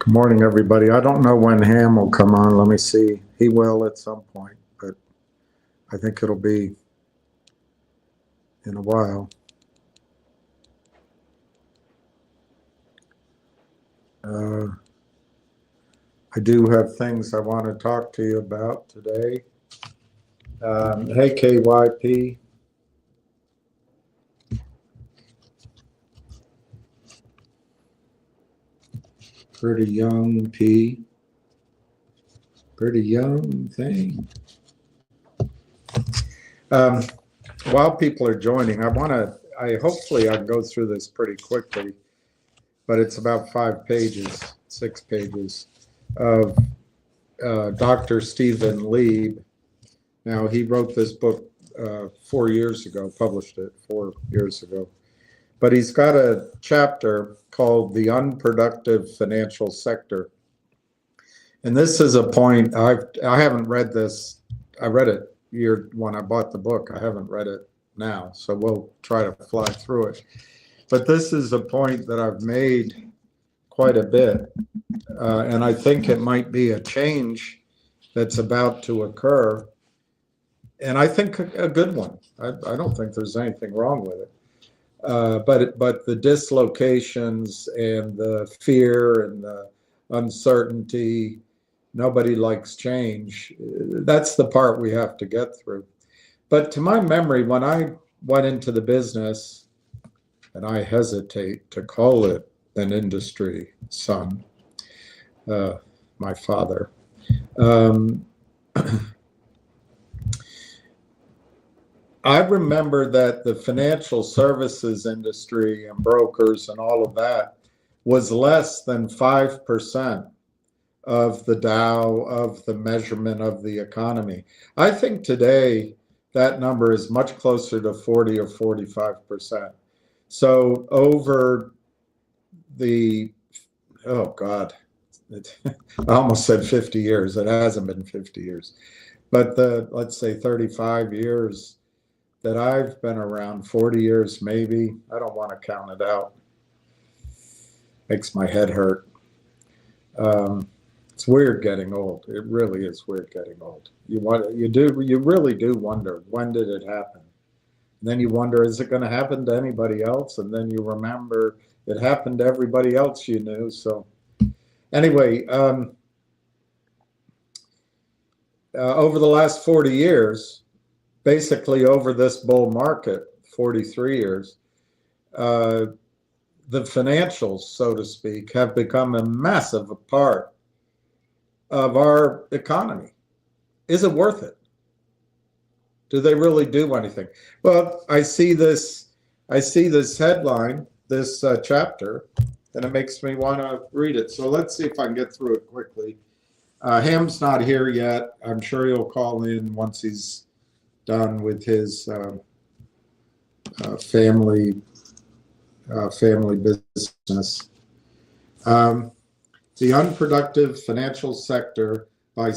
Good morning, everybody. I don't know when Ham will come on. Let me see. He will at some point, but I think it'll be in a while. I do have things I want to talk to you about today. Hey, KYP. Pretty young P. Pretty young thing. While people are joining, hopefully I can go through this pretty quickly, but it's about 6 pages of Dr. Stephen Lieb. Now, he wrote this book 4 years ago, published it 4 years ago, but he's got a chapter called The Unproductive Financial Sector. And this is a point, I haven't read this. I read it when I bought the book. I haven't read it now, so we'll try to fly through it. But this is a point that I've made quite a bit, and I think it might be a change that's about to occur, and I think a good one. I don't think there's anything wrong with it. But the dislocations and the fear and the uncertainty, nobody likes change. That's the part we have to get through. But to my memory, when I went into the business, and I hesitate to call it an industry, son, my father, I remember that the financial services industry and brokers and all of that was less than 5% of the Dow, of the measurement of the economy. I think today that number is much closer to 40 or 45%. So over the, oh God, I almost said 50 years. It hasn't been 50 years. But let's say 35 years that I've been around, 40 years maybe. I don't want to count it out. Makes my head hurt. It's weird getting old. It really is weird getting old. You really do wonder, when did it happen? And then you wonder, is it going to happen to anybody else? And then you remember it happened to everybody else you knew. So anyway, over the last 40 years, basically over this bull market, 43 years, the financials, so to speak, have become a massive part of our economy. Is it worth it? Do they really do anything? Well, I see this headline, this chapter, and it makes me want to read it. So let's see if I can get through it quickly. Ham's not here yet. I'm sure he'll call in once he's done with his family business. The Unproductive Financial Sector by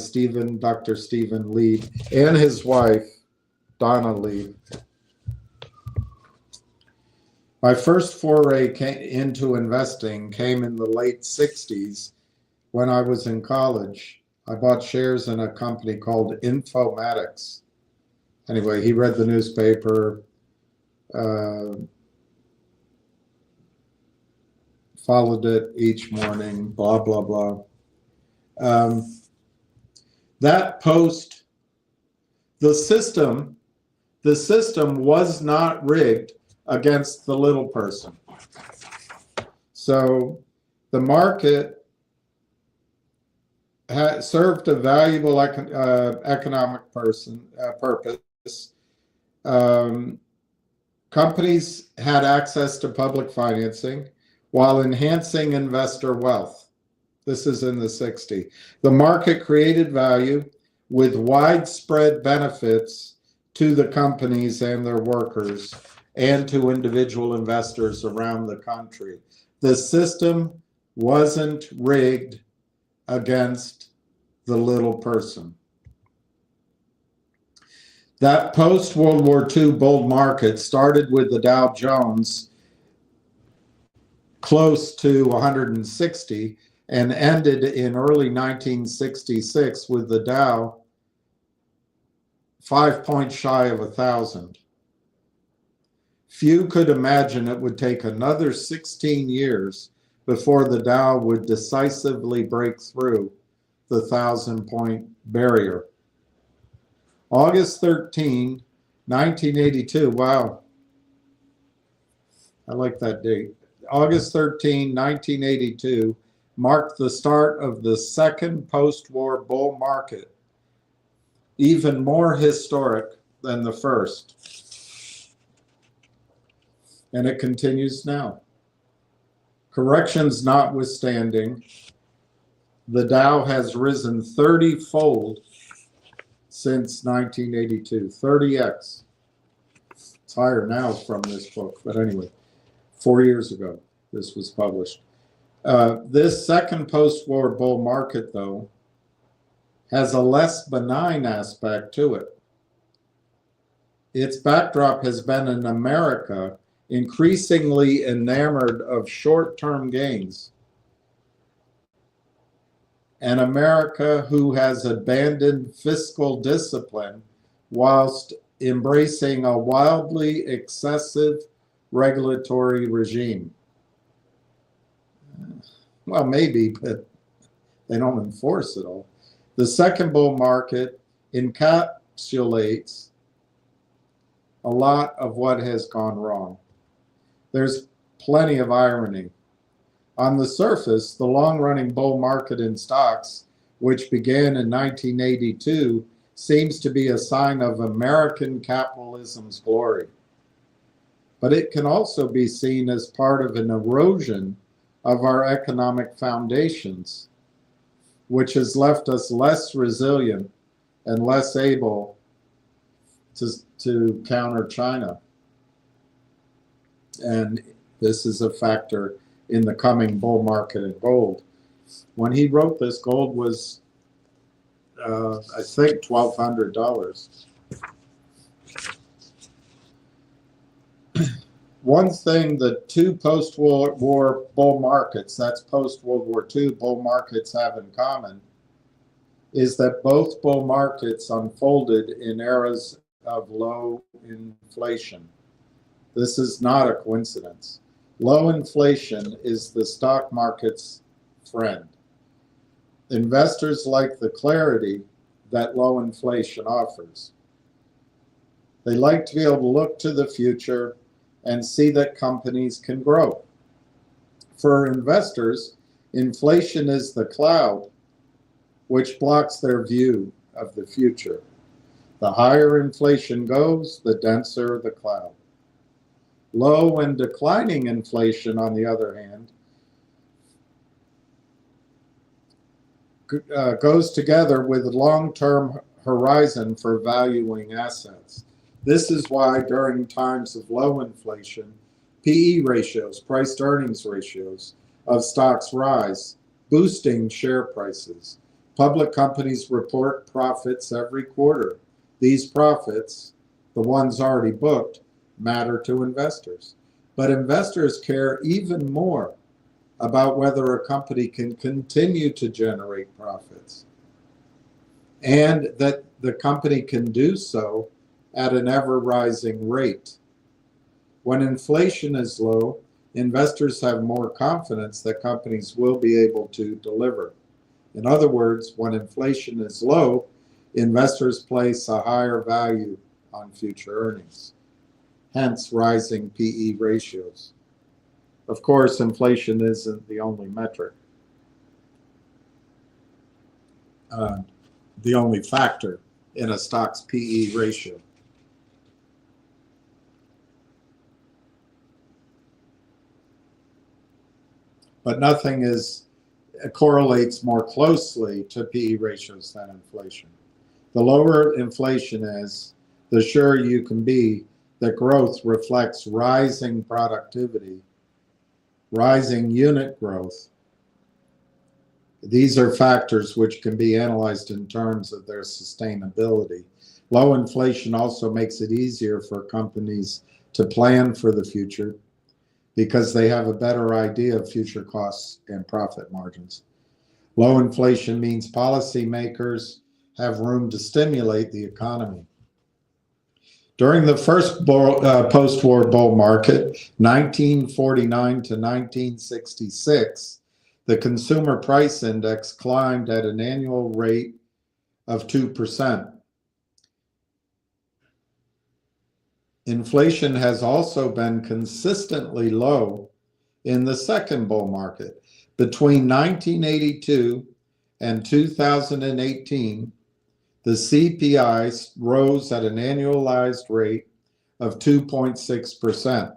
Dr. Stephen Lieb and his wife, Donna Lieb. My first foray into investing came in the late 60s when I was in college. I bought shares in a company called Informatics. Anyway, he read the newspaper, followed it each morning, blah, blah, blah. That post, the system was not rigged against the little person. So the market served a valuable economic purpose. Companies had access to public financing while enhancing investor wealth. This is in the 60s. The market created value with widespread benefits to the companies and their workers and to individual investors around the country. The system wasn't rigged against the little person. That post-World War II bull market started with the Dow Jones close to 160 and ended in early 1966 with the Dow 5 points shy of 1,000. Few could imagine it would take another 16 years before the Dow would decisively break through the 1,000-point barrier. August 13, 1982, wow, I like that date. August 13, 1982 marked the start of the second post-war bull market, even more historic than the first. And it continues now. Corrections notwithstanding, the Dow has risen 30-fold since 1982, 30x. It's higher now from this book, but anyway, 4 years ago this was published. This second post-war bull market, though, has a less benign aspect to it. Its backdrop has been an America increasingly enamored of short-term gains. An America who has abandoned fiscal discipline whilst embracing a wildly excessive regulatory regime. Well, maybe, but they don't enforce it all. The second bull market encapsulates a lot of what has gone wrong. There's plenty of irony. On the surface, the long-running bull market in stocks, which began in 1982, seems to be a sign of American capitalism's glory. But it can also be seen as part of an erosion of our economic foundations, which has left us less resilient and less able to counter China. And this is a factor in the coming bull market in gold. When he wrote this, gold was, I think, $1,200. One thing the two post-war bull markets, that's post-World War II bull markets, have in common is that both bull markets unfolded in eras of low inflation. This is not a coincidence. Low inflation is the stock market's friend. Investors like the clarity that low inflation offers. They like to be able to look to the future and see that companies can grow. For investors, inflation is the cloud which blocks their view of the future. The higher inflation goes, the denser the cloud. Low and declining inflation, on the other hand, goes together with a long-term horizon for valuing assets. This is why during times of low inflation, PE ratios, price-to-earnings ratios of stocks rise, boosting share prices. Public companies report profits every quarter. These profits, the ones already booked, matter to investors. But investors care even more about whether a company can continue to generate profits and that the company can do so at an ever-rising rate. When inflation is low, investors have more confidence that companies will be able to deliver. In other words, when inflation is low, investors place a higher value on future earnings, hence rising PE ratios. Of course, inflation isn't the only metric, the only factor in a stock's PE ratio. But nothing correlates more closely to PE ratios than inflation. The lower inflation is, the surer you can be that growth reflects rising productivity, rising unit growth. These are factors which can be analyzed in terms of their sustainability. Low inflation also makes it easier for companies to plan for the future because they have a better idea of future costs and profit margins. Low inflation means policymakers have room to stimulate the economy. During the first post-war bull market, 1949 to 1966, the consumer price index climbed at an annual rate of 2%. Inflation has also been consistently low in the second bull market. Between 1982 and 2018, the CPI rose at an annualized rate of 2.6%.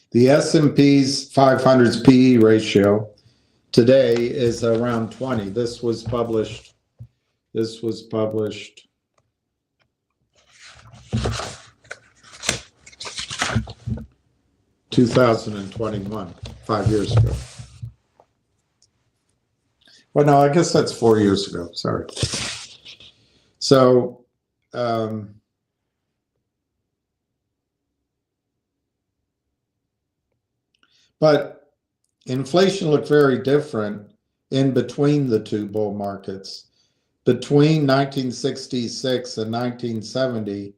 The S&P's 500's PE ratio today is around 20. This was published 2021, 5 years ago. Well, no, I guess that's 4 years ago. Sorry. So, but inflation looked very different in between the two bull markets. Between 1966 and 1970,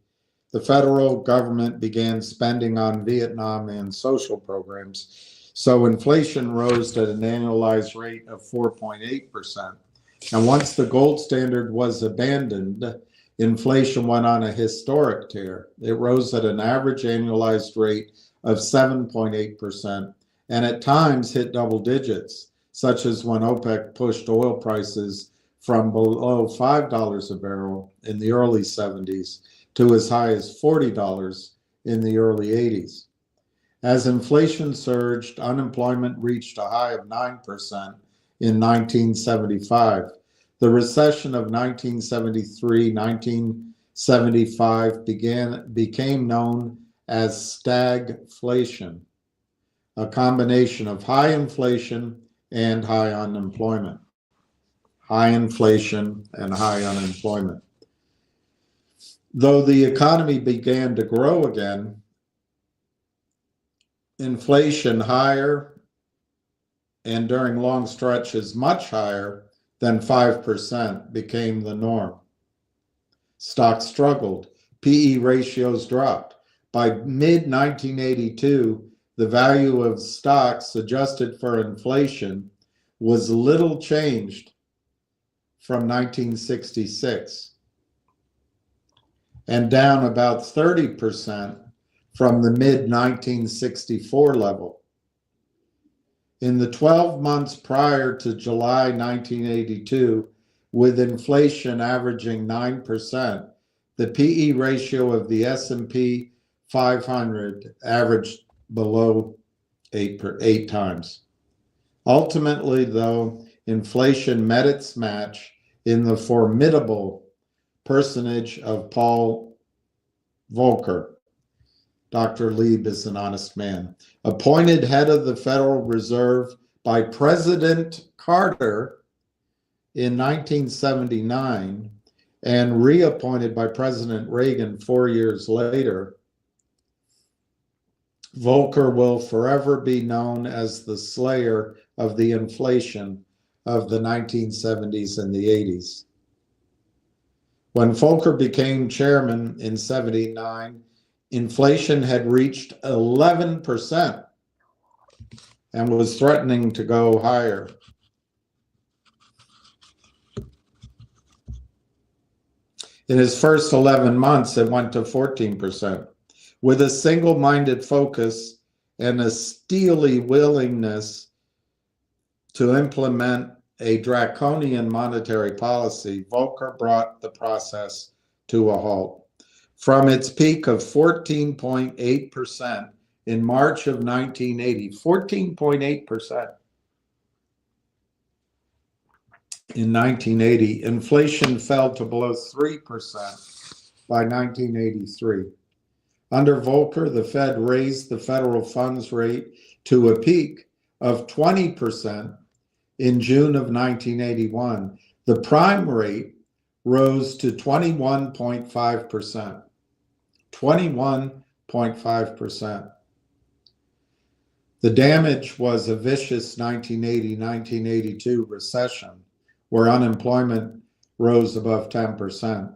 the federal government began spending on Vietnam and social programs. So inflation rose at an annualized rate of 4.8%. And once the gold standard was abandoned, inflation went on a historic tear. It rose at an average annualized rate of 7.8%, and at times hit double digits, such as when OPEC pushed oil prices from below $5 a barrel in the early 70s to as high as $40 in the early 80s. As inflation surged, unemployment reached a high of 9% in 1975. The recession of 1973-1975 became known as stagflation, a combination of high inflation and high unemployment. High inflation and high unemployment. Though the economy began to grow again, inflation higher and during long stretches much higher than 5% became the norm. Stocks struggled. PE ratios dropped. By mid-1982, the value of stocks adjusted for inflation was little changed from 1966 and down about 30% from the mid-1964 level. In the 12 months prior to July 1982, with inflation averaging 9%, the PE ratio of the S&P 500 averaged below 8 times. Ultimately, though, inflation met its match in the formidable personage of Paul Volcker. Dr. Lieb is an honest man. Appointed head of the Federal Reserve by President Carter in 1979 and reappointed by President Reagan 4 years later, Volcker will forever be known as the slayer of the inflation of the 1970s and the 80s. When Volcker became chairman in 79, inflation had reached 11% and was threatening to go higher. In his first 11 months, it went to 14%. With a single-minded focus and a steely willingness to implement a draconian monetary policy, Volcker brought the process to a halt. From its peak of 14.8% in March of 1980, 14.8% in 1980, inflation fell to below 3% by 1983. Under Volcker, the Fed raised the federal funds rate to a peak of 20% in June of 1981. The prime rate rose to 21.5%. 21.5%. The damage was a vicious 1980-1982 recession where unemployment rose above 10%.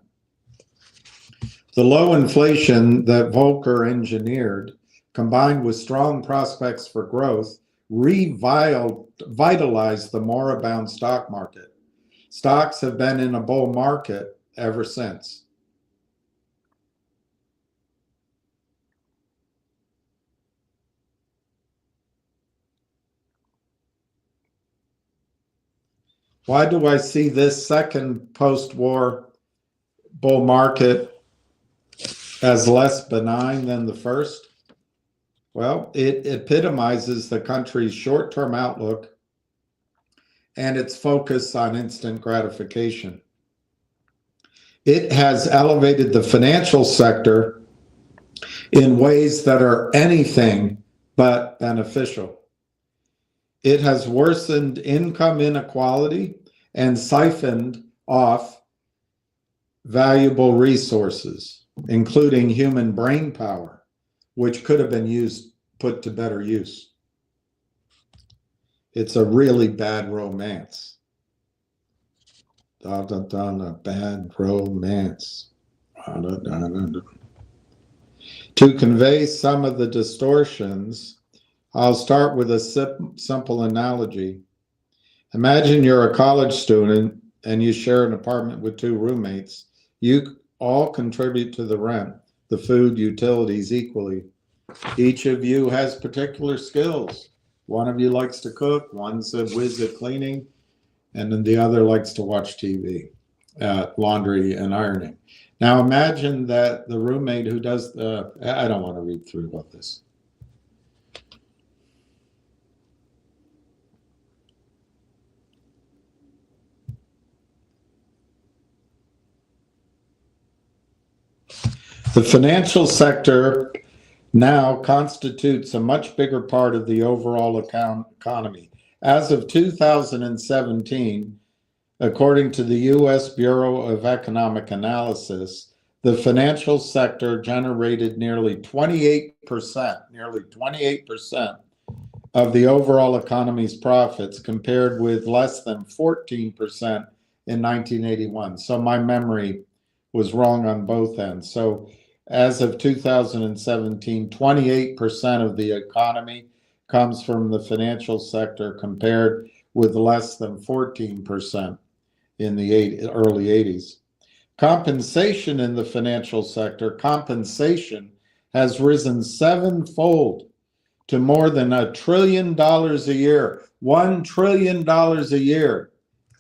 The low inflation that Volcker engineered, combined with strong prospects for growth, revitalized the moribund stock market. Stocks have been in a bull market ever since. Why do I see this second post-war bull market as less benign than the first? Well, it epitomizes the country's short-term outlook and its focus on instant gratification. It has elevated the financial sector in ways that are anything but beneficial. It has worsened income inequality and siphoned off valuable resources, including human brain power, which could have been put to better use. It's a really bad romance. A bad romance. To convey some of the distortions, I'll start with a simple analogy. Imagine you're a college student and you share an apartment with two roommates. You all contribute to the rent, the food, utilities equally. Each of you has particular skills. One of you likes to cook, one's a whiz at cleaning, and then the other likes to watch TV, laundry and ironing. Now imagine that the roommate who does I don't want to read through about this. The financial sector now constitutes a much bigger part of the overall economy. As of 2017, according to the U.S. Bureau of Economic Analysis, the financial sector generated nearly 28% of the overall economy's profits, compared with less than 14% in 1981. So my memory was wrong on both ends. So as of 2017, 28% of the economy comes from the financial sector, compared with less than 14% in the early 80s. Compensation in the financial sector, compensation has risen sevenfold to more than $1 trillion a year. $1 trillion a year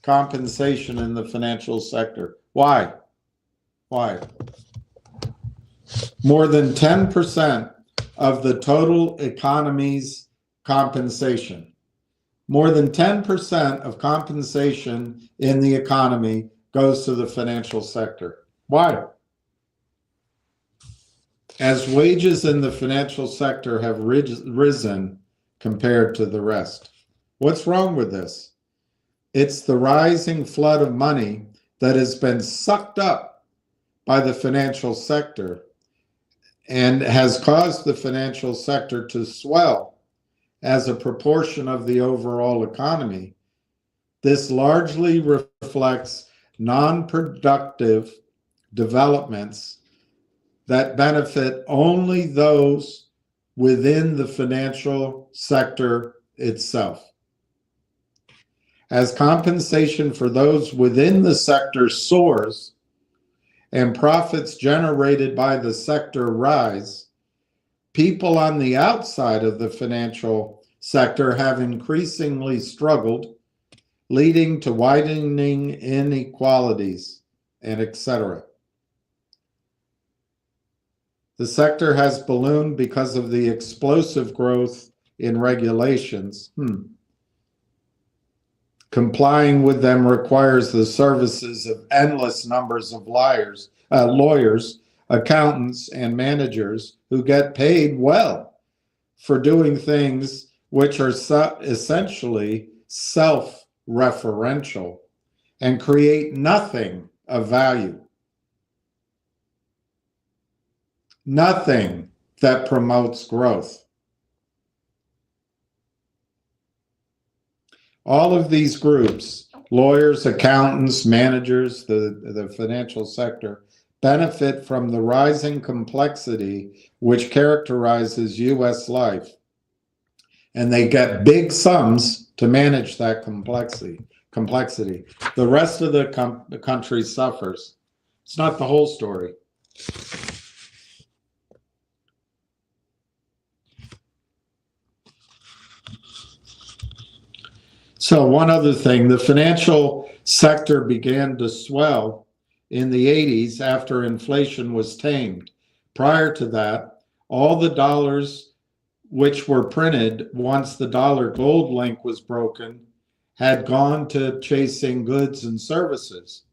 compensation in the financial sector. Why? Why? More than 10% of the total economy's compensation. More than 10% of compensation in the economy goes to the financial sector. Why? As wages in the financial sector have risen compared to the rest. What's wrong with this? It's the rising flood of money that has been sucked up by the financial sector and has caused the financial sector to swell as a proportion of the overall economy. This largely reflects non-productive developments that benefit only those within the financial sector itself. As compensation for those within the sector soars and profits generated by the sector rise, people on the outside of the financial sector have increasingly struggled, leading to widening inequalities and etc. The sector has ballooned because of the explosive growth in regulations. Complying with them requires the services of endless numbers of lawyers, accountants, and managers who get paid well for doing things which are essentially self-referential and create nothing of value. Nothing that promotes growth. All of these groups, lawyers, accountants, managers, the financial sector, benefit from the rising complexity which characterizes U.S. life. And they get big sums to manage that complexity. The rest of the country suffers. It's not the whole story. So one other thing, the financial sector began to swell in the 80s after inflation was tamed. Prior to that, all the dollars which were printed once the dollar gold link was broken had gone to chasing goods and services.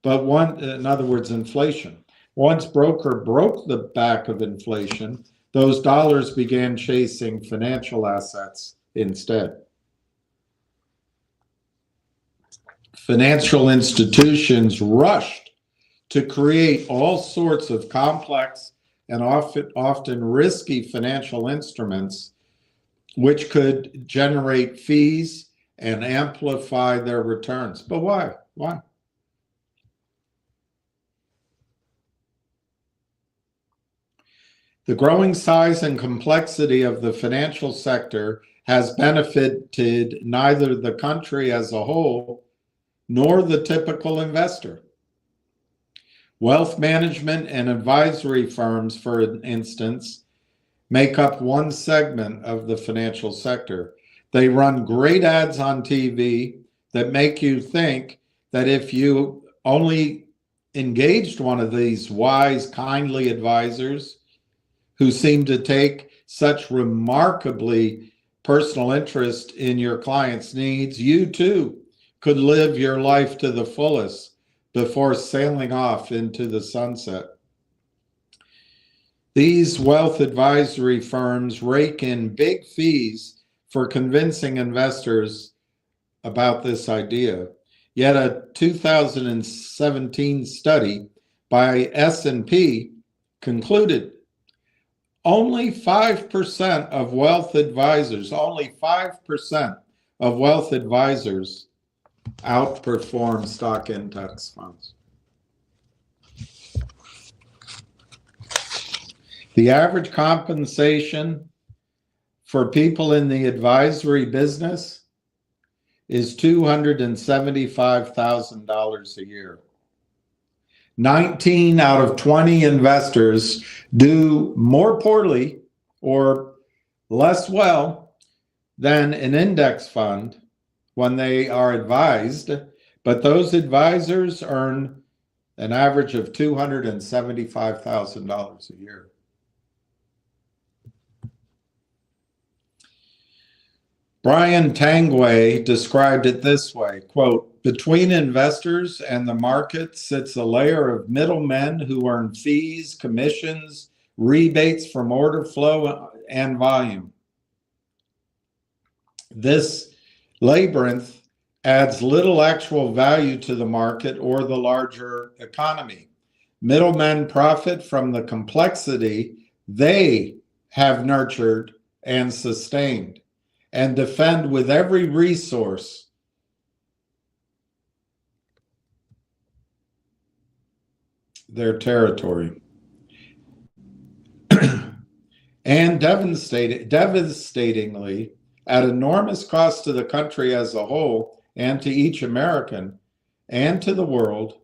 But in other words, inflation. Once Volcker broke the back of inflation, those dollars began chasing financial assets instead. Financial institutions rushed to create all sorts of complex and often risky financial instruments which could generate fees and amplify their returns. But why? Why? The growing size and complexity of the financial sector has benefited neither the country as a whole nor the typical investor. Wealth management and advisory firms, for instance, make up one segment of the financial sector. They run great ads on TV that make you think that if you only engaged one of these wise, kindly advisors who seem to take such remarkably personal interest in your clients' needs, you too could live your life to the fullest before sailing off into the sunset. These wealth advisory firms rake in big fees for convincing investors about this idea. Yet a 2017 study by S&P concluded only 5% of wealth advisors, outperform stock index funds. The average compensation for people in the advisory business is $275,000 a year. 19 out of 20 investors do more poorly or less well than an index fund when they are advised, but those advisors earn an average of $275,000 a year. Brian Tanguay described it this way, quote, "Between investors and the market sits a layer of middlemen who earn fees, commissions, rebates from order flow and volume. This labyrinth adds little actual value to the market or the larger economy. Middlemen profit from the complexity they have nurtured and sustained, and defend with every resource their territory. And devastatingly, at enormous cost to the country as a whole, and to each American, and to the world,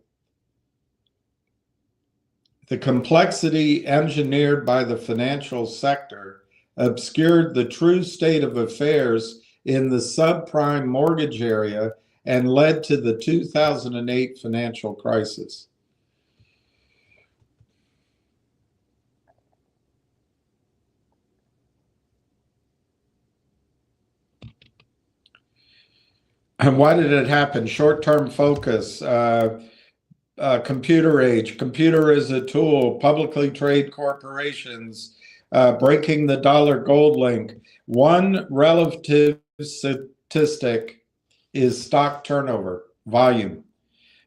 the complexity engineered by the financial sector obscured the true state of affairs in the subprime mortgage area and led to the 2008 financial crisis." And why did it happen? Short-term focus, computer age, computer as a tool, publicly traded corporations, breaking the dollar gold link. One relative statistic is stock turnover, volume.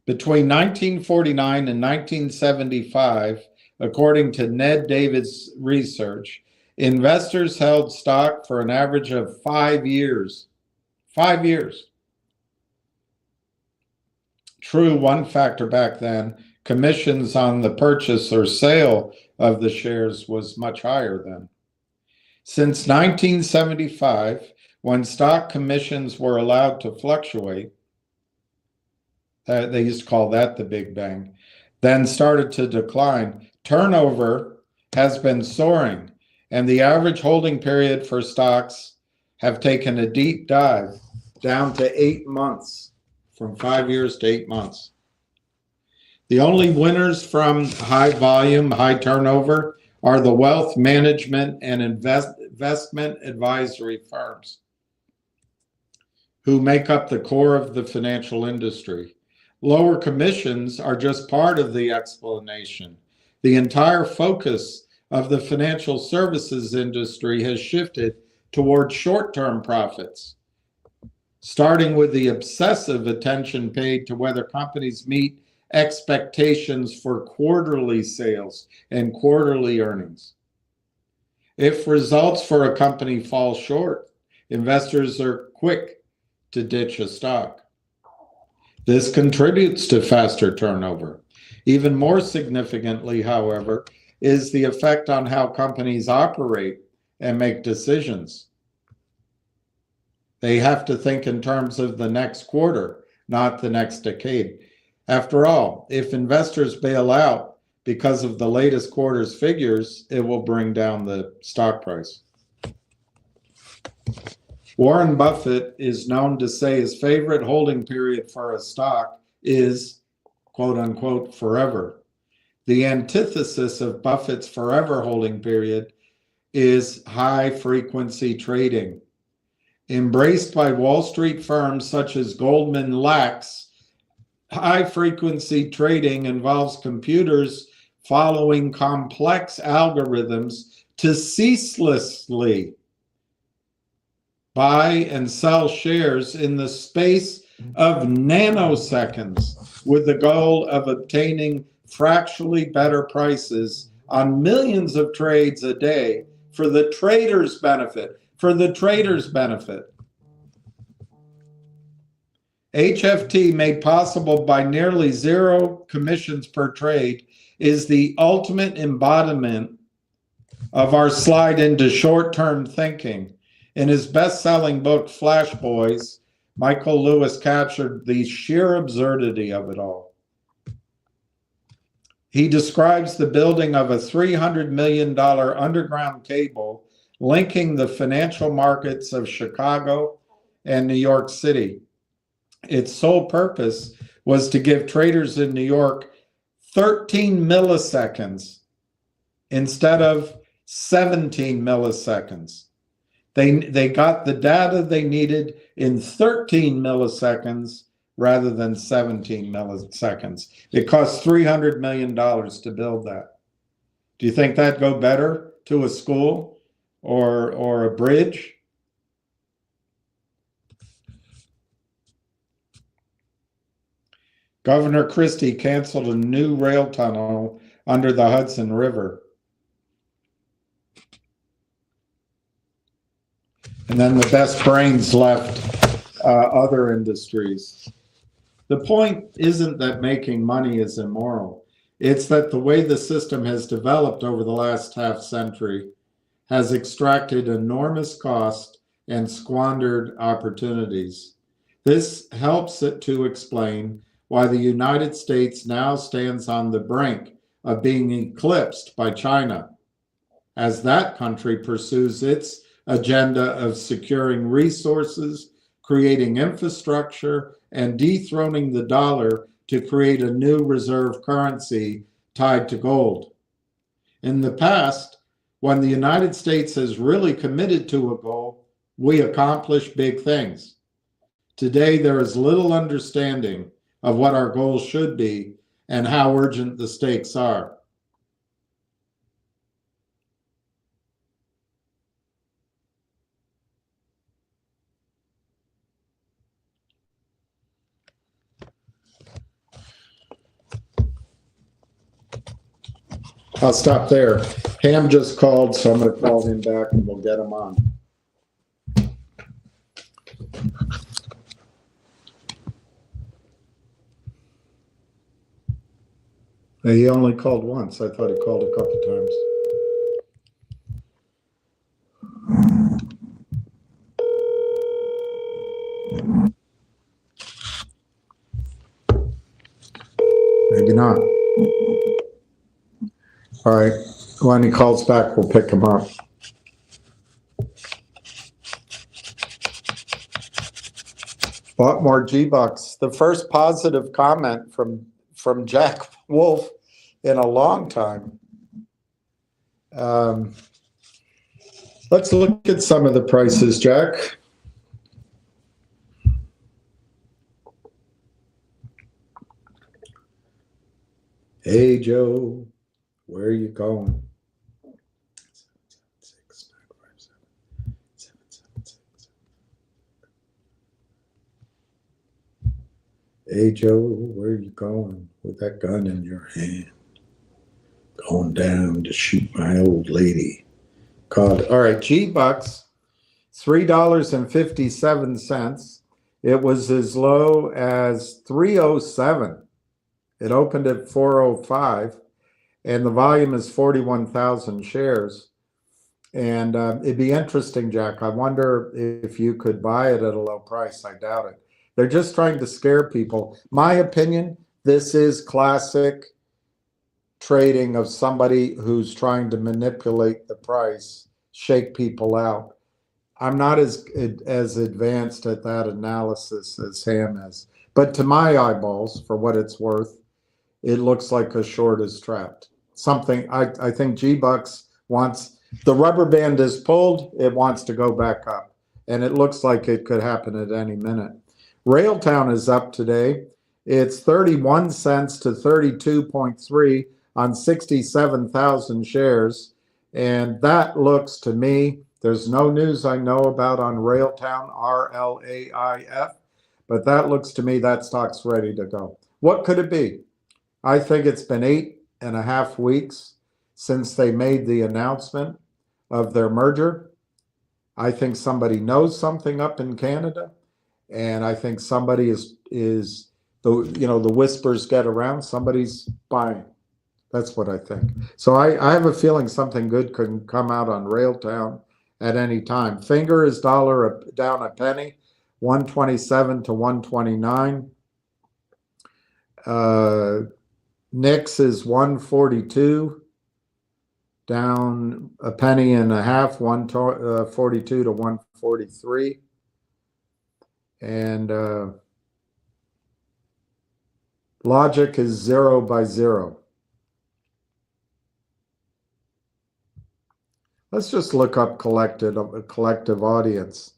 Between 1949 and 1975, according to Ned Davis research, investors held stock for an average of 5 years. 5 years. True, one factor back then, commissions on the purchase or sale of the shares was much higher then. Since 1975, when stock commissions were allowed to fluctuate, they used to call that the Big Bang, then started to decline, turnover has been soaring, and the average holding period for stocks have taken a deep dive down to 8 months, from 5 years to 8 months. The only winners from high volume, high turnover are the wealth management and investment advisory firms, who make up the core of the financial industry. Lower commissions are just part of the explanation. The entire focus of the financial services industry has shifted towards short-term profits, starting with the obsessive attention paid to whether companies meet expectations for quarterly sales and quarterly earnings. If results for a company fall short, investors are quick to ditch a stock. This contributes to faster turnover. Even more significantly, however, is the effect on how companies operate and make decisions. They have to think in terms of the next quarter, not the next decade. After all, if investors bail out because of the latest quarter's figures, it will bring down the stock price. Warren Buffett is known to say his favorite holding period for a stock is, quote unquote, forever. The antithesis of Buffett's forever holding period is high frequency trading. Embraced by Wall Street firms such as Goldman Sachs, high frequency trading involves computers following complex algorithms to ceaselessly buy and sell shares in the space of nanoseconds with the goal of obtaining fractionally better prices on millions of trades a day for the trader's benefit. HFT, made possible by nearly zero commissions per trade, is the ultimate embodiment of our slide into short-term thinking. In his best-selling book, Flash Boys, Michael Lewis captured the sheer absurdity of it all. He describes the building of a $300 million underground cable linking the financial markets of Chicago and New York City. Its sole purpose was to give traders in New York 13 milliseconds instead of 17 milliseconds. They got the data they needed in 13 milliseconds rather than 17 milliseconds. It cost $300 million to build that. Do you think that'd go better to a school or a bridge? Governor Christie canceled a new rail tunnel under the Hudson River. And then the best brains left other industries. The point isn't that making money is immoral. It's that the way the system has developed over the last half century has extracted enormous cost and squandered opportunities. This helps it to explain why the United States now stands on the brink of being eclipsed by China, as that country pursues its agenda of securing resources, creating infrastructure, and dethroning the dollar to create a new reserve currency tied to gold. In the past, when the United States has really committed to a goal, we accomplish big things. Today, there is little understanding of what our goals should be and how urgent the stakes are. I'll stop there. Ham just called, so I'm going to call him back and we'll get him on. He only called once. I thought he called a couple times. Maybe not. All right. When he calls back, we'll pick him up. Bought more GBUX. The first positive comment from Jack Wolf in a long time. Let's look at some of the prices, Jack. Hey, Joe, where are you going? Hey, Joe, where are you going with that gun in your hand? Going down to shoot my old lady. All right, GBUX, $3.57. It was as low as 307. It opened at 405, and the volume is 41,000 shares. And it'd be interesting, Jack. I wonder if you could buy it at a low price. I doubt it. They're just trying to scare people. My opinion, this is classic trading of somebody who's trying to manipulate the price, shake people out. I'm not as advanced at that analysis as Ham is. But to my eyeballs, for what it's worth, it looks like a short is trapped. Something, I think GBUX wants, the rubber band is pulled, it wants to go back up. And it looks like it could happen at any minute. Railtown is up today. It's 31 cents to 32.3 on 67,000 shares. And that looks to me, there's no news I know about on Railtown, RLAIF, but that looks to me that stock's ready to go. What could it be? I think it's been 8.5 weeks since they made the announcement of their merger. I think somebody knows something up in Canada, and I think somebody is the whispers get around, somebody's buying. That's what I think. So I have a feeling something good could come out on Railtown at any time. Finger is dollar down a penny, 127 to 129. NIXX is 142, down a penny and a half, 142 to 143. And Logic is 0 by 0. Let's just look up collective audience.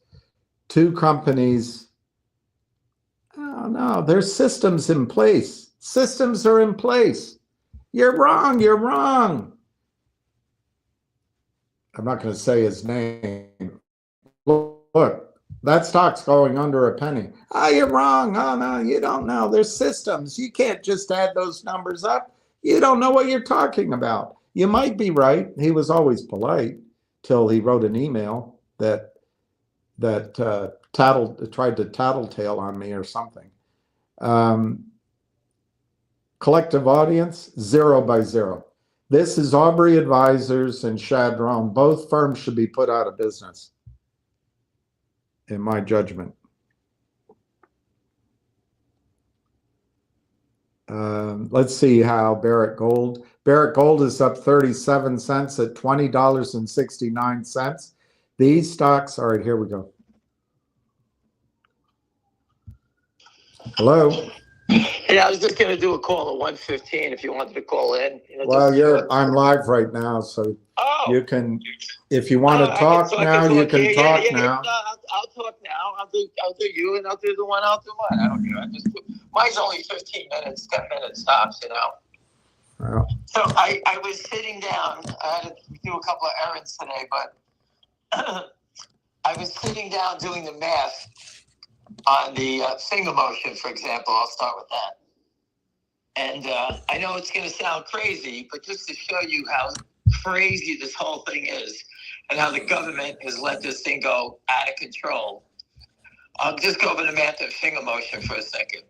Two companies. Oh no, there's systems in place. Systems are in place. You're wrong. You're wrong. I'm not going to say his name. Look, that stock's going under a penny. Oh, you're wrong. Oh no, you don't know. There's systems. You can't just add those numbers up. You don't know what you're talking about. You might be right. He was always polite till he wrote an email that tried to tattletale on me or something. Collective audience, 0 by 0. This is Aubrey Advisors and Chadron. Both firms should be put out of business, in my judgment. Let's see how Barrick Gold. Barrick Gold is up 37 cents at $20.69. These stocks, all right, here we go. Hello. Yeah, I was just going to do a call at 1:15 if you wanted to call in. Well, I'm live right now, so you can, if you want to talk now, you can talk now. I'll talk now. I'll do you, and I'll do the one. I'll do mine. I don't care. Mine's only 15 minutes, 10 minutes tops, Well, So I was sitting down. I had to do a couple of errands today, but I was sitting down doing the math on the finger motion, for example. I'll start with that. And I know it's going to sound crazy, but just to show you how crazy this whole thing is and how the government has let this thing go out of control, I'll just go over the math of finger motion for a second.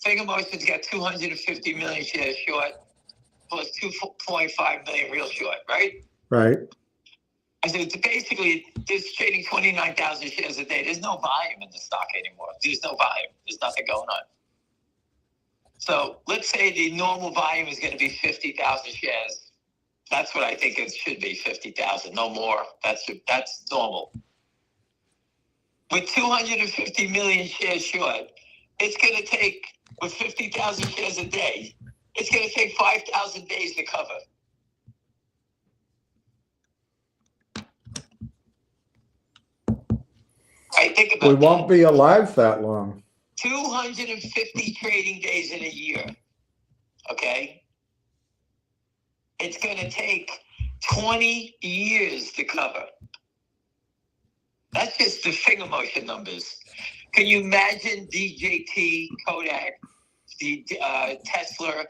Finger motion's got 250 million shares short, plus 2.5 million real short, right? Right. I said, basically, this trading 29,000 shares a day. There's no volume in the stock anymore. There's no volume. There's nothing going on. So let's say the normal volume is going to be 50,000 shares. That's what I think it should be, 50,000, no more. That's normal. With 250 million shares short, it's going to take, with 50,000 shares a day, it's going to take 5,000 days to cover. I think about We won't be alive that long. 250 trading days in a year. Okay? It's going to take 20 years to cover. That's just the finger motion numbers. Can you imagine DJT, Kodak, the Tesla,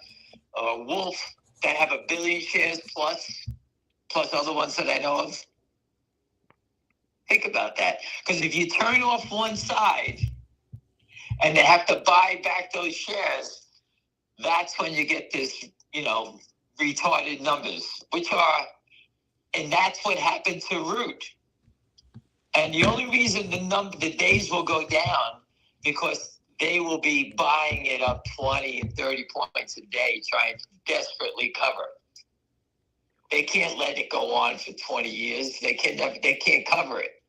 Wolf that have 1 billion shares plus other ones that I know of? Think about that. Because if you turn off one side and they have to buy back those shares, that's when you get this, retarded numbers, and that's what happened to Root. And the only reason the days will go down because they will be buying it up 20 and 30 points a day, trying to desperately cover. They can't let it go on for 20 years. They can't cover it.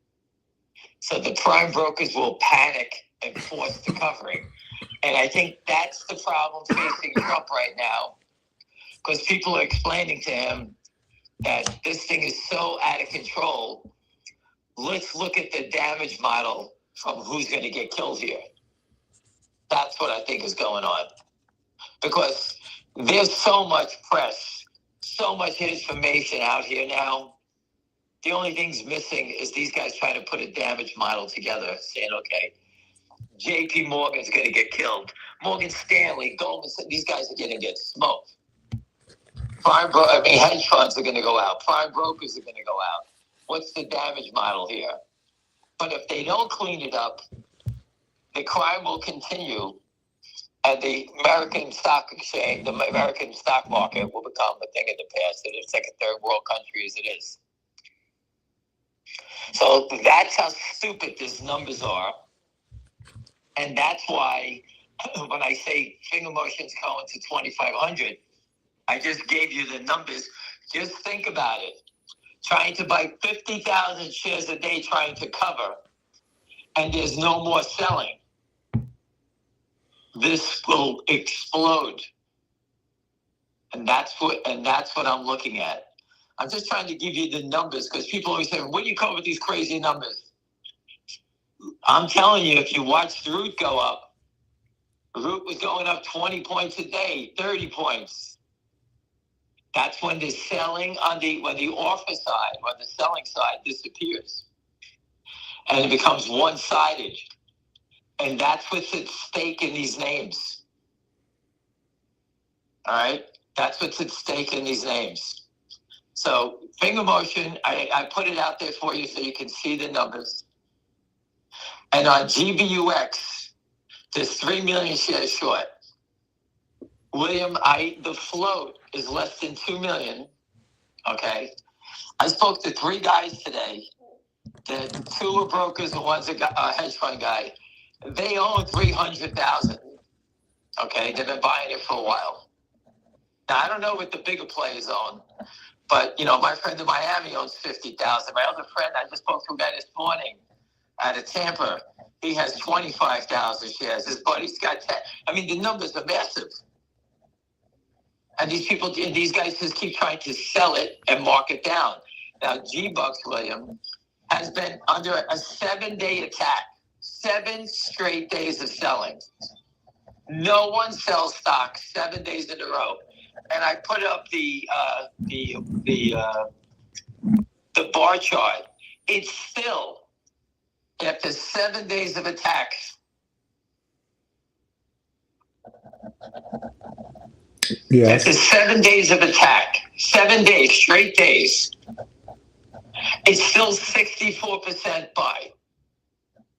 So the prime brokers will panic and force the covering. And I think that's the problem facing Trump right now, because people are explaining to him that this thing is so out of control. Let's look at the damage model from who's going to get killed here. That's what I think is going on. Because there's so much press, so much information out here now. The only thing's missing is these guys trying to put a damage model together, saying, okay, JP Morgan's going to get killed. Morgan Stanley, Goldman Sachs, these guys are going to get smoked. Hedge funds are going to go out. Prime brokers are going to go out. What's the damage model here? But if they don't clean it up, the crime will continue, and the American stock exchange, the American stock market will become a thing of the past. It's like a third world country as it is. So that's how stupid these numbers are. And that's why when I say finger motions going to 2,500, I just gave you the numbers. Just think about it. Trying to buy 50,000 shares a day, trying to cover, and there's no more selling. This will explode. And that's what I'm looking at. I'm just trying to give you the numbers, because people always say, what do you come up with these crazy numbers? I'm telling you, if you watch Root go up, Root was going up 20 points a day, 30 points. That's when the selling when the offer side, when the selling side disappears. And it becomes one-sided. And that's what's at stake in these names. All right? That's what's at stake in these names. So finger motion, I put it out there for you so you can see the numbers. And on GBUX, there's 3 million shares short. William, the float is less than 2 million. Okay. I spoke to 3 guys today. The 2 are brokers and one's a hedge fund guy. They own 300,000. Okay. They've been buying it for a while. Now, I don't know what the bigger players own, but, my friend in Miami owns 50,000. My other friend, I just spoke to a guy this morning out of Tampa. He has 25,000 shares. His buddy's got 10. The numbers are massive. And these guys just keep trying to sell it and mark it down. Now, GBUX, William, has been under a 7-day attack. 7 straight days of selling. No one sells stock 7 days in a row. And I put up the bar chart. It's still, after 7 days of attacks, yes. After 7 days of attack, 7 days, straight days, it's still 64% buy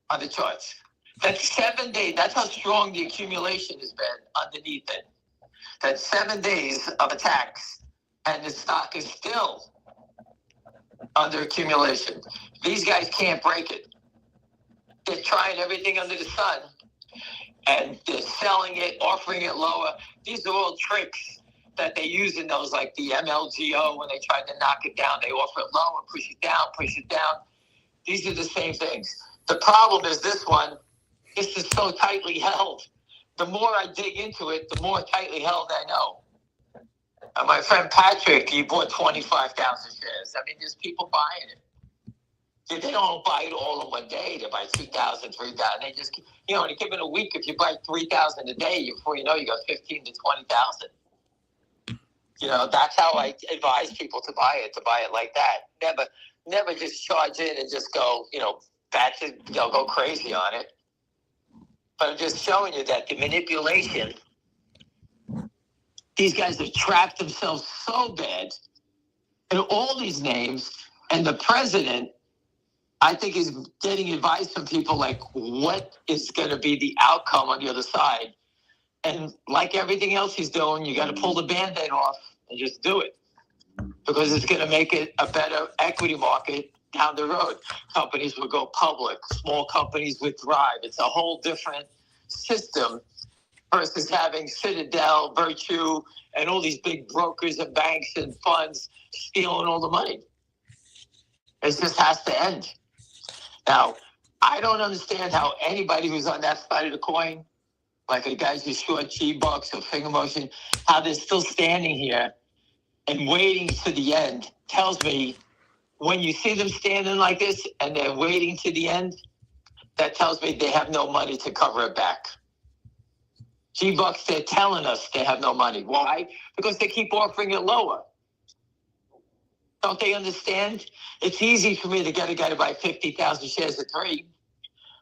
on the charts. That's 7 days. That's how strong the accumulation has been underneath it. That's 7 days of attacks, and the stock is still under accumulation. These guys can't break it. They're trying everything under the sun, and they're selling it, offering it lower. These are all tricks that they use in those, like the MLGO, when they tried to knock it down. They offer it lower, push it down, push it down. These are the same things. The problem is this one, this is so tightly held. The more I dig into it, the more tightly held I know. My friend Patrick, he bought 25,000 shares. I mean, there's people buying it. They don't buy it all in one day. They buy 2,000, 3,000. They just, in a given a week, if you buy 3,000 a day, before you know, you got 15 to 20,000. That's how I advise people to buy it like that. Never just charge in and just go, go crazy on it. But I'm just showing you that the manipulation, these guys have trapped themselves so bad in all these names, and the president, I think, is getting advice from people like what is going to be the outcome on the other side. And like everything else he's doing, you got to pull the Band-Aid off and just do it, because it's going to make it a better equity market down the road. Companies will go public. Small companies would thrive. It's a whole different system versus having Citadel, Virtue, and all these big brokers and banks and funds stealing all the money. It just has to end. Now, I don't understand how anybody who's on that side of the coin, like the guys who short GBUX or finger motion, how they're still standing here and waiting to the end, tells me when you see them standing like this and they're waiting to the end, that tells me they have no money to cover it back. GBUX, they're telling us they have no money. Why? Because they keep offering it lower. Don't they understand? It's easy for me to get a guy to buy 50,000 shares at 3.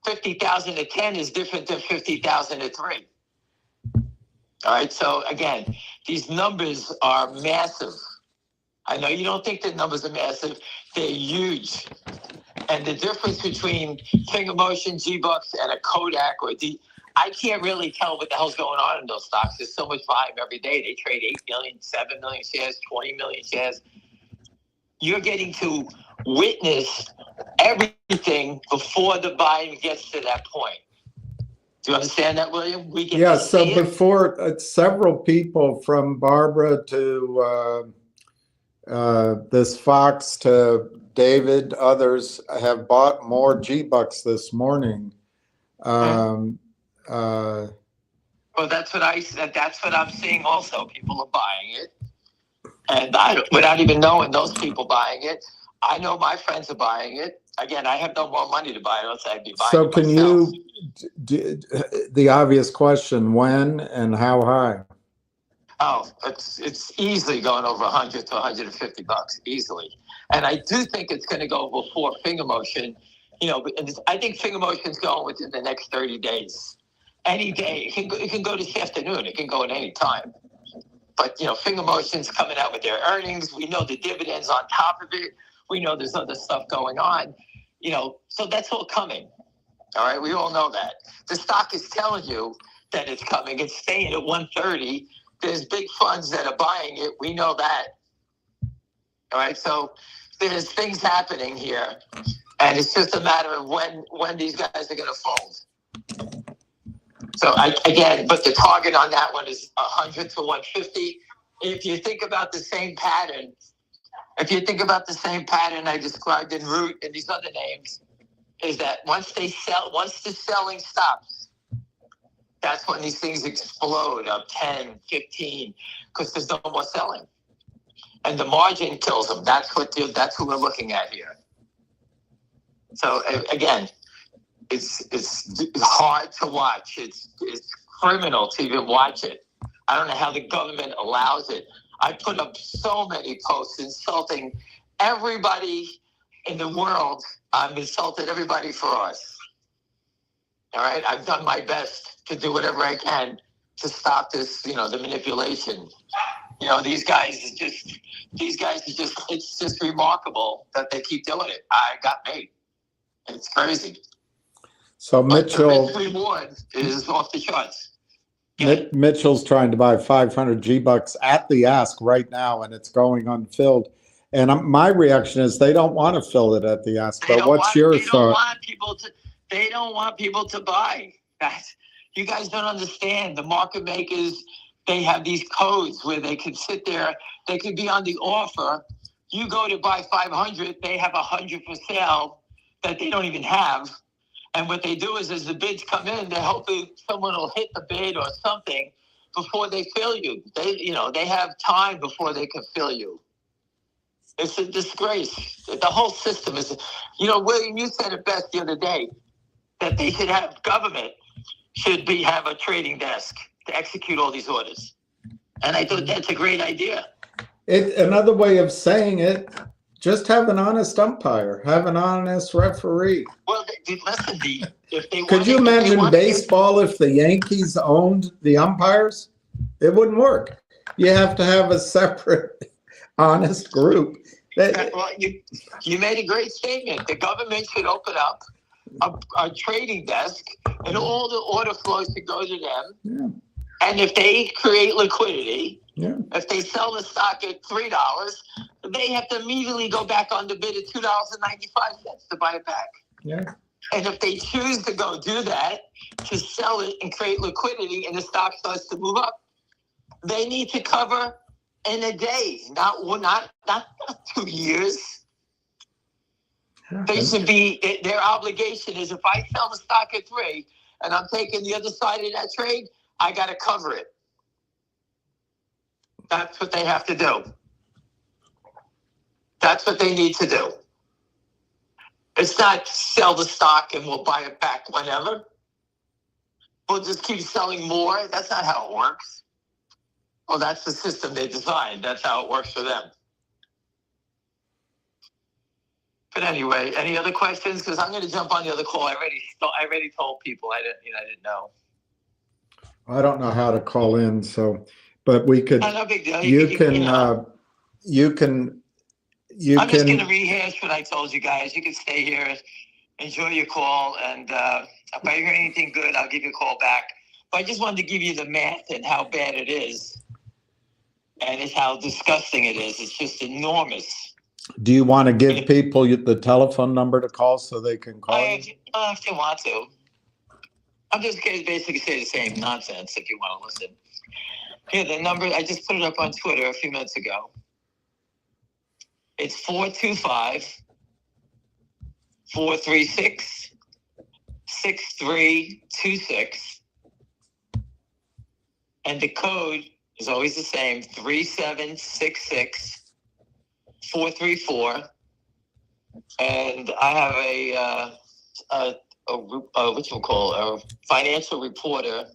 50,000 at 10 is different than 50,000 at 3. All right, so again, these numbers are massive. I know you don't think the numbers are massive. They're huge. And the difference between finger motion, GBUX, and a Kodak I can't really tell what the hell's going on in those stocks. There's so much volume every day. They trade 8 million, 7 million shares, 20 million shares. You're getting to witness everything before the volume gets to that point. Do you understand that, William? We get Yeah, to so see it. before, several people from Barbara to this Fox to David, others have bought more GBUX this morning. Well, that's what I said. That's what I'm seeing also. People are buying it. And without even knowing those people buying it, I know my friends are buying it. Again, I have no more money to buy it, else I'd be buying so it can myself. the obvious question, when and how high? Oh, it's easily going over 100 to 150 bucks, easily. And I do think it's going to go before finger motion. I think finger motion's going within the next 30 days. Any day. It can go this afternoon. It can go at any time. But, finger motion's coming out with their earnings. We know the dividends on top of it. We know there's other stuff going on. So that's all coming. All right, we all know that. The stock is telling you that it's coming. It's staying at 130. There's big funds that are buying it. We know that. All right, so there's things happening here, and it's just a matter of when these guys are going to fold. So but the target on that one is 100 to 150. If you think about the same pattern, I described in Root and these other names, is that once the selling stops, that's when these things explode up 10, 15, because there's no more selling. And the margin kills them. That's who we're looking at here. So again, it's hard to watch. It's criminal to even watch it. I don't know how the government allows it. I put up so many posts insulting everybody in the world. I've insulted everybody for us. All right, I've done my best to do whatever I can to stop this, the manipulation. These guys are just, it's just remarkable that they keep doing it. I got me. It's crazy. So But Mitchell, the risk reward is off the charts. Mitchell's trying to buy 500 GBUX at the ask right now, and it's going unfilled. And my reaction is they don't want to fill it at the ask. But what's your thought? They don't want people to buy. You guys don't understand. The market makers, they have these codes where they could sit there. They could be on the offer. You go to buy 500, they have 100 for sale that they don't even have. And what they do is, as the bids come in, they hope someone will hit the bid or something before they fill you. They have time before they can fill you. It's a disgrace. The whole system is, William, you said it best the other day, that they should have government have a trading desk to execute all these orders. And I thought that's a great idea. Another way of saying it, just have an honest umpire, have an honest referee. Well, listen, if they could you imagine baseball if the Yankees owned the umpires? It wouldn't work. You have to have a separate, honest group. Well, you made a great statement. The government should open up a trading desk, and all the order flows should go to them. Yeah. And if they create liquidity, yeah. If they sell the stock at $3, they have to immediately go back on the bid at $2.95 to buy it back. Yeah. And if they choose to go do that, to sell it and create liquidity, and the stock starts to move up, they need to cover in a day, not 2 years. They should be, their obligation is, if I sell the stock at 3 and I'm taking the other side of that trade, I got to cover it. That's what they have to do. That's what they need to do. It's not sell the stock and we'll buy it back whenever. We'll just keep selling more. That's not how it works. Well, that's the system they designed. That's how it works for them. But anyway, any other questions? Because I'm going to jump on the other call. I already told people. I didn't know. I don't know how to call in, so. But we could. No big deal. You can. I'm just going to rehash what I told you guys. You can stay here, enjoy your call, and if I hear anything good, I'll give you a call back. But I just wanted to give you the math and how bad it is, and it's how disgusting it is. It's just enormous. Do you want to give people the telephone number to call so they can call? If you want to. I'm just going to basically say the same nonsense if you want to listen. Here, the number, I just put it up on Twitter a few minutes ago. It's 425-436-6326. And the code is always the same, 3766-434. And I have a financial reporter.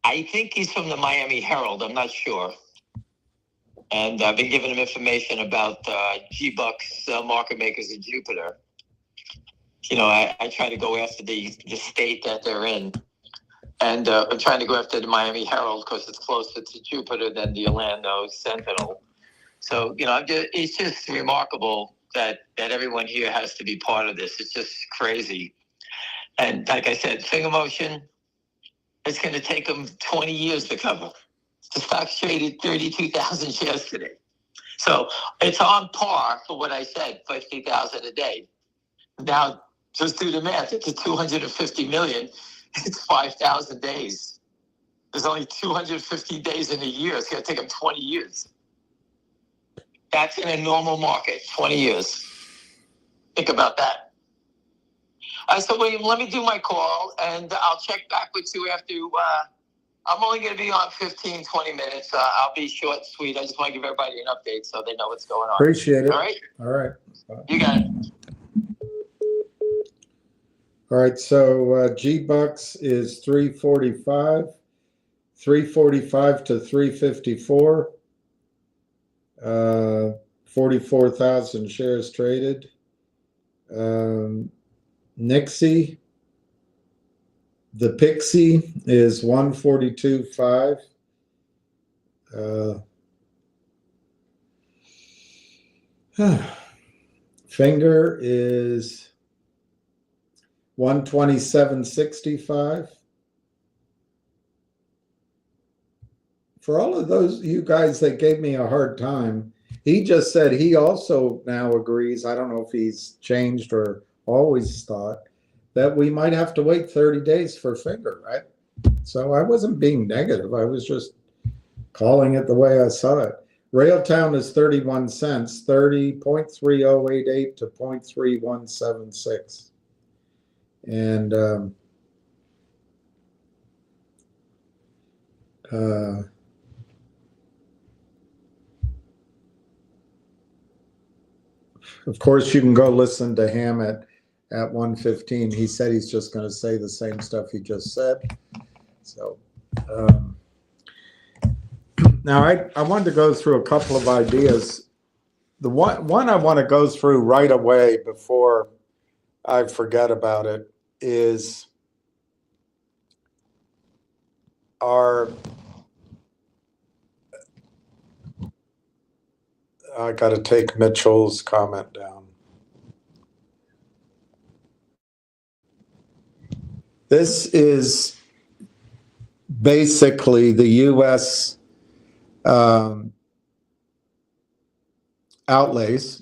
I think he's from the Miami Herald. I'm not sure. And I've been giving him information about GBUX market makers in Jupiter. I try to go after the state that they're in. And I'm trying to go after the Miami Herald because it's closer to Jupiter than the Orlando Sentinel. So, it's just remarkable that everyone here has to be part of this. It's just crazy. And like I said, finger motion, it's going to take them 20 years to cover. The stock's traded 32,000 shares today. So it's on par for what I said, 50,000 a day. Now, just do the math. It's 250 million. It's 5,000 days. There's only 250 days in a year. It's going to take them 20 years. That's in a normal market, 20 years. Think about that. So, William, let me do my call, and I'll check back with you after. I'm only going to be on 15, 20 minutes. I'll be short and sweet. I just want to give everybody an update so they know what's going on. Appreciate it. All right? All right. You got it. All right, so GBUX is 345 to 354. 44,000 shares traded. Nixie, the Pixie is 142.5. Finger is 127.65. for all of those you guys that gave me a hard time, he just said he also now agrees. I don't know if he's changed or always thought that we might have to wait 30 days for finger, right? So I wasn't being negative. I was just calling it the way I saw it. Railtown is 31 cents, 30.3088 to 0.3176. And of course, you can go listen to him at 1:15. He said he's just going to say the same stuff he just said. So now I wanted to go through a couple of ideas. The one I want to go through right away before I forget about it is I got to take Mitchell's comment down. This is basically the U.S. Outlays,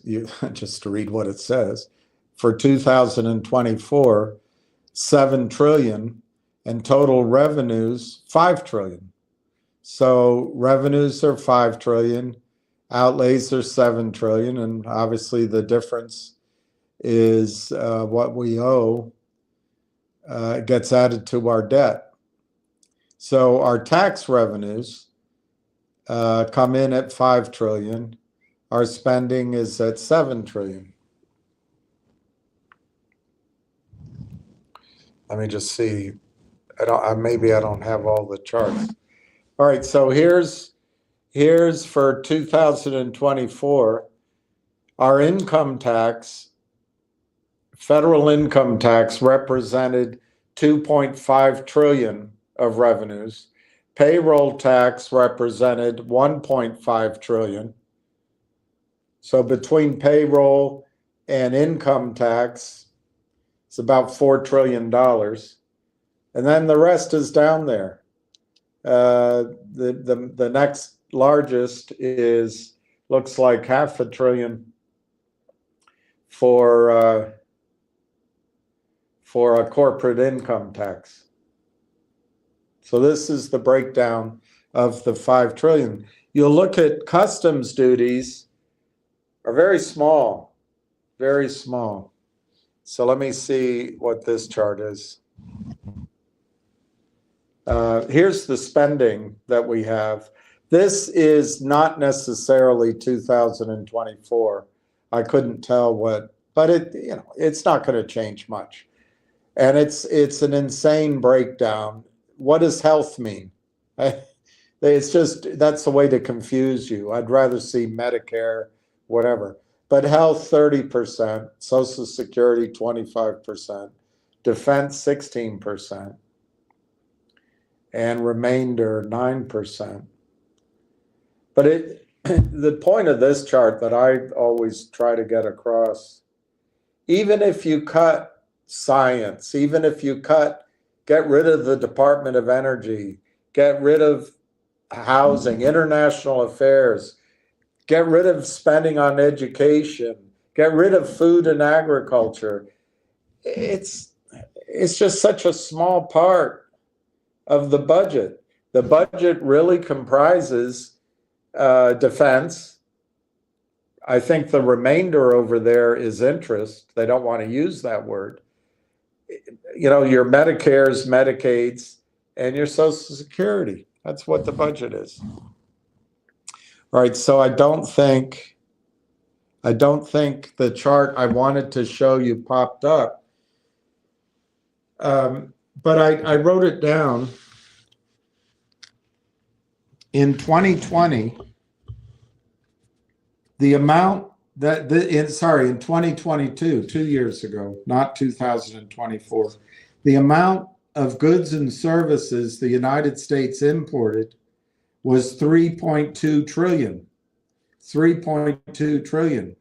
just to read what it says, for 2024, 7 trillion, and total revenues, 5 trillion. So revenues are 5 trillion, outlays are 7 trillion, and obviously the difference is what we owe gets added to our debt. So our tax revenues come in at 5 trillion. Our spending is at 7 trillion. Let me just see. Maybe I don't have all the charts. All right, so here's for 2024, our income tax, federal income tax represented 2.5 trillion of revenues. Payroll tax represented 1.5 trillion. So between payroll and income tax, it's about $4 trillion. And then the rest is down there. The next largest looks like $500 billion for a corporate income tax. So this is the breakdown of the 5 trillion. You'll look at customs duties are very small, very small. So let me see what this chart is. Here's the spending that we have. This is not necessarily 2024. I couldn't tell what, but it's not going to change much. And it's an insane breakdown. What does health mean? It's just, that's the way to confuse you. I'd rather see Medicare, whatever. But health, 30%, Social Security, 25%, defense, 16%, and remainder, 9%. But the point of this chart that I always try to get across, even if you cut science, even if you get rid of the Department of Energy, get rid of housing, international affairs, get rid of spending on education, get rid of food and agriculture. It's just such a small part of the budget. The budget really comprises defense. I think the remainder over there is interest. They don't want to use that word. Your Medicares, Medicaids, and your Social Security. That's what the budget is. All right, so I don't think the chart I wanted to show you popped up, but I wrote it down. In 2020, the amount that in 2022, 2 years ago, not 2024, the amount of goods and services the United States imported was 3.2 trillion. 3.2 trillion.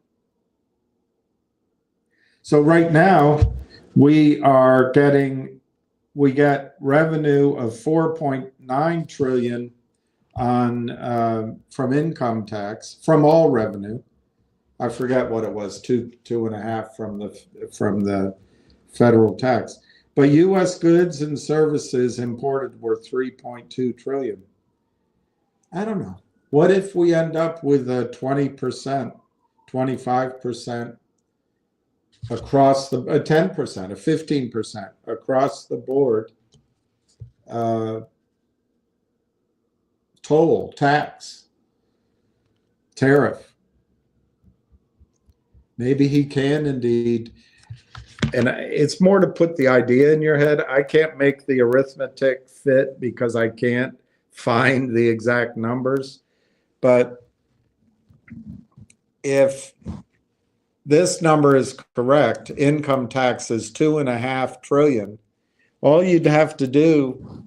So right now we get revenue of 4.9 trillion on from income tax, from all revenue. I forget what it was, 2.5 from the federal tax. But U.S. goods and services imported were 3.2 trillion. I don't know. What if we end up with a 20%, 25% across the, a 10%, a 15% across the board toll, tax, tariff? Maybe he can indeed. And it's more to put the idea in your head. I can't make the arithmetic fit because I can't find the exact numbers. But if this number is correct, income tax is 2.5 trillion. All you'd have to do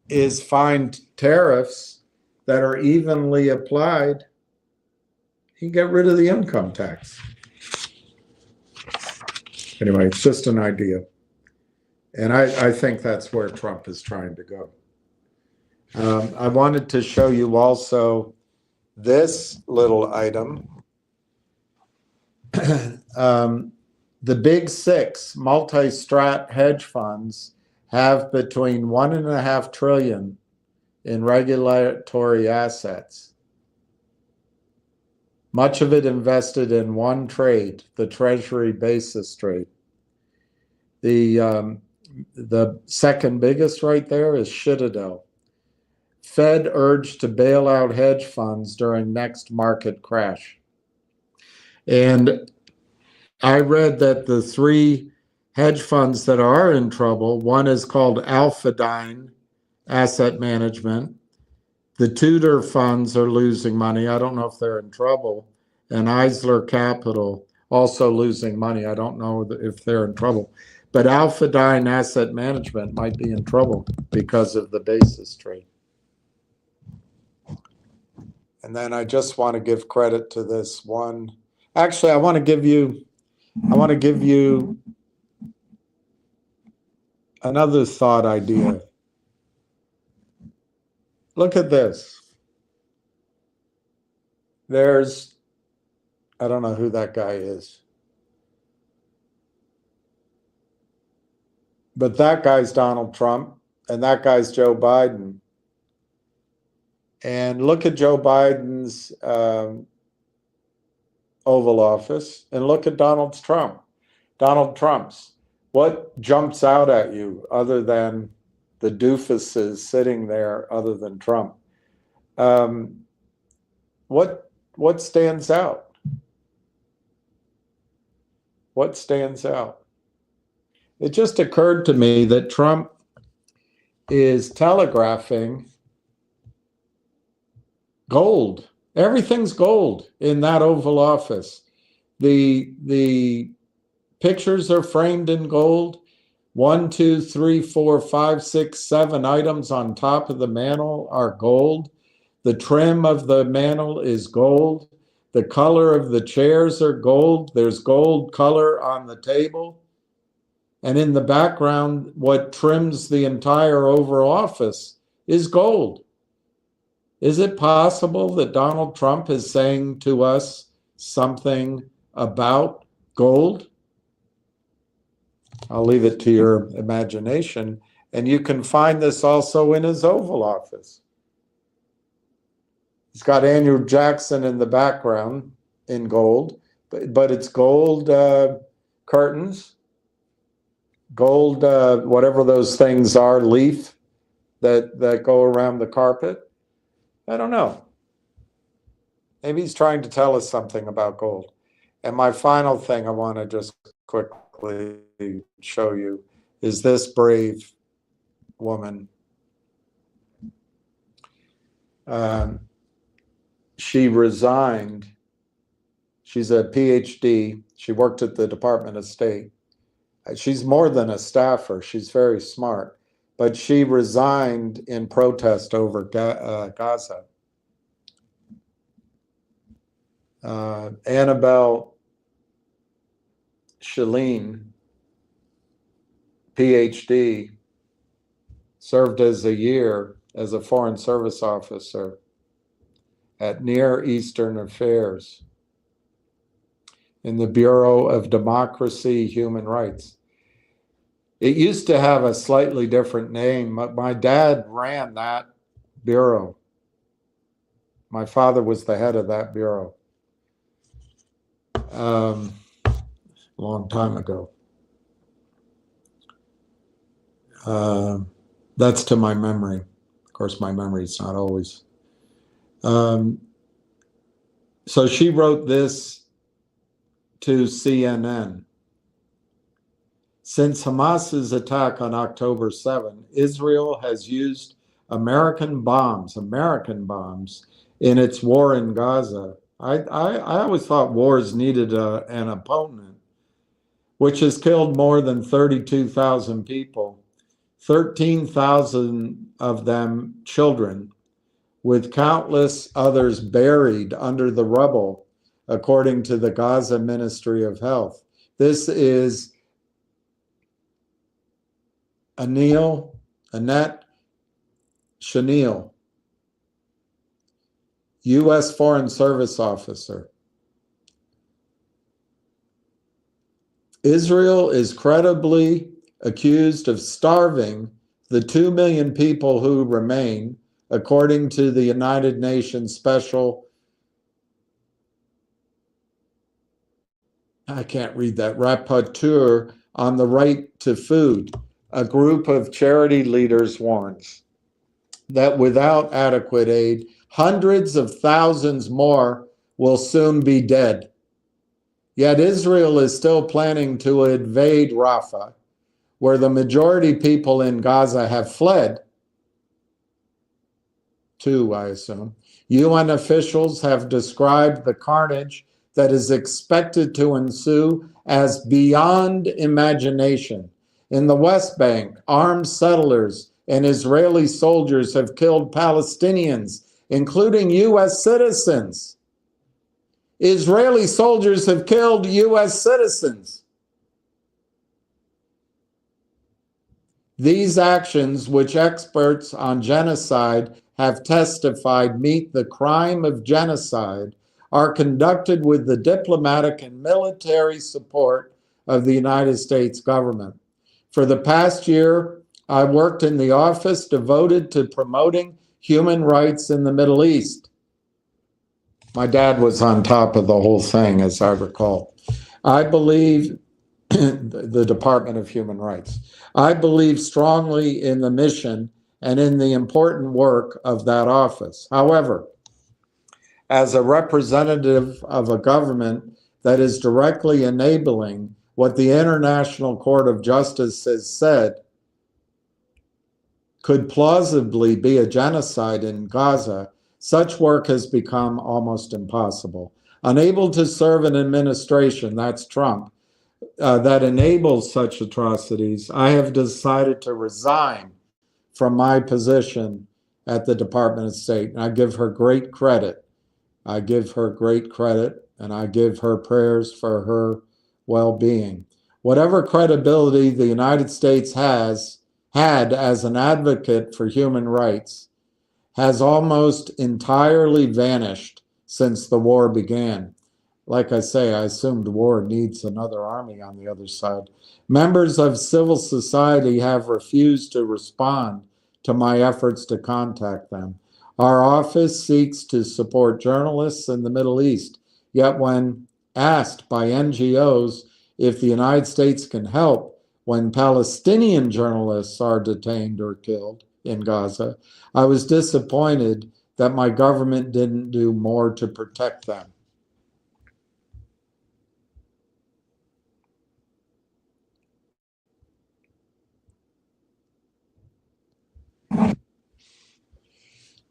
is find tariffs that are evenly applied. You get rid of the income tax. Anyway, it's just an idea. And I think that's where Trump is trying to go. I wanted to show you also this little item. The big six multi-strat hedge funds have between 1.5 trillion in regulatory assets. Much of it invested in one trade, the Treasury basis trade. The second biggest right there is Citadel. Fed urged to bail out hedge funds during next market crash. And I read that the 3 hedge funds that are in trouble, one is called Alphadyne Asset Management. The Tudor funds are losing money. I don't know if they're in trouble. And Eisler Capital also losing money. I don't know if they're in trouble. But Alphadyne Asset Management might be in trouble because of the basis trade. And then I just want to give credit to this one. Actually, I want to give you another thought idea. Look at this. There's, I don't know who that guy is. But that guy's Donald Trump, and that guy's Joe Biden. And look at Joe Biden's Oval Office, and look at Donald Trump's. What jumps out at you other than the doofuses sitting there, other than Trump? What stands out? What stands out? It just occurred to me that Trump is telegraphing gold. Everything's gold in that Oval Office. The pictures are framed in gold. 1, 2, 3, 4, 5, 6, 7 items on top of the mantle are gold. The trim of the mantle is gold. The color of the chairs are gold. There's gold color on the table. And in the background, what trims the entire Oval Office is gold. Is it possible that Donald Trump is saying to us something about gold? I'll leave it to your imagination. And you can find this also in his Oval Office. He's got Andrew Jackson in the background in gold, but it's gold curtains, gold, whatever those things are, leaf that go around the carpet. I don't know. Maybe he's trying to tell us something about gold. And my final thing I want to just quickly show you is this brave woman. She resigned. She's a PhD. She worked at the Department of State. She's more than a staffer. She's very smart. But she resigned in protest over Gaza. Annabelle Shalene, PhD, served as a year as a Foreign Service officer at Near Eastern Affairs in the Bureau of Democracy, Human Rights. It used to have a slightly different name. My dad ran that bureau. My father was the head of that bureau. Long time ago. That's to my memory. Of course, my memory is not always. So she wrote this to CNN. Since Hamas's attack on October 7, Israel has used American bombs in its war in Gaza. I always thought wars needed an opponent, which has killed more than 32,000 people, 13,000 of them children, with countless others buried under the rubble, according to the Gaza Ministry of Health. This is Annette Chenille, U.S. Foreign Service officer. Israel is credibly accused of starving the 2 million people who remain, according to the United Nations Special, I can't read that, Rapporteur on the Right to Food. A group of charity leaders warns that without adequate aid, hundreds of thousands more will soon be dead. Yet Israel is still planning to invade Rafah, where the majority people in Gaza have fled to, I assume. UN officials have described the carnage that is expected to ensue as beyond imagination. In the West Bank, armed settlers and Israeli soldiers have killed Palestinians, including U.S. citizens. Israeli soldiers have killed U.S. citizens. These actions, which experts on genocide have testified meet the crime of genocide, are conducted with the diplomatic and military support of the United States government. For the past year, I worked in the office devoted to promoting human rights in the Middle East. My dad was on top of the whole thing, as I recall. I believe the Department of Human Rights. I believe strongly in the mission and in the important work of that office. However, as a representative of a government that is directly enabling what the International Court of Justice has said could plausibly be a genocide in Gaza, such work has become almost impossible. Unable to serve an administration, that's Trump, that enables such atrocities, I have decided to resign from my position at the Department of State. And I give her great credit. I give her great credit, and I give her prayers for her well-being. Whatever credibility the United States has had as an advocate for human rights has almost entirely vanished since the war began. Like I say, I assume the war needs another army on the other side. Members of civil society have refused to respond to my efforts to contact them. Our office seeks to support journalists in the Middle East, yet when asked by NGOs if the United States can help when Palestinian journalists are detained or killed in Gaza, I was disappointed that my government didn't do more to protect them.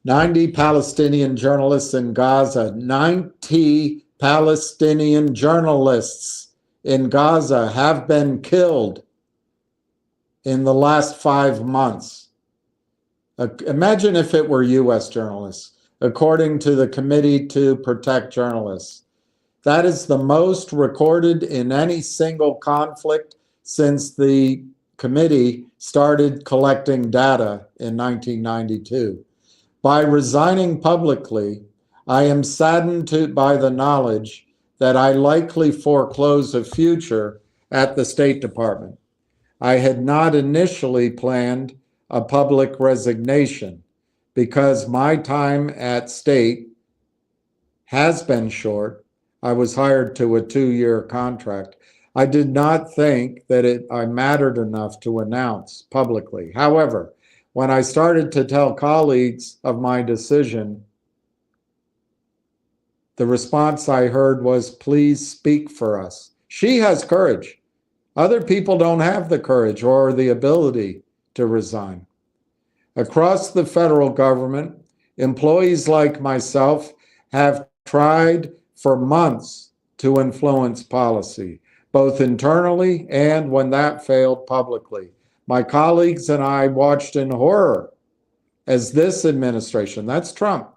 "90 Palestinian journalists in Gaza. 90 Palestinian journalists in Gaza have been killed in the last 5 months. Imagine if it were U.S. journalists, according to the Committee to Protect Journalists. That is the most recorded in any single conflict since the committee started collecting data in 1992. By resigning publicly, I am saddened by the knowledge that I likely foreclose a future at the State Department. I had not initially planned a public resignation because my time at State has been short. I was hired to a 2-year contract. I did not think that I mattered enough to announce publicly. However, when I started to tell colleagues of my decision, the response I heard was, "Please speak for us." She has courage. Other people don't have the courage or the ability to resign. Across the federal government, employees like myself have tried for months to influence policy, both internally and, when that failed, publicly. My colleagues and I watched in horror as this administration, that's Trump,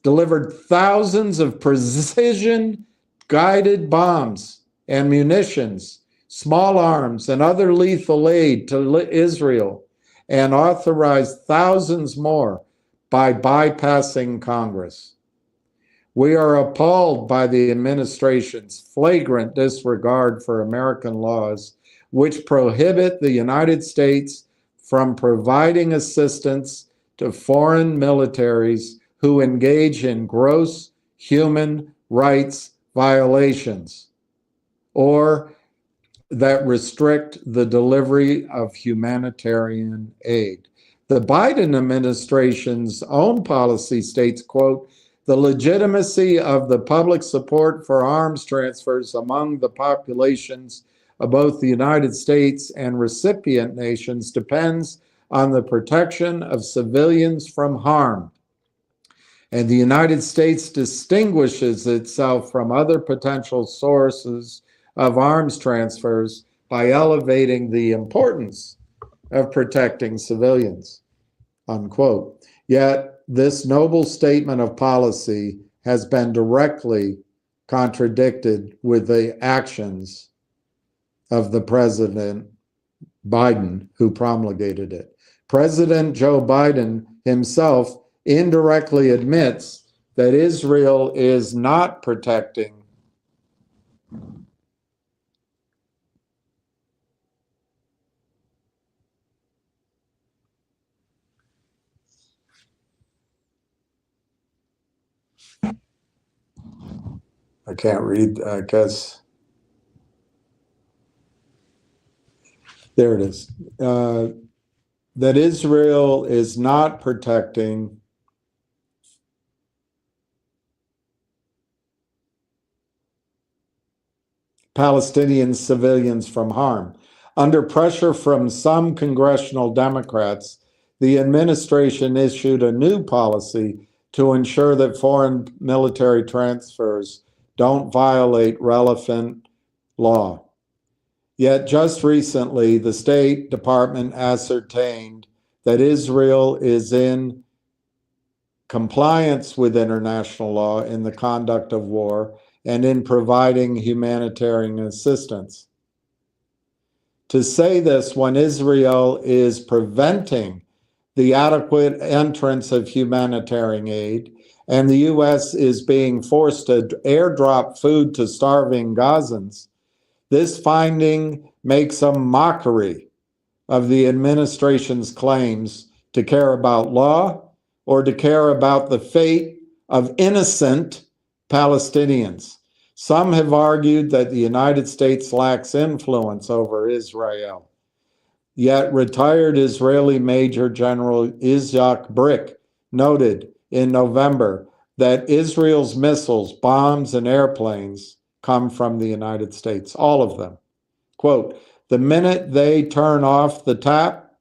delivered thousands of precision-guided bombs and munitions, small arms, and other lethal aid to Israel, and authorized thousands more by bypassing Congress. We are appalled by the administration's flagrant disregard for American laws, which prohibit the United States from providing assistance to foreign militaries who engage in gross human rights violations or that restrict the delivery of humanitarian aid. The Biden administration's own policy states, quote, "The legitimacy of the public support for arms transfers among the populations of both the United States and recipient nations depends on the protection of civilians from harm. And the United States distinguishes itself from other potential sources of arms transfers by elevating the importance of protecting civilians," unquote. Yet this noble statement of policy has been directly contradicted with the actions of the President Biden, who promulgated it. President Joe Biden himself indirectly admits that Israel is not protecting I can't read, I guess. There it is. That Israel is not protecting Palestinian civilians from harm. Under pressure from some congressional Democrats, the administration issued a new policy to ensure that foreign military transfers don't violate relevant law. Yet just recently, the State Department ascertained that Israel is in compliance with international law in the conduct of war and in providing humanitarian assistance. To say this when Israel is preventing the adequate entrance of humanitarian aid and the U.S. is being forced to airdrop food to starving Gazans, this finding makes a mockery of the administration's claims to care about law or to care about the fate of innocent Palestinians. Some have argued that the United States lacks influence over Israel. Yet retired Israeli Major General Isaac Brick noted in November that Israel's missiles, bombs, and airplanes come from the United States, all of them. Quote, "The minute they turn off the tap,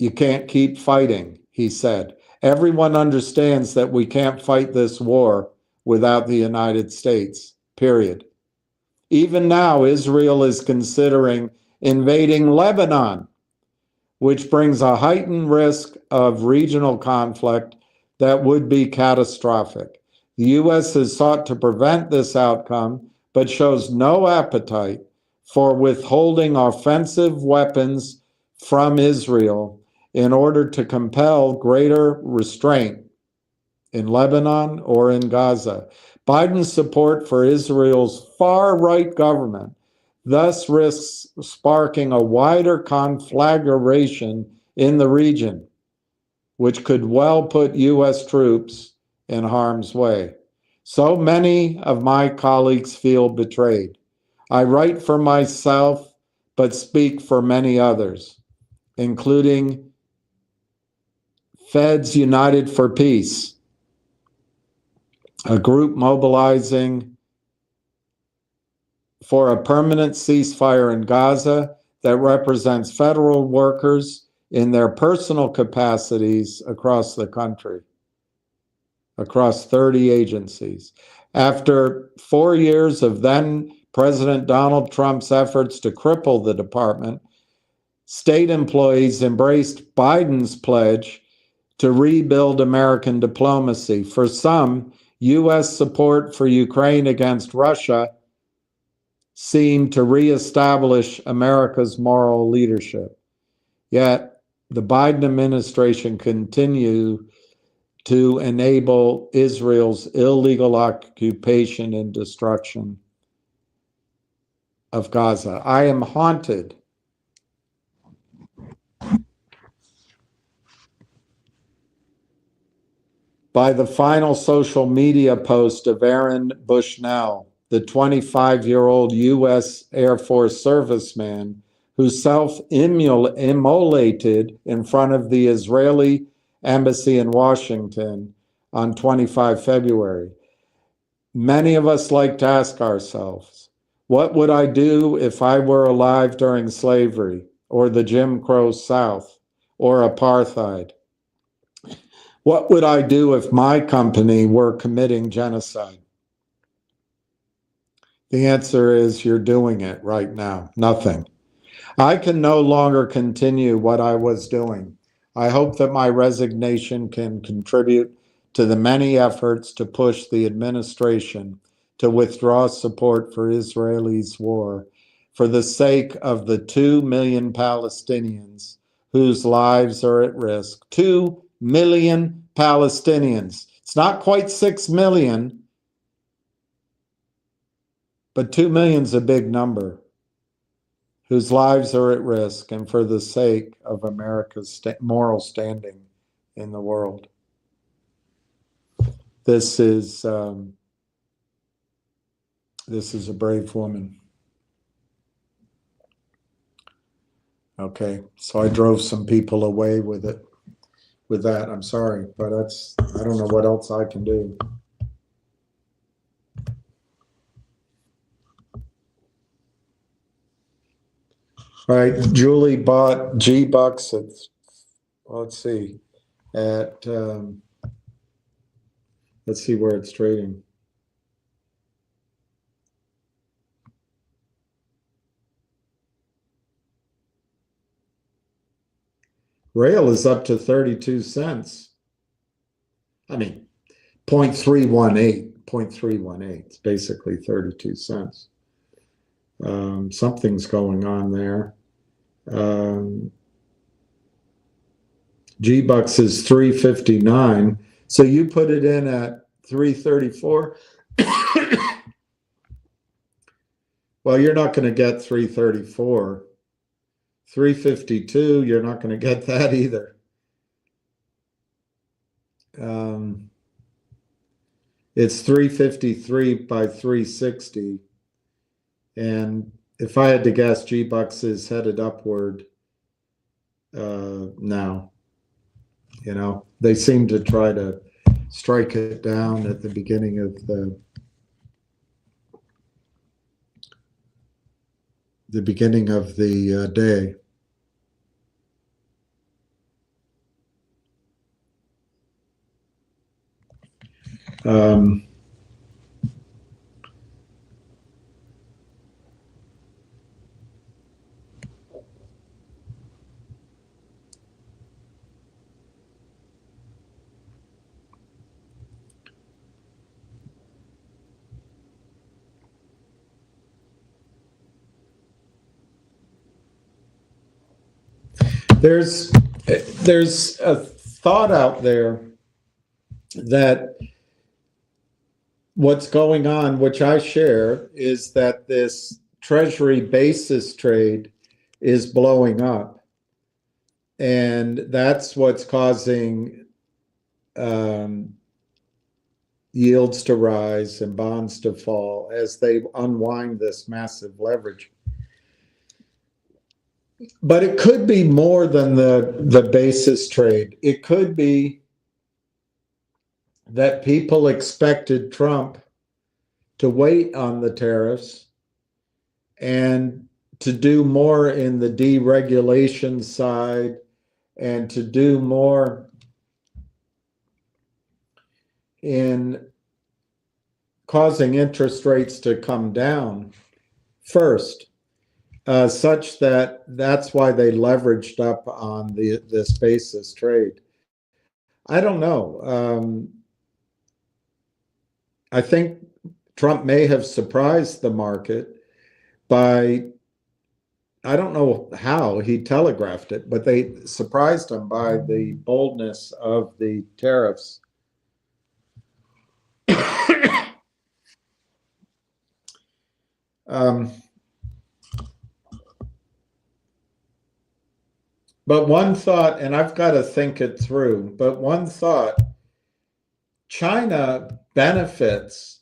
you can't keep fighting," he said. "Everyone understands that we can't fight this war without the United States, period." Even now, Israel is considering invading Lebanon, which brings a heightened risk of regional conflict that would be catastrophic. The U.S. has sought to prevent this outcome, but shows no appetite for withholding offensive weapons from Israel in order to compel greater restraint in Lebanon or in Gaza. Biden's support for Israel's far-right government thus risks sparking a wider conflagration in the region, which could well put U.S. troops in harm's way. So many of my colleagues feel betrayed. I write for myself, but speak for many others, including Feds United for Peace, a group mobilizing for a permanent ceasefire in Gaza that represents federal workers in their personal capacities across the country, across 30 agencies. After 4 years of then President Donald Trump's efforts to cripple the department, state employees embraced Biden's pledge to rebuild American diplomacy. For some, U.S. support for Ukraine against Russia seemed to reestablish America's moral leadership. Yet, the Biden administration continued to enable Israel's illegal occupation and destruction of Gaza. I am haunted by the final social media post of Aaron Bushnell, the 25-year-old U.S. Air Force serviceman who self-immolated in front of the Israeli embassy in Washington on 25 February. Many of us like to ask ourselves, what would I do if I were alive during slavery or the Jim Crow South or apartheid? What would I do if my company were committing genocide? The answer is you're doing it right now. Nothing. I can no longer continue what I was doing. I hope that my resignation can contribute to the many efforts to push the administration to withdraw support for Israel's war for the sake of the 2 million Palestinians whose lives are at risk. 2 million Palestinians. It's not quite 6 million, but 2 million is a big number, whose lives are at risk and for the sake of America's moral standing in the world. This is a brave woman. Okay, so I drove some people away with it. With that, I'm sorry, but I don't know what else I can do. All right, Julie bought GBUX at, let's see, at, let's see where it's trading. Rail is up to 32 cents. I mean, 0.318. It's basically 32 cents. Something's going on there. GBUX is 359. So you put it in at 334. Well, you're not going to get 334. 352, you're not going to get that either. It's 353 by 360. And if I had to guess, GBUX is headed upward now. You know, they seem to try to strike it down at the beginning of the day. There's a thought out there that what's going on, which I share, is that this Treasury basis trade is blowing up. And that's what's causing yields to rise and bonds to fall as they unwind this massive leverage. But it could be more than the basis trade. It could be that people expected Trump to wait on the tariffs and to do more in the deregulation side and to do more in causing interest rates to come down first, such that that's why they leveraged up on this basis trade. I don't know. I think Trump may have surprised the market by, I don't know how he telegraphed it, but they surprised him by the boldness of the tariffs. But one thought, and I've got to think it through, but one thought, China benefits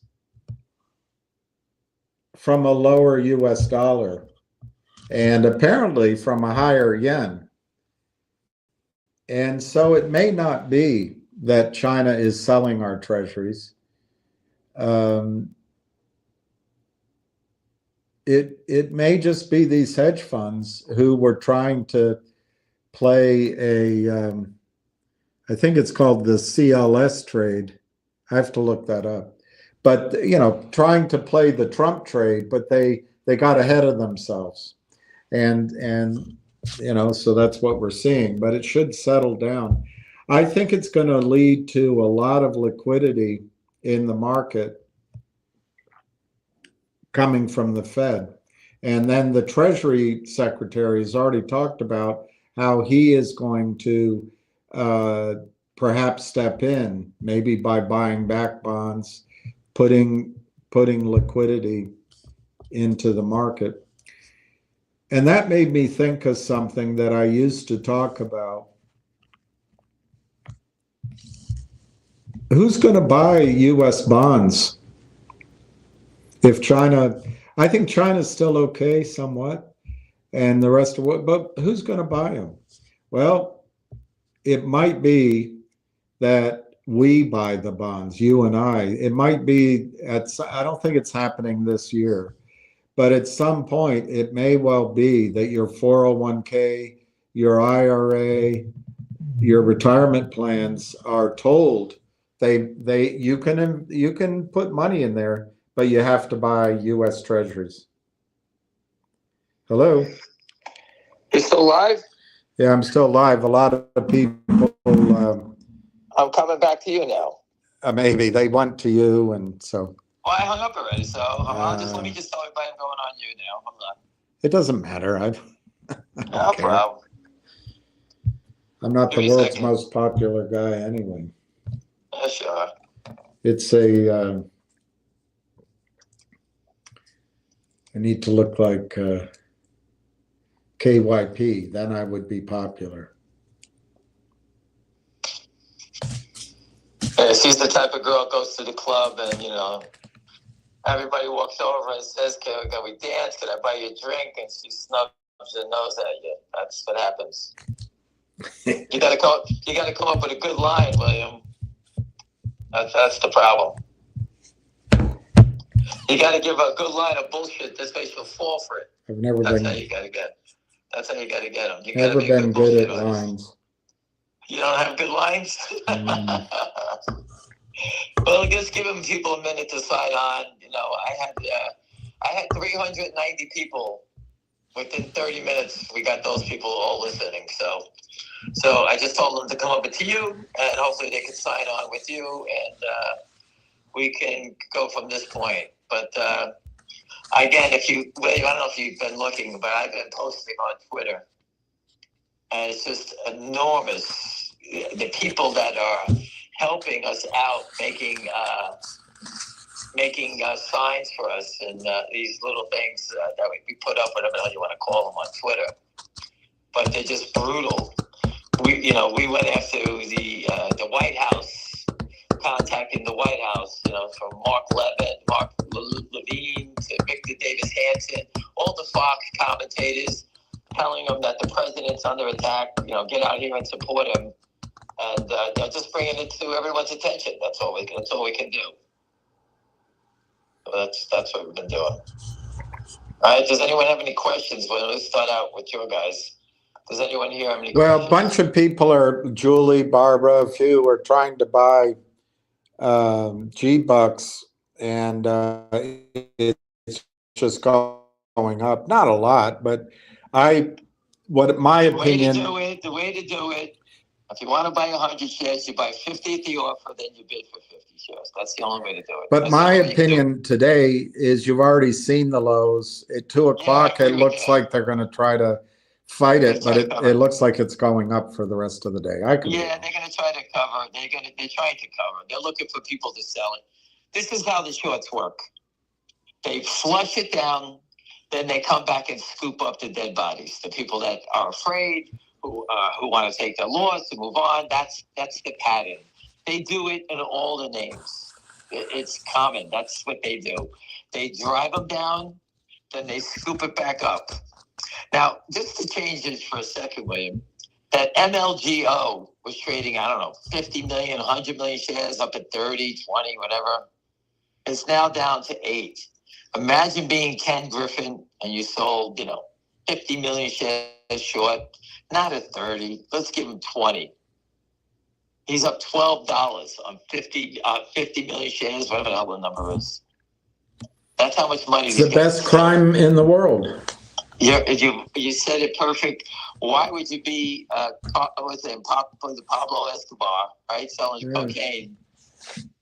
from a lower US dollar and apparently from a higher yen. And so it may not be that China is selling our treasuries. It may just be these hedge funds who were trying to play I think it's called the CLS trade. I have to look that up. But, trying to play the Trump trade, but they got ahead of themselves. And so that's what we're seeing, but it should settle down. I think it's going to lead to a lot of liquidity in the market coming from the Fed. And then the Treasury Secretary has already talked about how he is going to perhaps step in, maybe by buying back bonds, putting liquidity into the market. And that made me think of something that I used to talk about. Who's going to buy US bonds? If China, I think China's still okay somewhat, and the rest of what, but who's going to buy them? Well, it might be that we buy the bonds, you and I. It might be I don't think it's happening this year, but at some point it may well be that your 401k, your IRA, your retirement plans are told you can put money in there, but you have to buy US treasuries. Hello? You're still live? Yeah, I'm still live. A lot of people. I'm coming back to you now. Maybe they went to you, and so. Well, I hung up already, so let me just tell everybody I'm going on you now. Hold on. It doesn't matter. I No problem. I'm not the world's most popular guy anyway. Sure. It's I need to look like KYP, then I would be popular. Yeah, she's the type of girl who goes to the club and, everybody walks over and says, can we dance? Can I buy you a drink? And she snubs her nose at you. That's what happens. You gotta come up with a good line, William. That's the problem. You gotta give a good line of bullshit. This way she'll fall for it. That's how you gotta get them. You never been good at lines. You don't have good lines? Well, just giving people a minute to sign on. I had 390 people within 30 minutes. We got those people all listening. So I just told them to come up to you, and hopefully they can sign on with you, and we can go from this point. But again, I don't know if you've been looking, but I've been posting on Twitter. And it's just enormous. The people that are helping us out, making signs for us and these little things that we put up, whatever the hell you want to call them, on Twitter. But they're just brutal. We went after the White House, contacting the White House, from Mark Levine to Victor Davis Hanson, all the Fox commentators, telling them that the president's under attack, get out here and support him. And just bringing it to everyone's attention. That's all we can do. So that's what we've been doing. All right. Does anyone have any questions? Well, let's start out with your guys. Does anyone here have any questions? Well, a bunch of people are, Julie, Barbara, a few are trying to buy GBUX, and it's just going up. Not a lot, but my opinion. The way to do it, if you want to buy 100 shares, you buy 50 at the offer, then you bid for 50 shares. That's the only way to do it. But my opinion today is you've already seen the lows. At 2 o'clock, it looks like they're going to try to fight it, but it looks like it's going up for the rest of the day. They're going to try to cover. They're trying to cover. They're looking for people to sell it. This is how the shorts work. They flush it down, then they come back and scoop up the dead bodies. The people that are afraid, who want to take their loss and move on. That's the pattern. They do it in all the names. It's common. That's what they do. They drive them down, then they scoop it back up. Now, just to change this for a second, William, that MLGO was trading, 50 million, 100 million shares up at 30, 20, whatever. It's now down to 8. Imagine being Ken Griffin and you sold, 50 million shares short, not at 30. Let's give him 20. He's up $12 on 50 million shares, whatever the hell the number is. That's how much money. It's the best crime in the world. You said it perfect. Why would you be Pablo Escobar, right, selling cocaine,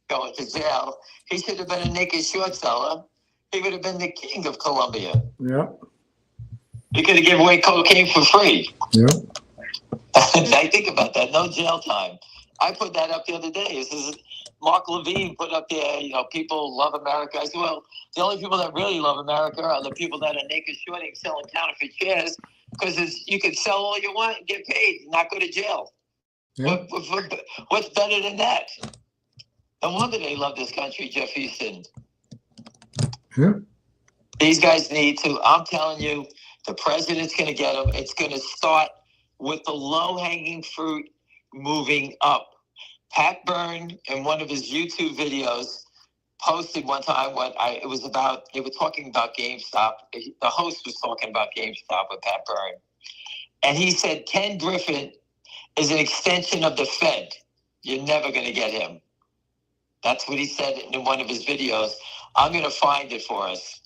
going to jail? He should have been a naked short seller. He would have been the king of Colombia. Yeah. He could have given away cocaine for free. Yeah. I think about that. No jail time. I put that up the other day. This is Mark Levine put up there, people love America. I said, well, the only people that really love America are the people that are naked shorting, selling counterfeit shares, because you can sell all you want and get paid and not go to jail. Yeah. What's better than that? No wonder they love this country, Jeff Easton. Yeah. These guys need to, I'm telling you, the president's going to get them. It's going to start with the low-hanging fruit moving up. Pat Byrne, in one of his YouTube videos, posted one time they were talking about GameStop. The host was talking about GameStop with Pat Byrne. And he said, Ken Griffin is an extension of the Fed. You're never going to get him. That's what he said in one of his videos. I'm going to find it for us.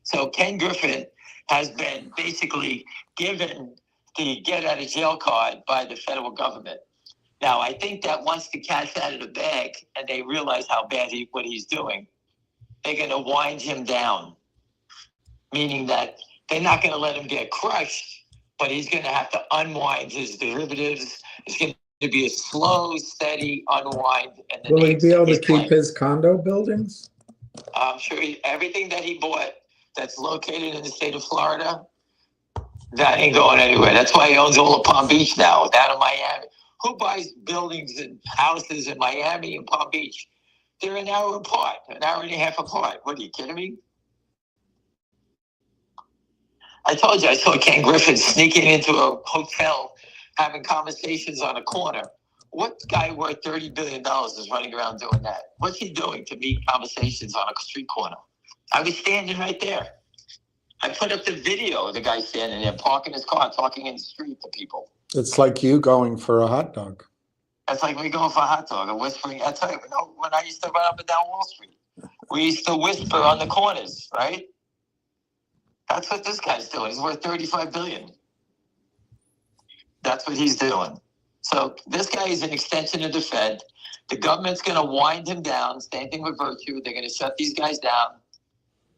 So Ken Griffin has been basically given the get-out-of-jail card by the federal government. Now, I think that once the cat's out of the bag and they realize how bad what he's doing, they're going to wind him down, meaning that they're not going to let him get crushed, but he's going to have to unwind his derivatives. It's going to be a slow, steady unwind. And will he be able to keep his condo buildings? I'm sure everything that he bought that's located in the state of Florida, that ain't going anywhere. That's why he owns all of Palm Beach now, down in Miami. Who buys buildings and houses in Miami and Palm Beach? They're an hour apart, an hour and a half apart. What, are you kidding me? I told you I saw Ken Griffin sneaking into a hotel, having conversations on a corner. What guy worth $30 billion is running around doing that? What's he doing to meet conversations on a street corner? I was standing right there. I put up the video of the guy standing there, parking his car, talking in the street to people. It's like you going for a hot dog. That's like me going for a hot dog and whispering. I tell you, when I used to run up and down Wall Street, we used to whisper on the corners, right? That's what this guy's doing. He's worth $35 billion. That's what he's doing. So this guy is an extension of the Fed. The government's going to wind him down. Same thing with Virtue. They're going to shut these guys down.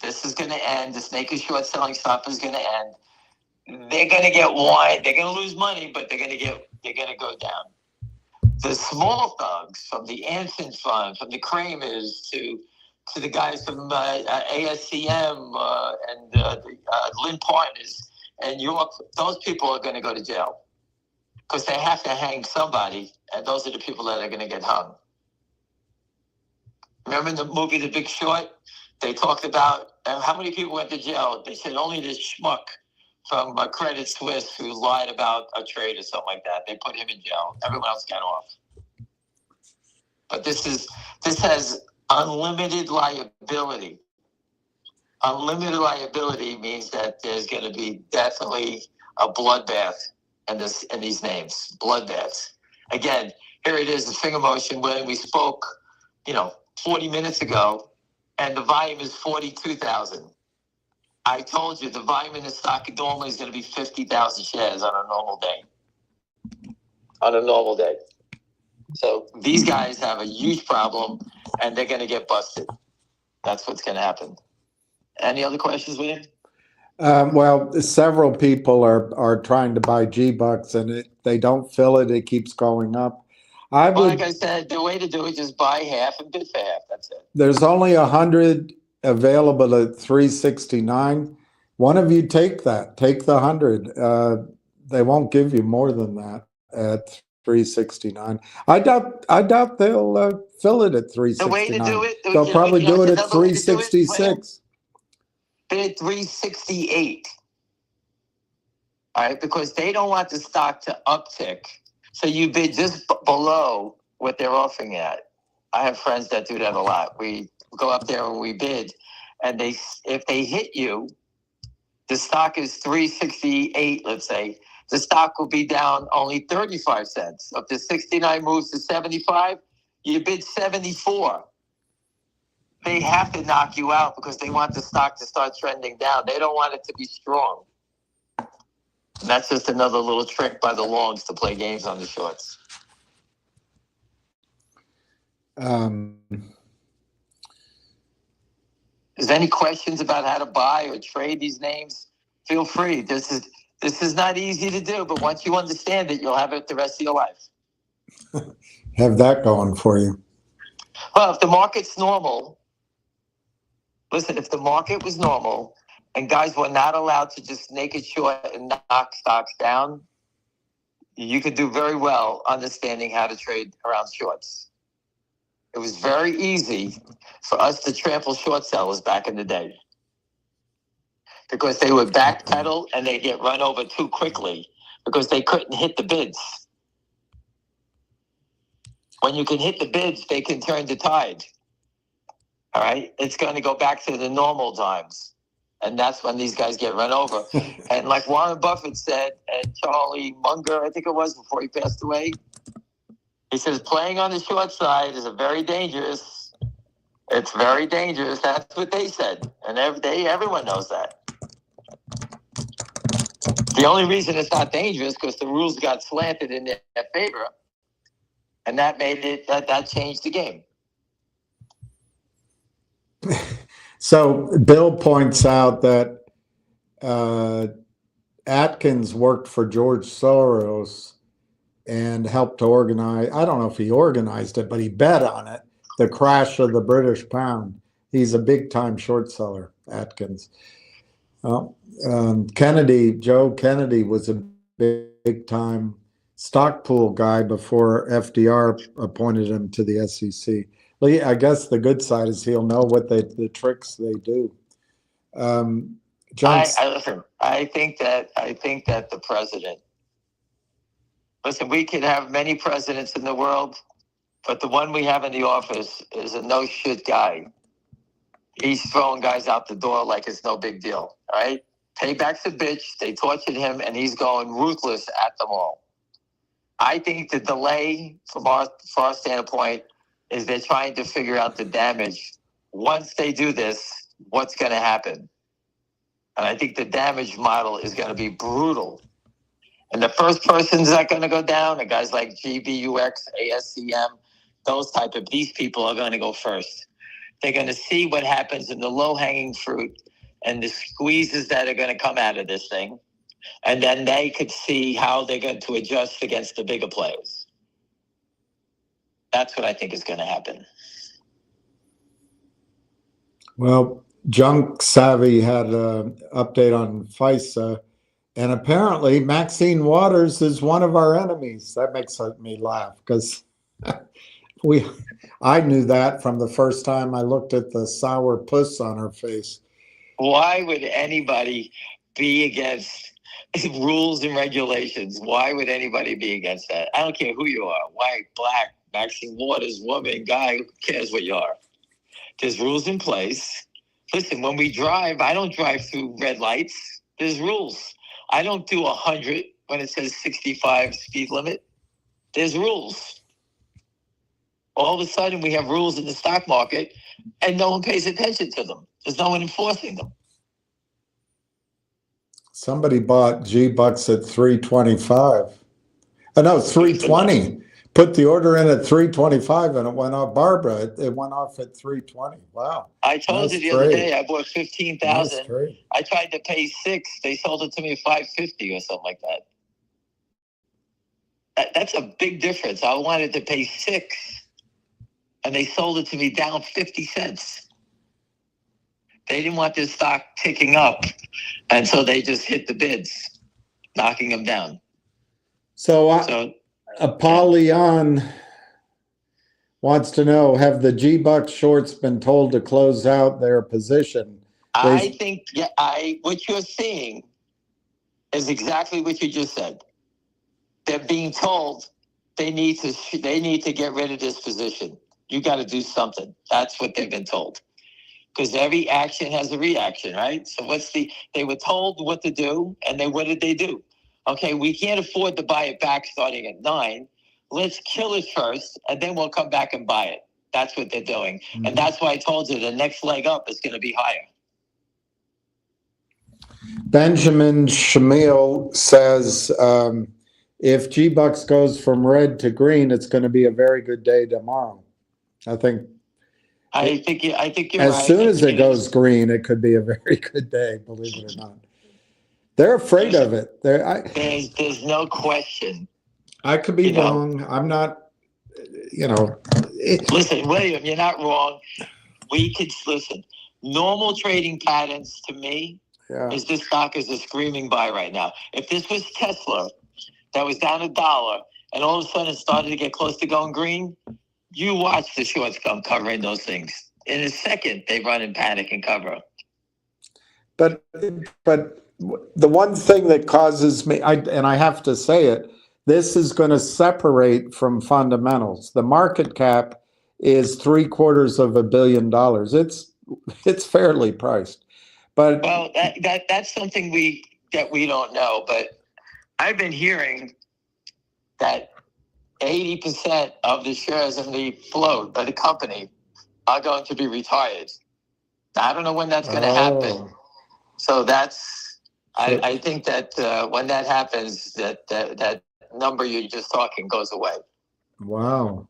This is going to end. This naked short selling stuff is going to end. they're going to get wide. They're going to lose money, but they're going to go down. The small thugs, from the Anson Fund, from the Kramers to the guys from ASCM and Lynn Partners and York, those people are going to go to jail because they have to hang somebody, and those are the people that are going to get hung. Remember in the movie The Big Short? They talked about how many people went to jail. They said only this schmuck from Credit Suisse who lied about a trade or something like that. They put him in jail. Everyone else got off. But this has unlimited liability. Unlimited liability means that there's going to be definitely a bloodbath in these names. Bloodbaths. Again, here it is, the finger motion when we spoke, 40 minutes ago, and the volume is 42,000. I told you the volume in the stock normally is going to be 50,000 shares on a normal day. On a normal day. So these guys have a huge problem, and they're going to get busted. That's what's going to happen. Any other questions, William? Well, several people are trying to buy GBUX, and they don't fill it. It keeps going up. Like I said, the way to do it is just buy half and bid for half. That's it. There's only 100 available at 369. One of you take that. Take the 100. They won't give you more than that at 369. I doubt they'll fill it at 369. The way to do it, they'll probably do it at 366. Bid 368. All right, because they don't want the stock to uptick. So you bid just below what they're offering at. I have friends that do that a lot. We go up there and we bid, and if they hit you, the stock is 368, let's say. The stock will be down only 35 cents. If the 69 moves to 75, you bid 74. They have to knock you out because they want the stock to start trending down. They don't want it to be strong. And that's just another little trick by the longs to play games on the shorts. Is there any questions about how to buy or trade these names? Feel free. This is not easy to do, but once you understand it, you'll have it the rest of your life. Have that going for you. Well, if the market's normal, listen, if the market was normal and guys were not allowed to just naked short and knock stocks down, you could do very well understanding how to trade around shorts. It was very easy for us to trample short sellers back in the day because they would backpedal and they get run over too quickly because they couldn't hit the bids. When you can hit the bids, they can turn the tide. All right? It's going to go back to the normal times. And that's when these guys get run over. And like Warren Buffett said, and Charlie Munger, I think it was, before he passed away, he says, playing on the short side is very dangerous. It's very dangerous. That's what they said. And everyone knows that. The only reason it's not dangerous is because the rules got slanted in their favor. And that made it, that changed the game. So Bill points out that Atkins worked for George Soros and helped to organize, I don't know if he organized it, but he bet on it, the crash of the British pound. He's a big time short seller, Atkins. Joe Kennedy was a big time stock pool guy before FDR appointed him to the SEC. I guess the good side is he'll know what the tricks they do. Listen, I think that the president. Listen, we could have many presidents in the world, but the one we have in the office is a no shit guy. He's throwing guys out the door like it's no big deal. All right, payback's a bitch. They tortured him, and he's going ruthless at them all. I think the delay from our standpoint is they're trying to figure out the damage. Once they do this, what's going to happen? And I think the damage model is going to be brutal. And the first persons that are going to go down are guys like GBUX, ASCM, these people are going to go first. They're going to see what happens in the low-hanging fruit and the squeezes that are going to come out of this thing. And then they could see how they're going to adjust against the bigger players. That's what I think is going to happen. Well, Junk Savvy had an update on FISA, and apparently Maxine Waters is one of our enemies. That makes me laugh because I knew that from the first time I looked at the sour puss on her face. Why would anybody be against rules and regulations? Why would anybody be against that? I don't care who you are, white, black, Maxine Waters, woman, guy, who cares what you are? There's rules in place. Listen, when we drive, I don't drive through red lights. There's rules. I don't do 100 when it says 65 speed limit. There's rules. All of a sudden, we have rules in the stock market, and no one pays attention to them. There's no one enforcing them. Somebody bought GBUX at 325. Oh, no, 320. Put the order in at 325 and it went off. Barbara, it went off at 320. Wow. I told you the other day I bought 15,000. I tried to pay $6. They sold it to me at $550 or something like that. That's a big difference. I wanted to pay $6 and they sold it to me down 50 cents. They didn't want their stock ticking up, and so they just hit the bids, knocking them down. So Apollyon wants to know, have the GBUX shorts been told to close out their position? I think what you're seeing is exactly what you just said. They're being told they need to get rid of this position. You got to do something. That's what they've been told. Because every action has a reaction, right? So they were told what to do, and what did they do? Okay, we can't afford to buy it back starting at 9. Let's kill it first, and then we'll come back and buy it. That's what they're doing. Mm-hmm. And that's why I told you the next leg up is going to be higher. Benjamin Shamil says, if GBUX goes from red to green, it's going to be a very good day tomorrow. I think you're right. As soon as it goes green, it could be a very good day, believe it or not. They're afraid of it. There's no question. I could be wrong. I'm not, Listen, William, you're not wrong. We could listen. Normal trading patterns to me is this stock is a screaming buy right now. If this was Tesla that was down $1 and all of a sudden it started to get close to going green, you watch the shorts come covering those things. In a second, they run in panic and cover. But the one thing that causes me, and I have to say it, this is going to separate from fundamentals. The market cap is $750 million. It's fairly priced, but that's something we don't know. But I've been hearing that 80% of the shares in the float by the company are going to be retired. I don't know when that's going to happen. So I think that when that happens, that number you're just talking goes away. Wow.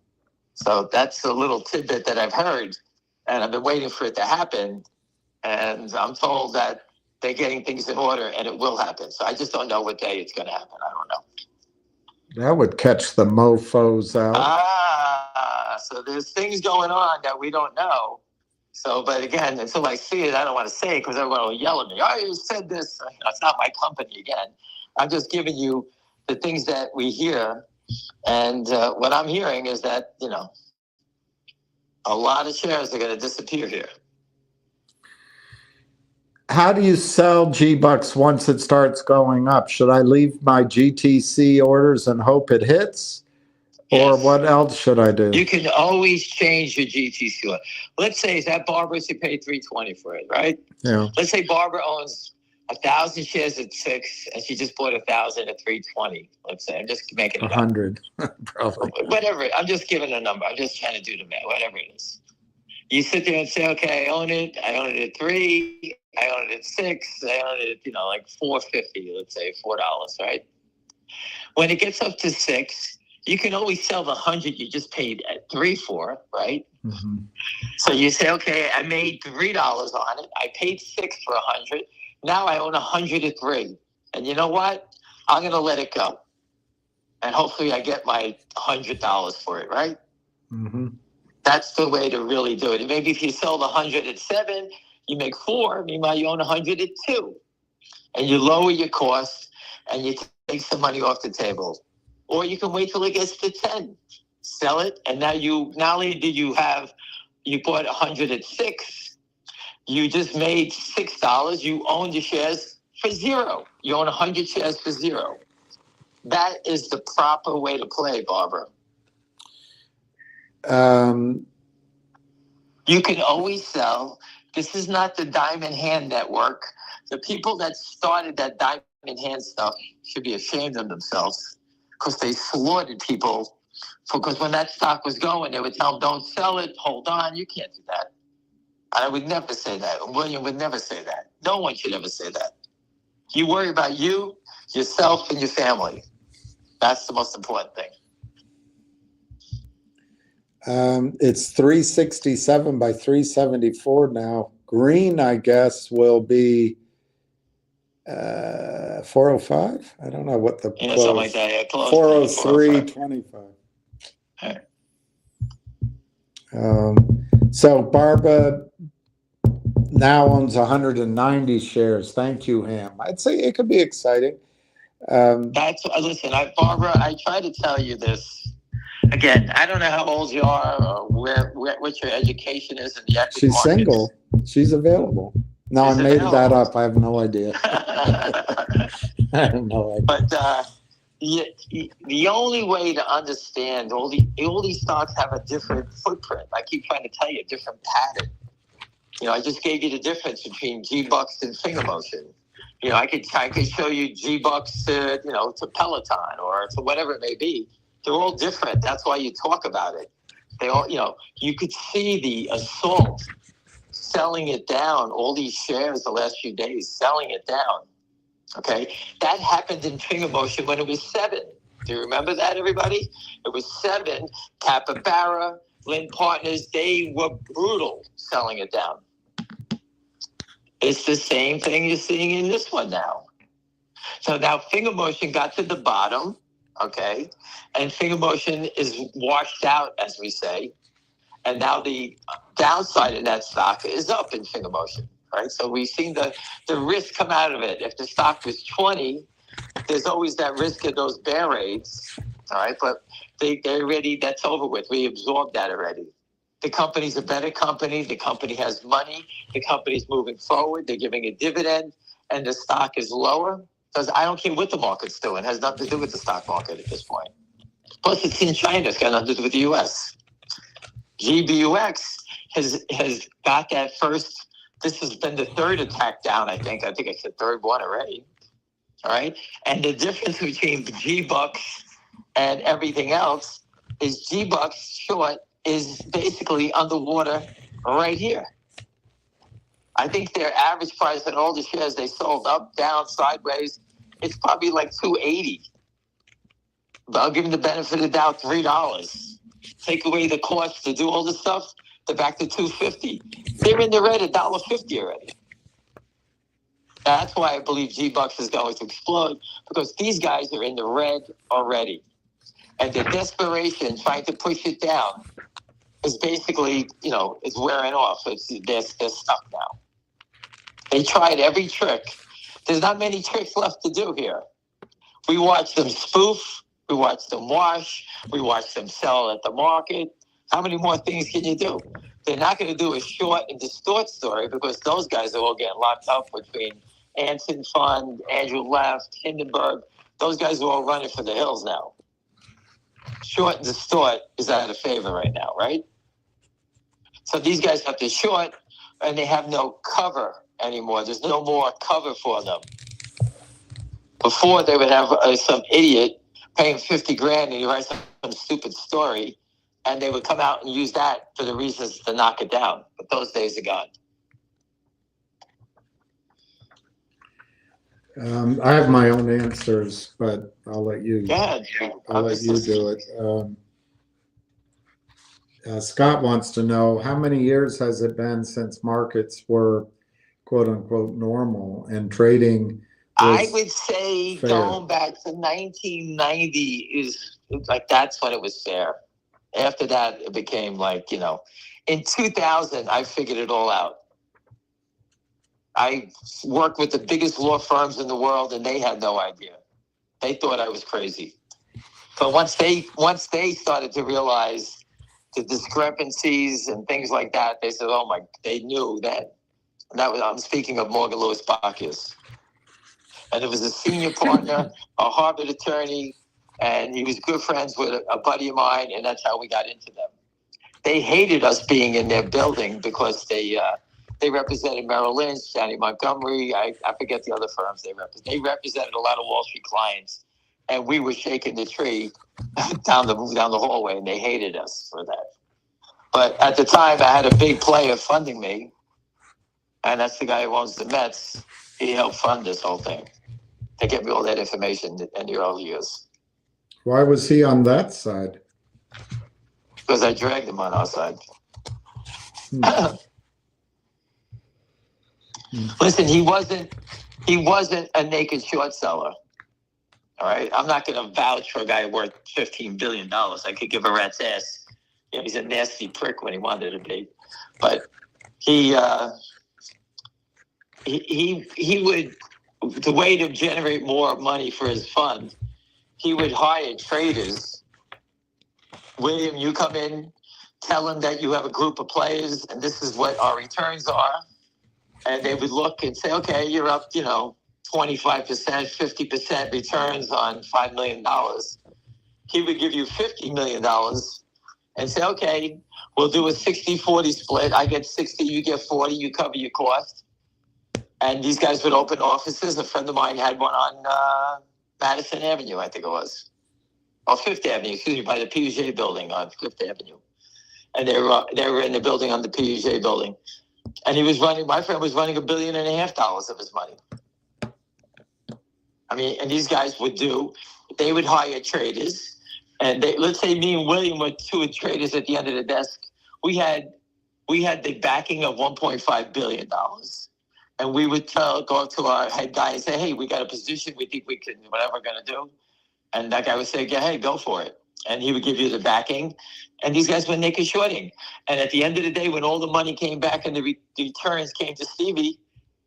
So that's a little tidbit that I've heard, and I've been waiting for it to happen. And I'm told that they're getting things in order, and it will happen. So I just don't know what day it's going to happen. I don't know. That would catch the mofos out. So there's things going on that we don't know. So, but again, until I see it, I don't want to say it because everyone will yell at me. Oh, you said this. It's not my company again. I'm just giving you the things that we hear. And what I'm hearing is that, a lot of shares are going to disappear here. How do you sell GBUX once it starts going up? Should I leave my GTC orders and hope it hits? Or what else should I do? You can always change your GTC order. Let's say that Barbara should pay $320 for it, right? Yeah. Let's say Barbara owns 1,000 shares at $6, and she just bought 1,000 at $320. Let's say I'm just making it 100, probably. Whatever. I'm just giving a number. I'm just trying to do the math. Whatever it is. You sit there and say, okay, I own it. I own it at $3. I own it at $6. I own it at like $4.50. Let's say $4, right? When it gets up to $6, you can always sell the 100 you just paid at $3 for, right? Mm-hmm. So you say, okay, I made $3 on it. I paid $6 for 100. Now I own 100 at $3. And you know what? I'm going to let it go. And hopefully I get my $100 for it, right? Mm-hmm. That's the way to really do it. And maybe if you sell the 100 at 7, you make 4. Meanwhile, you own 100 at 2. And you lower your costs and you take some money off the table. Or you can wait till it gets to 10. Sell it. And now not only did you bought 100 at 6, you just made $6. You own the shares for 0. You own 100 shares for 0. That is the proper way to play, Barbara. You can always sell. This is not the Diamond Hand Network. The people that started that Diamond Hand stuff should be ashamed of themselves because they slaughtered people. Because when that stock was going, they would tell them, don't sell it, hold on. You can't do that. I would never say that. William would never say that. No one should ever say that. You worry about you, yourself, and your family. That's the most important thing. It's 367 by 374 now. Green, I guess, will be 405. I don't know what the close. Something like that. Yeah, close. 403.25. So Barbara now owns 190 shares. Thank you, Ham. I'd say it could be exciting. Listen, Barbara, I try to tell you this. Again, I don't know how old you are or what your education is in the equity markets. She's single. She's available. No, I made that up. I have no idea. I have no idea. But the only way to understand all these stocks have a different footprint. I keep trying to tell you a different pattern. I just gave you the difference between GBUX and finger motion. I could show you GBUX to Peloton or to whatever it may be. They're all different. That's why you talk about it. They all, you could see the assault selling it down, all these shares the last few days, selling it down. Okay. That happened in finger motion when it was 7. Do you remember that, everybody? It was 7. Capybara, Lynn Partners, they were brutal selling it down. It's the same thing you're seeing in this one now. So now finger motion got to the bottom, okay? And finger motion is washed out, as we say. And now the downside in that stock is up in finger motion, right? So we've seen the risk come out of it. If the stock was 20, there's always that risk of those bear raids, all right? But they already, that's over with. We absorbed that already. The company's a better company. The company has money. The company's moving forward. They're giving a dividend, and the stock is lower. Because I don't care what the market's doing. It has nothing to do with the stock market at this point. Plus, it's in China. It's got nothing to do with the U.S. GBUX has got that first. This has been the 3rd attack down, I think. I think it's the 3rd one already. All right? And the difference between GBUX and everything else is GBUX short is basically underwater right here. I think their average price on all the shares they sold up, down, sideways, it's probably like $2.80. But I'll give them the benefit of the doubt, $3. Take away the cost to do all this stuff, they're back to $2.50. They're in the red at $1.50 already. That's why I believe GBUX is going to explode, because these guys are in the red already. And the desperation trying to push it down is basically, it's wearing off. They're stuck now. They tried every trick. There's not many tricks left to do here. We watched them spoof. We watched them wash. We watched them sell at the market. How many more things can you do? They're not going to do a short and distort story, because those guys are all getting locked up between Anson Fund, Andrew Left, Hindenburg. Those guys are all running for the hills now. Short and distort is out of favor right now, right? So these guys have to short, and they have no cover anymore. There's no more cover for them. Before, they would have some idiot paying $50,000 and he writes some stupid story, and they would come out and use that for the reasons to knock it down. But those days are gone. I have my own answers, but I'll let you. Go ahead. I'll let you do it. Scott wants to know, how many years has it been since markets were "quote unquote" normal and trading I would say fair. going back to 1990 is like, that's when it was fair. After that, it became like, you know, in 2000, I figured it all out. I worked with the biggest law firms in the world, and they had no idea. They thought I was crazy. But once they started to realize the discrepancies and things like that, they said, "Oh my!" They knew that was. I'm speaking of Morgan Lewis Bacchus, and it was a senior partner, a Harvard attorney, and he was good friends with a buddy of mine, and that's how we got into them. They hated us being in their building because they represented Merrill Lynch, Janney Montgomery. I forget the other firms they represented. They represented a lot of Wall Street clients, and we were shaking the tree down the hallway, and they hated us for that. But at the time, I had a big player funding me, and that's the guy who owns the Mets. He helped fund this whole thing to get me all that information in the early years. Why was he on that side? Because I dragged him on our side. Listen, he wasn't a naked short seller. All right, I'm not going to vouch for a guy worth $15 billion. I could give a rat's ass. You know, he's a nasty prick when he wanted to be, but he would, the way to generate more money for his fund, he would hire traders. William, you come in, tell him that you have a group of players, and this is what our returns are. And they would look and say, okay, you're up, 25%, 50% returns on $5 million. He would give you $50 million and say, okay, we'll do a 60-40 split. I get 60, you get 40, you cover your cost. And these guys would open offices. A friend of mine had one on Madison Avenue, I think it was. Or Fifth Avenue, excuse me, by the Piaget building on Fifth Avenue. And they were in the building on the Piaget building. And my friend was running $1.5 billion of his money. I mean, and these guys they would hire traders. And let's say me and William were two traders at the end of the desk. We had the backing of $1.5 billion. And we would go to our head guy and say, hey, we got a position. We think we can, whatever we're going to do. And that guy would say, yeah, hey, go for it. And he would give you the backing. And these guys were naked shorting. And at the end of the day, when all the money came back and the returns came to Stevie,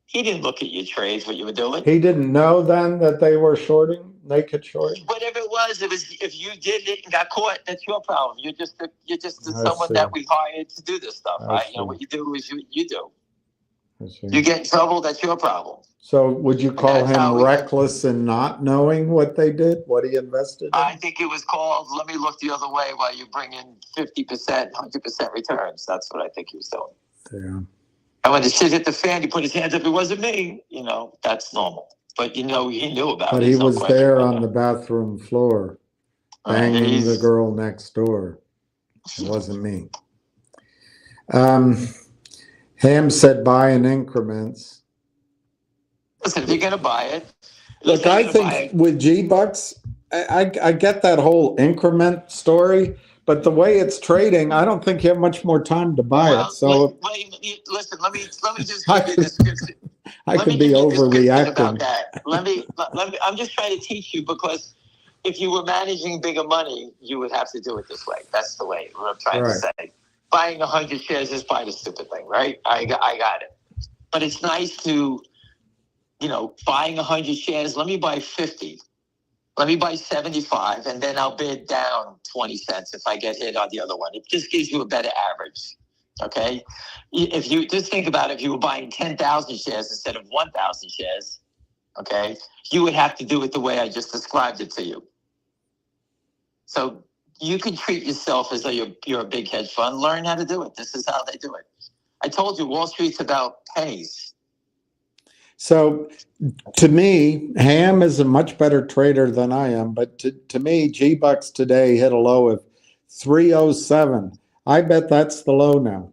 he didn't look at your trades, what you were doing. He didn't know then that they were shorting, naked shorting? Whatever it was if you did it and got caught, that's your problem. You're just someone that we hired to do this stuff, right? You know, what you do is you do. You get in trouble, that's your problem. So would you call him reckless in not knowing what they did, what he invested in? I think it was called, let me look the other way while you bring in 50%, 100% returns. That's what I think he was doing. Yeah. And when the shit hit the fan, he put his hands up, it wasn't me. That's normal. But, he knew about it. But he was there on the bathroom floor, banging the girl next door. It wasn't me. Ham said buy in increments. Listen, if you're going to buy it. Look, I think with GBUX, I get that whole increment story, but the way it's trading, I don't think you have much more time to buy it. So listen, let me just give you a description. I could be overreacting about that. I'm just trying to teach you, because if you were managing bigger money, you would have to do it this way. That's the way I'm trying to say. Buying 100 shares is quite a stupid thing, right? I got it. But it's nice to, buying 100 shares, let me buy 50. Let me buy 75, and then I'll bid down 20 cents if I get hit on the other one. It just gives you a better average, okay? If you just think about it, if you were buying 10,000 shares instead of 1,000 shares, okay, you would have to do it the way I just described it to you. So you can treat yourself as though you're a big hedge fund. Learn how to do it. This is how they do it. I told you, Wall Street's about pennies. So to me, Ham is a much better trader than I am. But to me, GBUX today hit a low of 307. I bet that's the low now.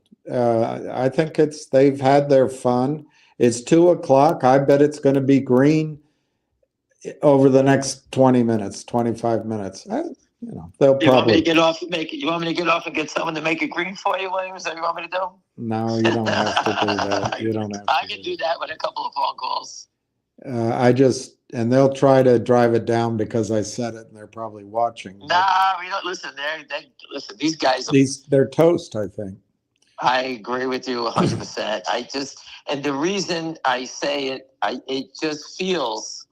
I think they've had their fun. It's 2 o'clock. I bet it's going to be green over the next 20 minutes, 25 minutes. They'll probably. You want me to get off and get someone to make it green for you, Williams? Is that what you want me to do? No, you don't have to do that. You don't have. I can do that with a couple of phone calls. And they'll try to drive it down because I said it and they're probably watching. Nah, we don't listen. Listen. These guys. They're toast, I think. I agree with you 100%. And the reason I say it, it just feels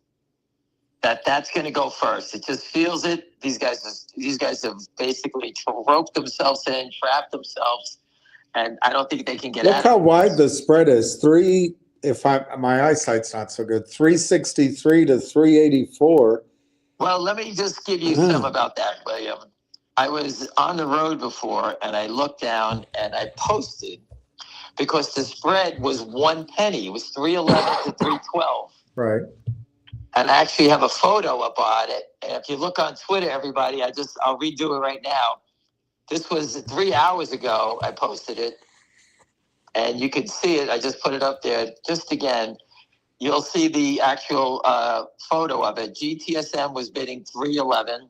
that that's going to go first. It just feels it. These guys have basically roped themselves in, trapped themselves, and I don't think they can get out. Look how wide the spread is. My eyesight's not so good. 363 to 384. Well, let me just give you some about that, William. I was on the road before, and I looked down, and I posted because the spread was 1 penny. It was 311 to 312. Right. And I actually have a photo up on it. And if you look on Twitter, everybody, I'll redo it right now. This was 3 hours ago. I posted it, and you can see it. I just put it up there. Just again, you'll see the actual photo of it. GTSM was bidding 311.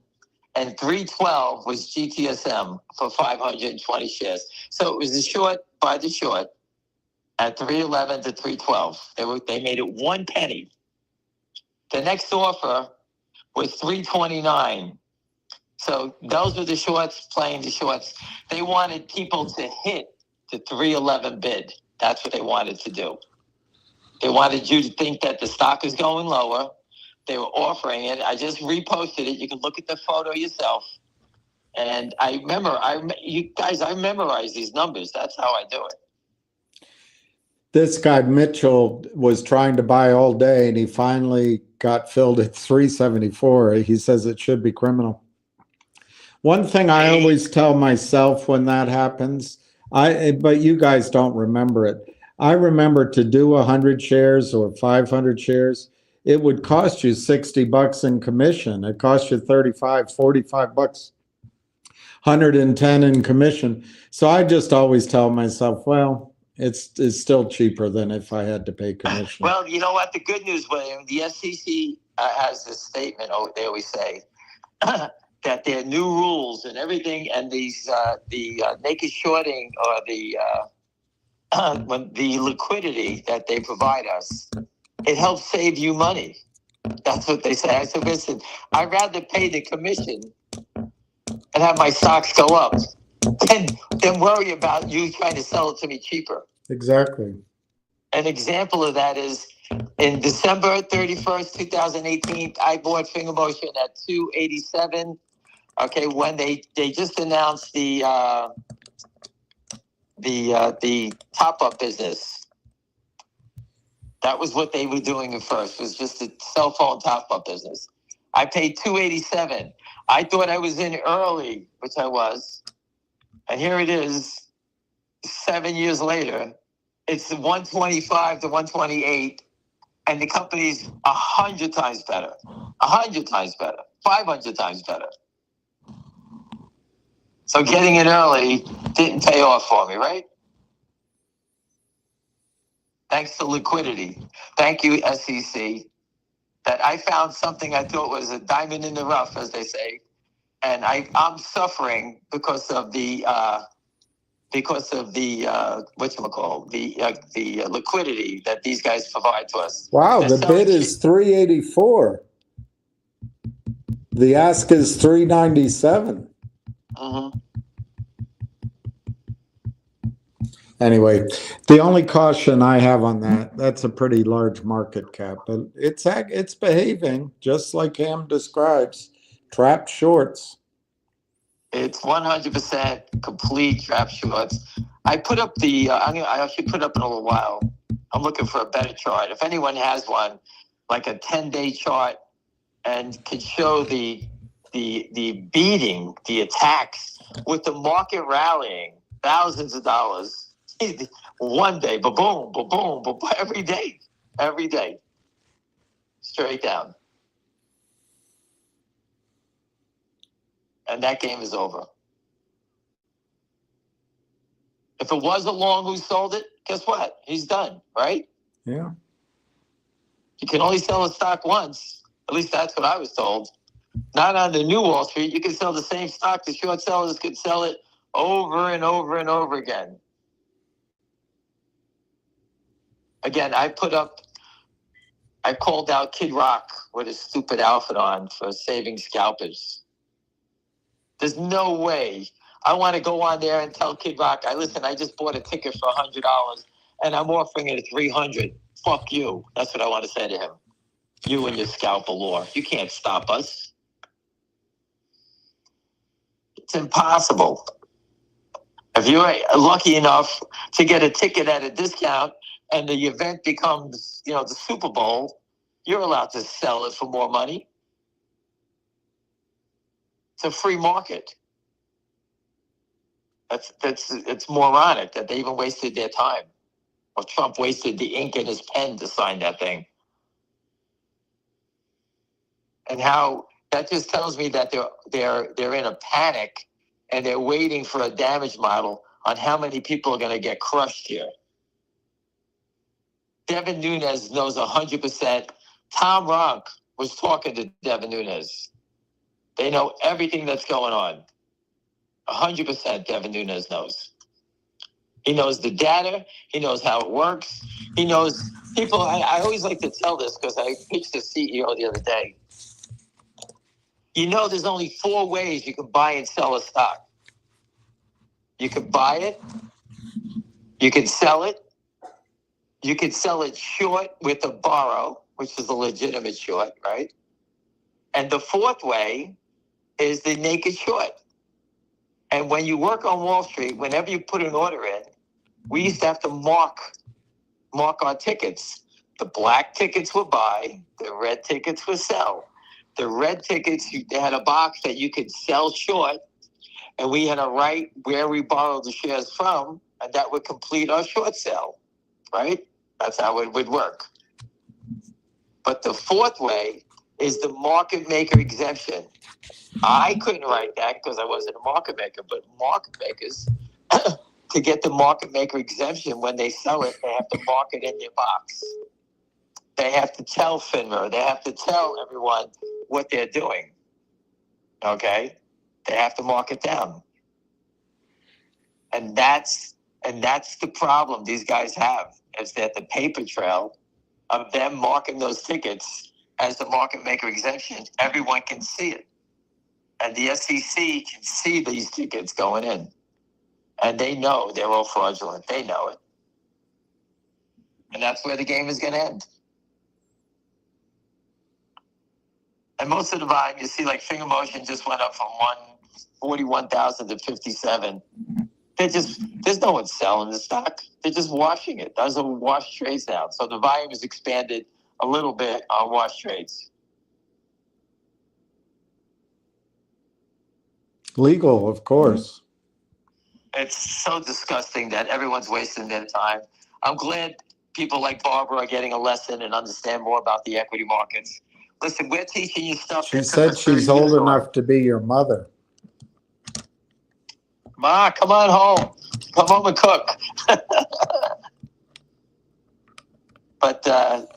And 312 was GTSM for 520 shares. So it was the short by the short at 311 to 312. They made it 1 penny. The next offer was 329. So those were the shorts playing the shorts. They wanted people to hit the 311 bid. That's what they wanted to do. They wanted you to think that the stock is going lower. They were offering it. I just reposted it. You can look at the photo yourself. And I memorize these numbers. That's how I do it. This guy Mitchell was trying to buy all day, and he finally got filled at 374. He says it should be criminal. One thing I always tell myself when that happens, but you guys don't remember it. I remember to do 100 shares or 500 shares, it would cost you $60 in commission. It cost you $35, $45, 110 in commission. So I just always tell myself, well, it's still cheaper than if I had to pay commission. Well, you know what? The good news, William, the SEC has this statement. They always say that their new rules and everything, and these the naked shorting or the liquidity that they provide us, it helps save you money. That's what they say. I said, listen, I'd rather pay the commission and have my stocks go up than worry about you trying to sell it to me cheaper. Exactly. An example of that is in December 31st, 2018, I bought Finger Motion at 287. Okay, when they just announced the top-up business. That was what they were doing at first, was just a cell phone top-up business. I paid $287. I thought I was in early, which I was. And here it is, 7 years later. It's 125 to 128, and the company's 100 times better, 100 times better, 500 times better. So getting it early didn't pay off for me, right? Thanks to liquidity. Thank you, SEC, that I found something I thought was a diamond in the rough, as they say. And I'm suffering because of the whatchamacallit, the liquidity that these guys provide to us. Wow, the bid is 384. The ask is 397. Mm-hmm. Anyway, the only caution I have on that's a pretty large market cap, but it's behaving just like Ham describes, trapped shorts. It's 100% complete trap shorts. I put up I actually put up in a little while. I'm looking for a better chart. If anyone has one, like a 10-day chart, and could show the beating, the attacks, with the market rallying thousands of dollars one day, ba-boom, ba-boom, ba-boom, every day, straight down. And that game is over. If it was a long who sold it, guess what? He's done, right? Yeah. You can only sell a stock once. At least that's what I was told. Not on the new Wall Street. You can sell the same stock. The short sellers could sell it over and over and over again. Again, I put up I called out Kid Rock with his stupid outfit on for saving scalpers. There's no way. I want to go on there and tell Kid Rock, I just bought a ticket for $100 and I'm offering it at $300. Fuck you. That's what I want to say to him. You and your scalper law. You can't stop us. It's impossible. If you're lucky enough to get a ticket at a discount and the event becomes, the Super Bowl, you're allowed to sell it for more money. It's a free market. It's moronic that they even wasted their time. Or Trump wasted the ink in his pen to sign that thing. And how that just tells me that they're in a panic and they're waiting for a damage model on how many people are going to get crushed here. Devin Nunes knows 100%. Tom Ronk was talking to Devin Nunes. They know everything that's going on. 100% Devin Nunes knows. He knows the data. He knows how it works. He knows people. I always like to tell this because I pitched the CEO the other day. There's only 4 ways you can buy and sell a stock. You can buy it. You can sell it. You can sell it short with a borrow, which is a legitimate short, right? And the 4th way is the naked short. And when you work on Wall Street, whenever you put an order in, we used to have to mark our tickets. The black tickets were buy, the red tickets were sell. The red tickets, they had a box that you could sell short, and we had to write where we borrowed the shares from, and that would complete our short sale, right? That's how it would work. But the 4th way is the market maker exemption. I couldn't write that because I wasn't a market maker, but market makers, to get the market maker exemption, when they sell it, they have to mark it in their box. They have to tell FINRA, they have to tell everyone what they're doing. Okay? They have to mark it down. And that's the problem these guys have, is that the paper trail of them marking those tickets as the market maker exemption, everyone can see it. And the SEC can see these tickets going in. And they know they're all fraudulent. They know it. And that's where the game is going to end. And most of the volume, you see, like finger motion just went up from 141,000 to 57. There's no one selling the stock. They're just washing it. Those are wash trades now. So the volume has expanded a little bit on wash trades. Legal, of course. It's so disgusting that everyone's wasting their time. I'm glad people like Barbara are getting a lesson and understand more about the equity markets. Listen, we're teaching you stuff. She said she's old enough to be your mother. Ma, come on home. Come home and cook. But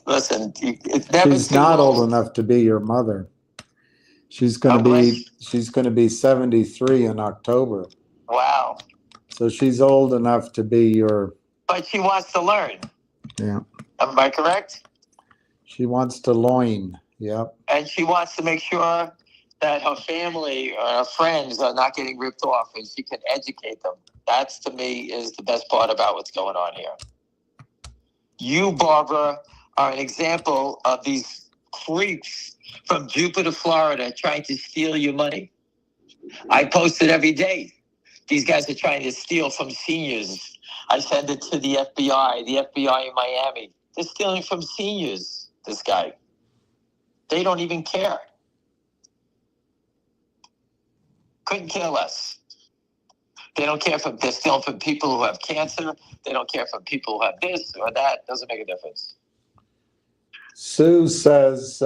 listen, it's never She's not old enough to be your mother. She's going to be 73 in October. Wow. So she's old enough to be your. But she wants to learn. Yeah. Am I correct? She wants to loin. Yep. And she wants to make sure that her family or her friends are not getting ripped off, and she can educate them. That's, to me, is the best part about what's going on here. You, Barbara, are an example of these creeps from Jupiter, Florida, trying to steal your money. I post it every day. These guys are trying to steal from seniors. I send it to the FBI in Miami. They're stealing from seniors, this guy. They don't even care. Couldn't care less. They don't care if they're stealing from people who have cancer. They don't care from people who have this or that. Doesn't make a difference. Sue says,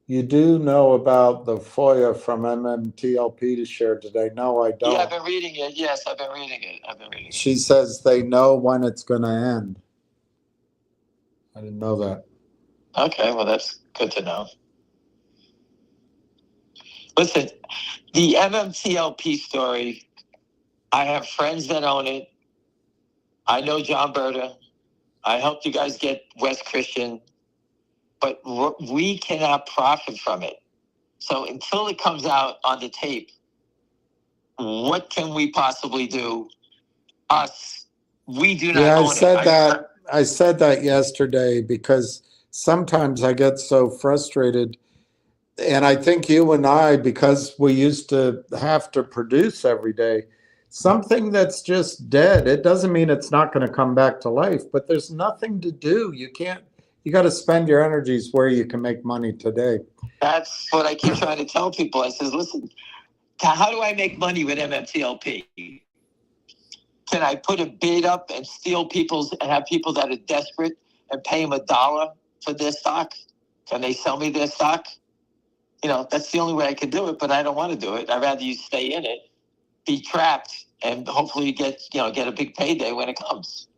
you do know about the FOIA from MMTLP to share today. No, I don't. Yeah, I've been reading it. Yes, I've been reading it. She says they know when it's going to end. I didn't know that. Okay, well, that's good to know. Listen, the MMTLP story, I have friends that own it. I know John Berta. I helped you guys get West Christian. but we cannot profit from it. So until it comes out on the tape, what can we possibly do? Us, we do not Yeah, own it. I said that yesterday because sometimes I get so frustrated. And I think you and I, because we used to have to produce every day, something that's just dead, it doesn't mean it's not going to come back to life, but there's nothing to do. You got to spend your energies where you can make money today. That's what I keep trying to tell people. I says, listen, how do I make money with MMTLP? Can I put a bid up and steal and have people that are desperate and pay them $1 for their stock? Can they sell me their stock? That's the only way I could do it, but I don't want to do it. I'd rather you stay in it, be trapped, and hopefully get a big payday when it comes.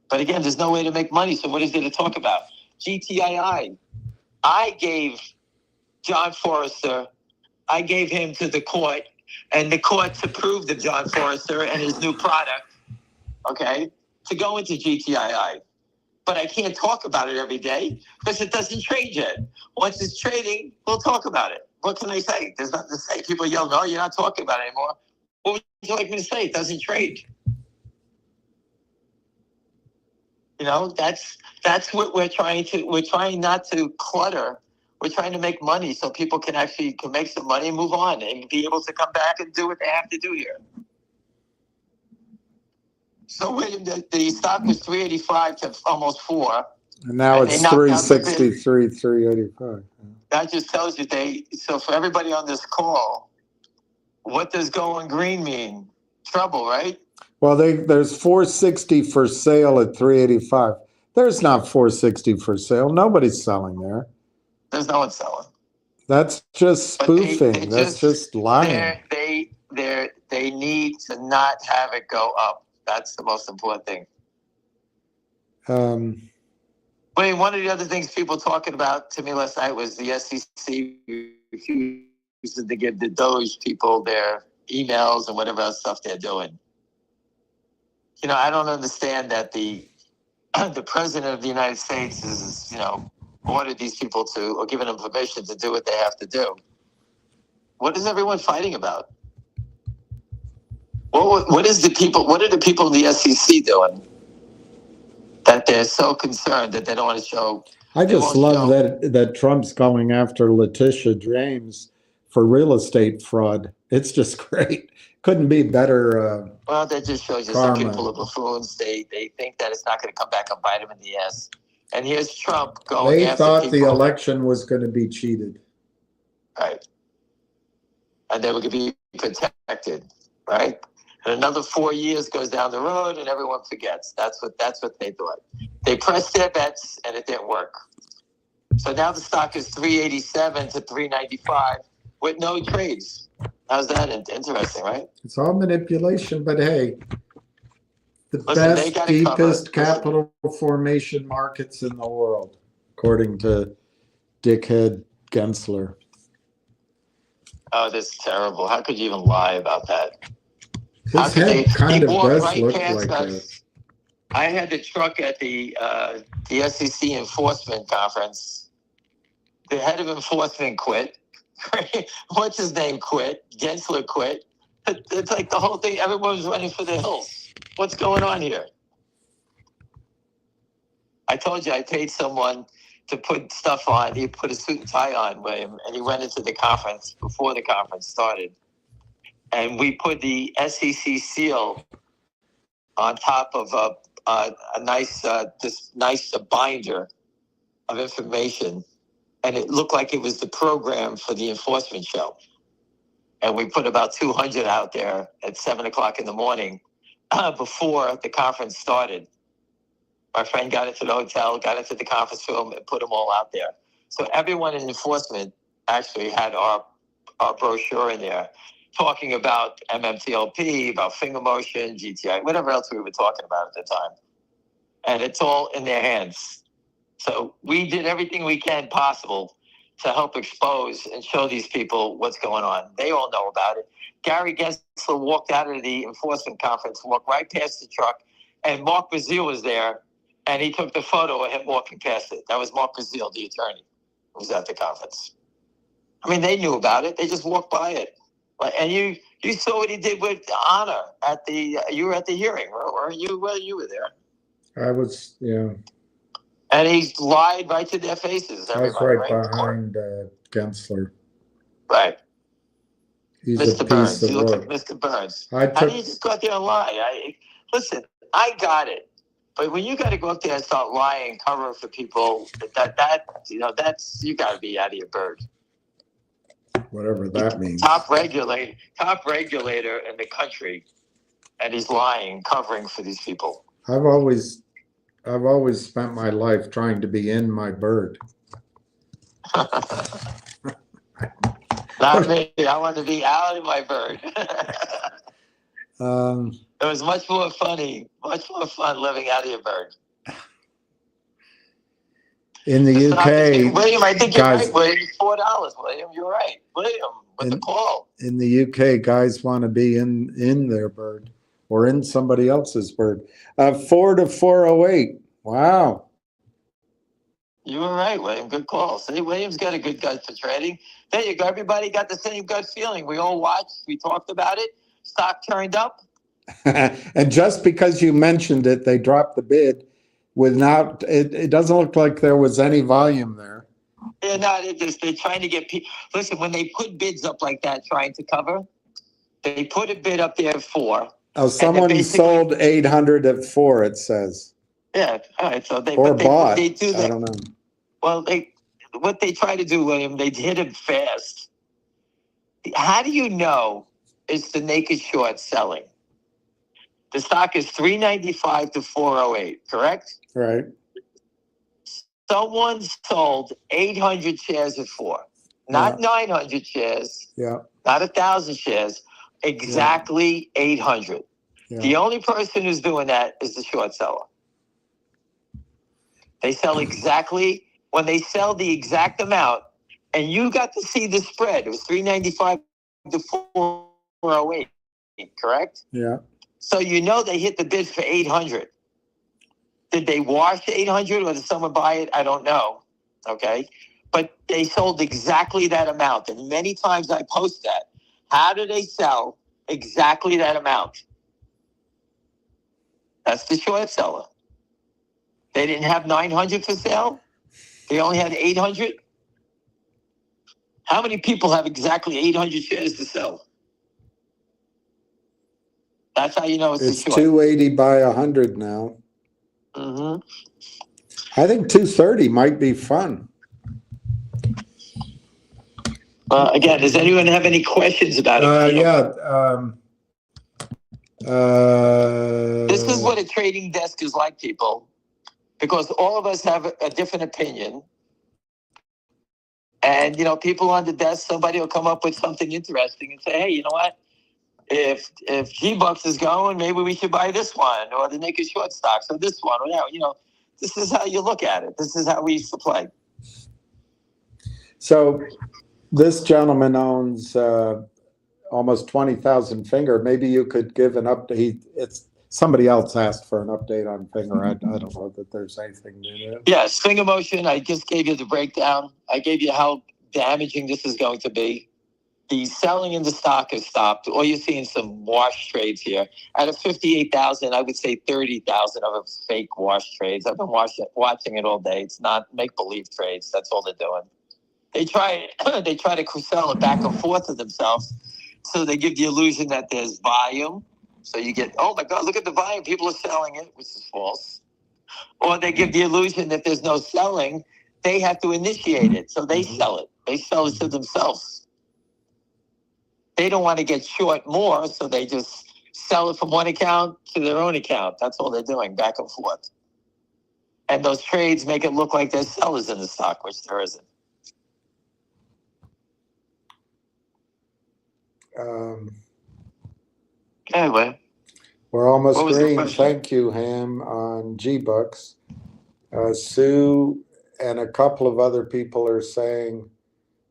But again, there's no way to make money. So what is there to talk about? GTII. I gave John Forrester, I gave him to the court, and the court approved of John Forrester and his new product, okay, to go into GTII. But I can't talk about it every day because it doesn't trade yet. Once it's trading, we'll talk about it. What can I say? There's nothing to say. People yell, no, you're not talking about it anymore. What would you like me to say? It doesn't trade. That's what we're trying not to clutter. We're trying to make money so people can make some money and move on and be able to come back and do what they have to do here. So the stock was 385 to almost 4. And now it's 363, 385. That just tells you so for everybody on this call, what does going green mean? Trouble, right? Well, there's 460 for sale at 385. There's not 460 for sale. Nobody's selling there. There's no one selling. That's just spoofing. That's just lying. They need to not have it go up. That's the most important thing. One of the other things people talking about to me last night was the SEC refusing to give the Doge people their emails and whatever else stuff they're doing. I don't understand that the president of the United States is, ordered these people to, or given them permission to do what they have to do. What is everyone fighting about? What are the people in the SEC doing that they're so concerned that they don't want to show? I just love that Trump's going after Letitia James for real estate fraud. It's just great. Couldn't be better. Well, that just shows you some people are buffoons. They think that it's not going to come back and bite them in the ass. And here's Trump going after people. They thought the election was going to be cheated. Right. And they were going to be protected, right? And another 4 years goes down the road and everyone forgets. That's what they thought. They pressed their bets and it didn't work. So now the stock is 387 to 395 with no trades. How's that interesting, right? It's all manipulation, but hey, best, deepest capital formation markets in the world, according to Dickhead Gensler. Oh, that's terrible. How could you even lie about that? His head kind of does look like that. I had the truck at the SEC enforcement conference. The head of enforcement quit. What's his name quit? Gensler quit. It's like the whole thing. Everyone was running for the hills. What's going on here? I told you I paid someone to put stuff on. He put a suit and tie on with him, and he went into the conference before the conference started. And we put the SEC seal on top of a nice binder of information. And it looked like it was the program for the enforcement show. And we put about 200 out there at 7 o'clock in the morning before the conference started. My friend got into the hotel, got into the conference room, and put them all out there. So everyone in enforcement actually had our brochure in there talking about MMTLP, about finger motion, GTI, whatever else we were talking about at the time. And it's all in their hands. So we did everything we can possible to help expose and show these people what's going on. They all know about it. Gary Gensler walked out of the enforcement conference, walked right past the truck, and Mark Bazile was there, And he took the photo of him walking past it. That was Mark Brazil, the attorney, who was at the conference. I mean, they knew about it. They just walked by it. And you saw what he did with Honor at the. You were at the hearing, weren't you? Well, you were there. I was, yeah. And he lied right to their faces. I was right behind Gensler. Right. He's Mr. a Burns. piece He of looks work. like Mr. Burns. How do you just go out there and lie? Listen, I got it. But when you got to go up there and start lying, cover for people, that's you got to be out of your bird. Whatever that means. Top regulator in the country, and he's lying, covering for these people. I've always spent my life trying to be in my bird. Not me. I want to be out of my bird. It was much more fun living out of your bird. In the UK, William, I think you're right, William. $4, William. You're right. William, with the call. In the UK, guys want to be in their bird or in somebody else's bird. 4 to 408. Wow. You were right, William. Good call. See, William's got a good gut for trading. There you go. Everybody got the same gut feeling. We all watched. We talked about it. Stock turned up. And just because you mentioned it, they dropped the bid without, it doesn't look like there was any volume there. They're not, they're trying to get people. Listen, when they put bids up like that, trying to cover, they put a bid up there at 4. Oh, someone sold 800 at 4, it says. Yeah, all right. So bought. They do that. I don't know. Well, what they try to do, William, they hit it fast. How do you know it's the naked short selling? The stock is $395 to $408, correct? Right. Someone sold 800 shares at 4, not 900 shares, not 1,000 shares, exactly 800. Yeah. The only person who's doing that is the short seller. They sell exactly, when they sell the exact amount, and you got to see the spread. It was $395 to $408, correct? Yeah. So you know they hit the bid for 800. Did they wash 800 or did someone buy it? I don't know. Okay. But they sold exactly that amount. And many times I post that. How do they sell exactly that amount? That's the short seller. They didn't have 900 for sale. They only had 800. How many people have exactly 800 shares to sell? That's how you know it's short. 280 by 100 now. Mm-hmm. I think 230 might be fun. Again, does anyone have any questions about it? This is what a trading desk is like, people, because all of us have a different opinion. And, people on the desk, somebody will come up with something interesting and say, hey, you know what? If GBUX is going, maybe we should buy this one, or the naked short stocks, or this one, or that. This is how you look at it. This is how we used to play. So this gentleman owns almost 20,000 Finger. Maybe you could give an update. Somebody else asked for an update on Finger. I don't know that there's anything new there. Yes, Finger motion. I just gave you the breakdown. I gave you how damaging this is going to be. The selling in the stock has stopped. All you're seeing some wash trades here. Out of 58,000, I would say 30,000 of it's fake wash trades. I've been watching it all day. It's not make-believe trades. That's all they're doing. They try to sell it back and forth to themselves. So they give the illusion that there's volume. So you get, oh my God, look at the volume. People are selling it, which is false. Or they give the illusion that there's no selling. They have to initiate it. So they sell it. They sell it to themselves. They don't want to get short more, so they just sell it from one account to their own account. That's all they're doing, back and forth. And those trades make it look like there's sellers in the stock, which there isn't. Anyway. We're almost green. Thank you, Ham, on GBUX. Sue and a couple of other people are saying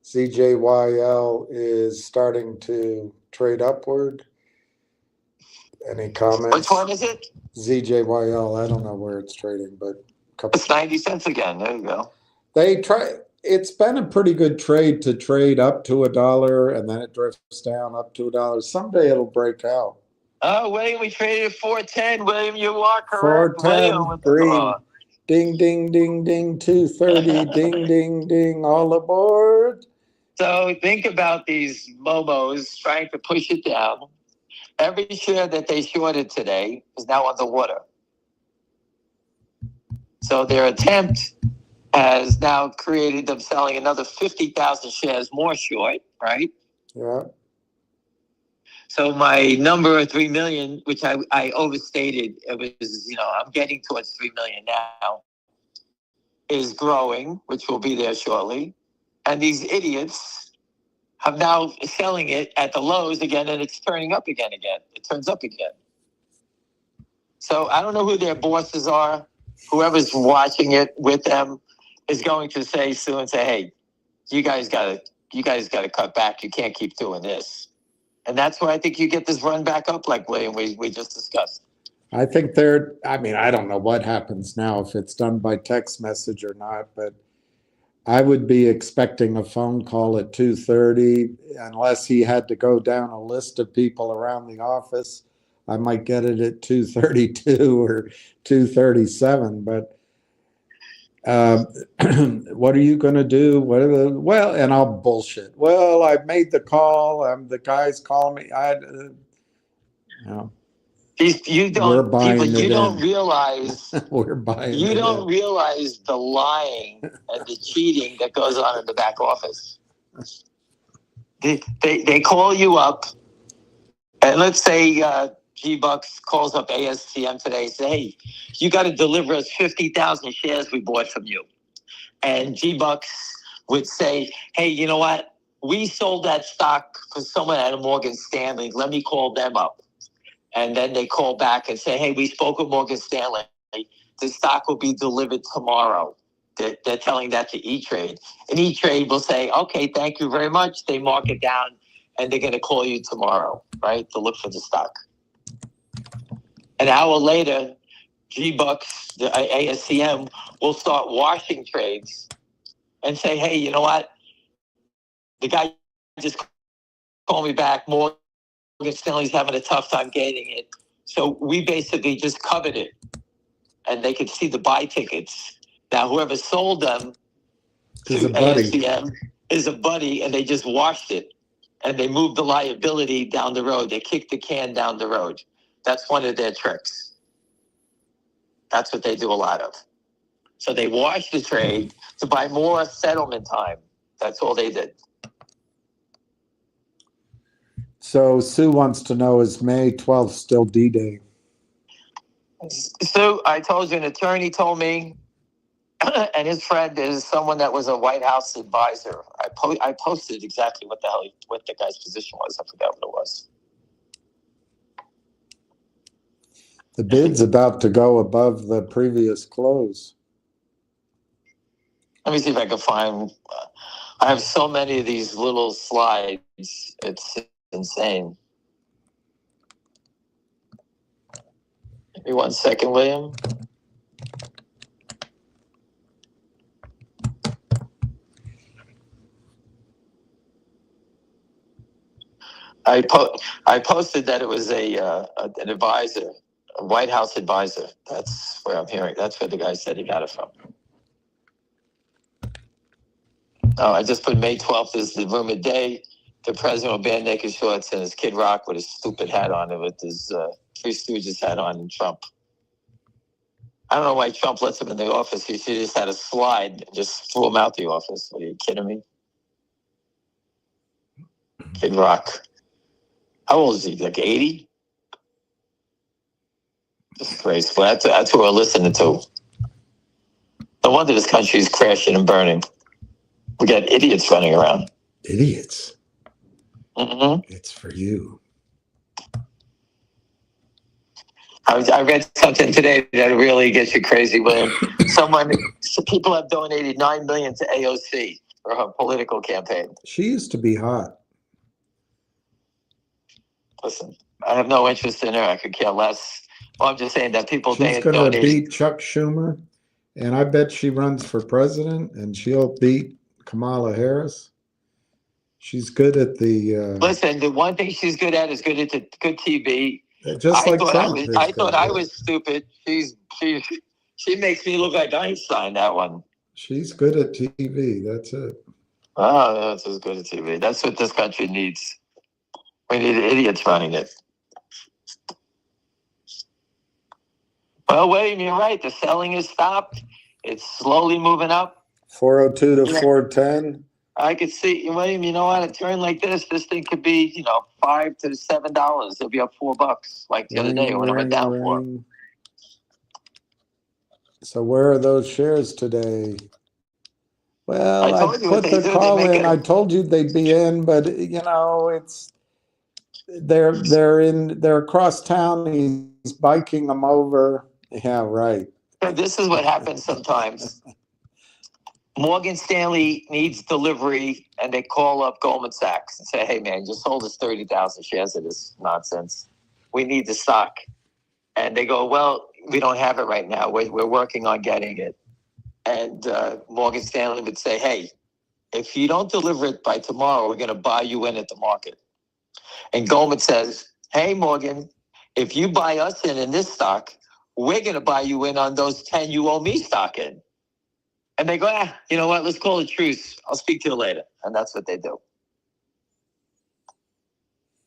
CJYL is starting to trade upward. Any Which comments? one is it? ZJYL, I don't know where it's trading, but It's 90 cents again. There you go. they try. It's been a pretty good trade to trade up to $1 and then it drifts down up to $1. Someday it'll break out. Oh, William, we traded at 410. William, you are correct. 410 William, green. Ding, ding, ding, ding, 230, ding, ding, ding, all aboard. So think about these momos trying to push it down. Every share that they shorted today is now underwater. So their attempt has now created them selling another 50,000 shares more short, right? Yeah. So my number of 3 million, which I overstated, it was, I'm getting towards 3 million now, is growing, which will be there shortly. And these idiots have now selling it at the lows again, and it's turning up again. It turns up again. So I don't know who their bosses are. Whoever's watching it with them is going to say soon, hey, you guys gotta cut back. You can't keep doing this. And that's where I think you get this run back up, like William, we just discussed. I think I don't know what happens now, if it's done by text message or not, but I would be expecting a phone call at 2:30, unless he had to go down a list of people around the office. I might get it at 2:32 or 2:37, but what are you going to do? And I'll bullshit. Well, I made the call. The guy's calling me. You don't realize we're buying you don't realize the lying and the cheating that goes on in the back office. They call you up, and let's say GBUX calls up ASTM today and say, hey, you got to deliver us 50,000 shares we bought from you. And GBUX would say, hey, you know what? We sold that stock for someone at a Morgan Stanley. Let me call them up. And then they call back and say, hey, we spoke with Morgan Stanley. The stock will be delivered tomorrow. They're telling that to E-Trade. And E-Trade will say, okay, thank you very much. They mark it down, and they're going to call you tomorrow, right, to look for the stock. An hour later, GBUX, the ASCM, will start washing trades and say, hey, you know what? The guy just called me back. Morgan Stanley's having a tough time getting it. So we basically just covered it. And they could see the buy tickets. Now, whoever sold them to ASCM is a buddy, and they just washed it. And they moved the liability down the road. They kicked the can down the road. That's one of their tricks. That's what they do a lot of. So they washed the trade to buy more settlement time. That's all they did. So Sue wants to know, is May 12th still D-Day? So I told you, an attorney told me, and his friend is someone that was a White House advisor. I posted exactly what the guy's position was. I forgot what it was. The bid's about to go above the previous close. Let me see if I can find. I have so many of these little slides. It's insane. Give me 1 second, William. I posted that it was an advisor, a White House advisor. That's where I'm hearing. That's where the guy said he got it from. Oh, I just put May 12th is the rumored day. The president will ban naked shorts and his Kid Rock with his stupid hat on and with his Three Stooges hat on, and Trump. I don't know why Trump lets him in the office. He should just had a slide and just threw him out the office. Are you kidding me? Kid Rock. How old is he? Like 80? Disgraceful. That's what we're listening to. No wonder this country is crashing and burning. We got idiots running around. Idiots? Mm-hmm. It's for you. I read something today that really gets you crazy, William. Some people have donated $9 million to AOC for her political campaign. She used to be hot. Listen, I have no interest in her. I could care less. Well, I'm just saying that people She's going to beat Chuck Schumer, and I bet she runs for president, and she'll beat Kamala Harris. She's good at the. Listen, the one thing she's good at is good at good TV. Just like Trump. I thought I was stupid. She makes me look like Einstein. That one. She's good at TV. That's it. Oh, that's as good at TV. That's what this country needs. We need idiots running it. Well, William, you're right. The selling has stopped. It's slowly moving up. 402 to 410. I could see, William, you know what? A turn like this thing could be, $5 to $7. It'll be up $4, like the other day when it went down 4. So where are those shares today? Well, I put the call in. I told you they'd be in, but it's they're across town. He's biking them over. Yeah, right. This is what happens sometimes. Morgan Stanley needs delivery, and they call up Goldman Sachs and say, "Hey, man, just sold us 30,000 shares of this nonsense. We need the stock." And they go, "Well, we don't have it right now. We're working on getting it." And Morgan Stanley would say, "Hey, if you don't deliver it by tomorrow, we're going to buy you in at the market." And Goldman says, "Hey, Morgan, if you buy us in this stock, we're going to buy you in on those 10 you owe me stock in." And they go, you know what? Let's call it truce. I'll speak to you later. And that's what they do.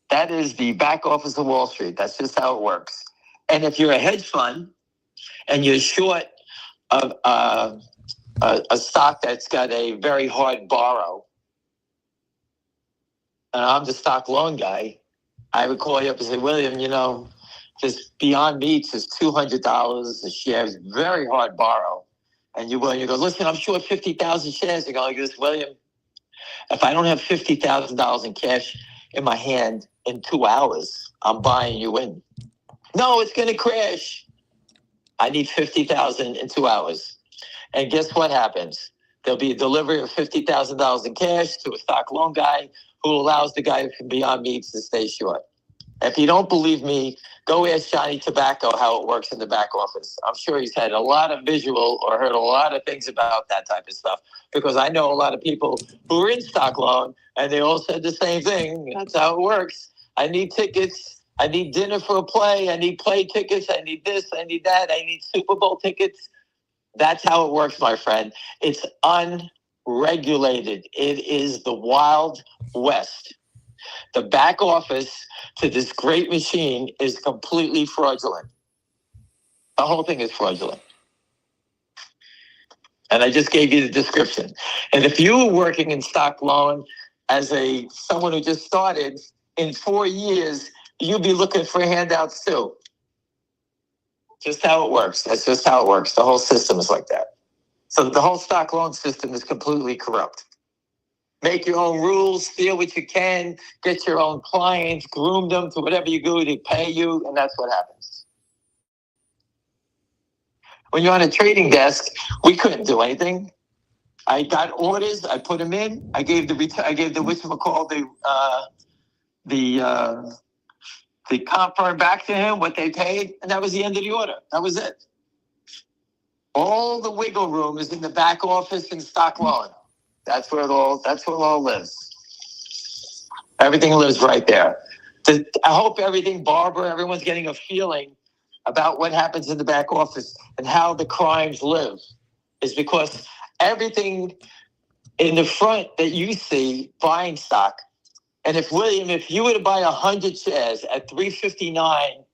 That is the back office of Wall Street. That's just how it works. And if you're a hedge fund and you're short of a stock that's got a very hard borrow, and I'm the stock loan guy, I would call you up and say, "William, this Beyond Meats is $200 a share. It's very hard borrow." And you go, "Listen, I'm short 50,000 shares." You go like this, "William, if I don't have $50,000 in cash in my hand in 2 hours, I'm buying you in." "No, it's going to crash." "I need 50,000 in 2 hours." And guess what happens? There'll be a delivery of $50,000 in cash to a stock loan guy who allows the guy from Beyond Meats to stay short. If you don't believe me, go ask Johnny Tobacco how it works in the back office. I'm sure he's had a lot of visual or heard a lot of things about that type of stuff, because I know a lot of people who are in stock loan and they all said the same thing. That's how it works. I need tickets. I need dinner for a play. I need play tickets. I need this. I need that. I need Super Bowl tickets. That's how it works, my friend. It's unregulated. It is the Wild West. The back office to this great machine is completely fraudulent. The whole thing is fraudulent. And I just gave you the description. And if you were working in stock loan as someone who just started, in 4 years, you'd be looking for handouts too. Just how it works. That's just how it works. The whole system is like that. So the whole stock loan system is completely corrupt. Make your own rules, steal what you can, get your own clients, groom them to whatever you do to pay you, and that's what happens. When you're on a trading desk, we couldn't do anything. I got orders, I put them in, I gave the comp firm back to him what they paid, and that was the end of the order. That was it. All the wiggle room is in the back office and stock loan. That's where it all lives. Everything lives right there. I hope everyone's getting a feeling about what happens in the back office and how the crimes live, is because everything in the front that you see buying stock. And if you were to buy 100 shares at $3.59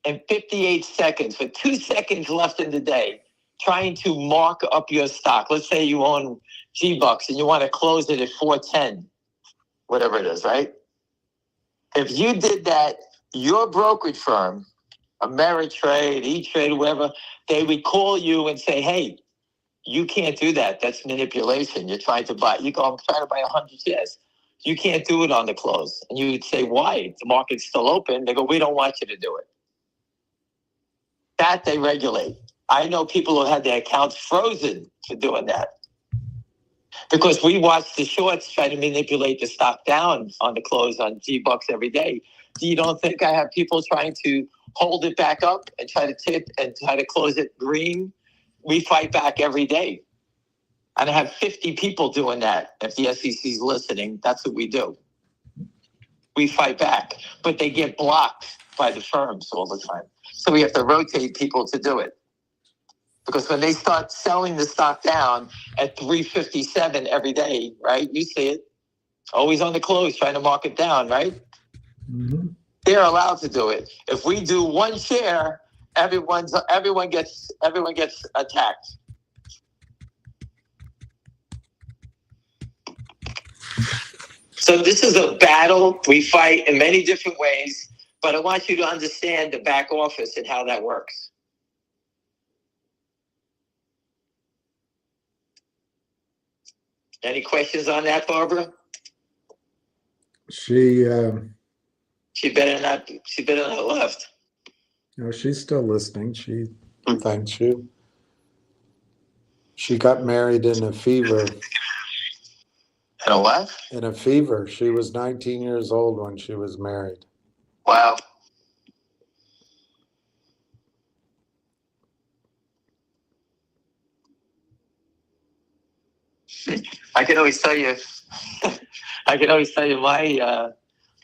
in 58 seconds, for 2 seconds left in the day, trying to mark up your stock, let's say you own GBUX and you want to close it at 410, whatever it is, right? If you did that, your brokerage firm, Ameritrade, E-Trade, whatever, they would call you and say, "Hey, you can't do that. That's manipulation. You're trying to buy." You go, "I'm trying to buy 100 shares. You can't do it on the close." And you would say, "Why? The market's still open." They go, "We don't want you to do it." That they regulate. I know people who had their accounts frozen for doing that, because we watch the shorts try to manipulate the stock down on the close on GBUX every day. You don't think I have people trying to hold it back up and try to tip and try to close it green? We fight back every day. And I have 50 people doing that. If the SEC is listening, that's what we do. We fight back, but they get blocked by the firms all the time. So we have to rotate people to do it. Because when they start selling the stock down at 357 every day, right? You see it. Always on the close, trying to mark it down, right? Mm-hmm. They're allowed to do it. If we do one share, everyone gets attacked. So this is a battle we fight in many different ways, but I want you to understand the back office and how that works. Any questions on that, Barbara? She better not left. no, she's still listening. She thanks you. She got married in a fever. In a what? In a fever. She was 19 years old when she was married. Wow. I can always tell you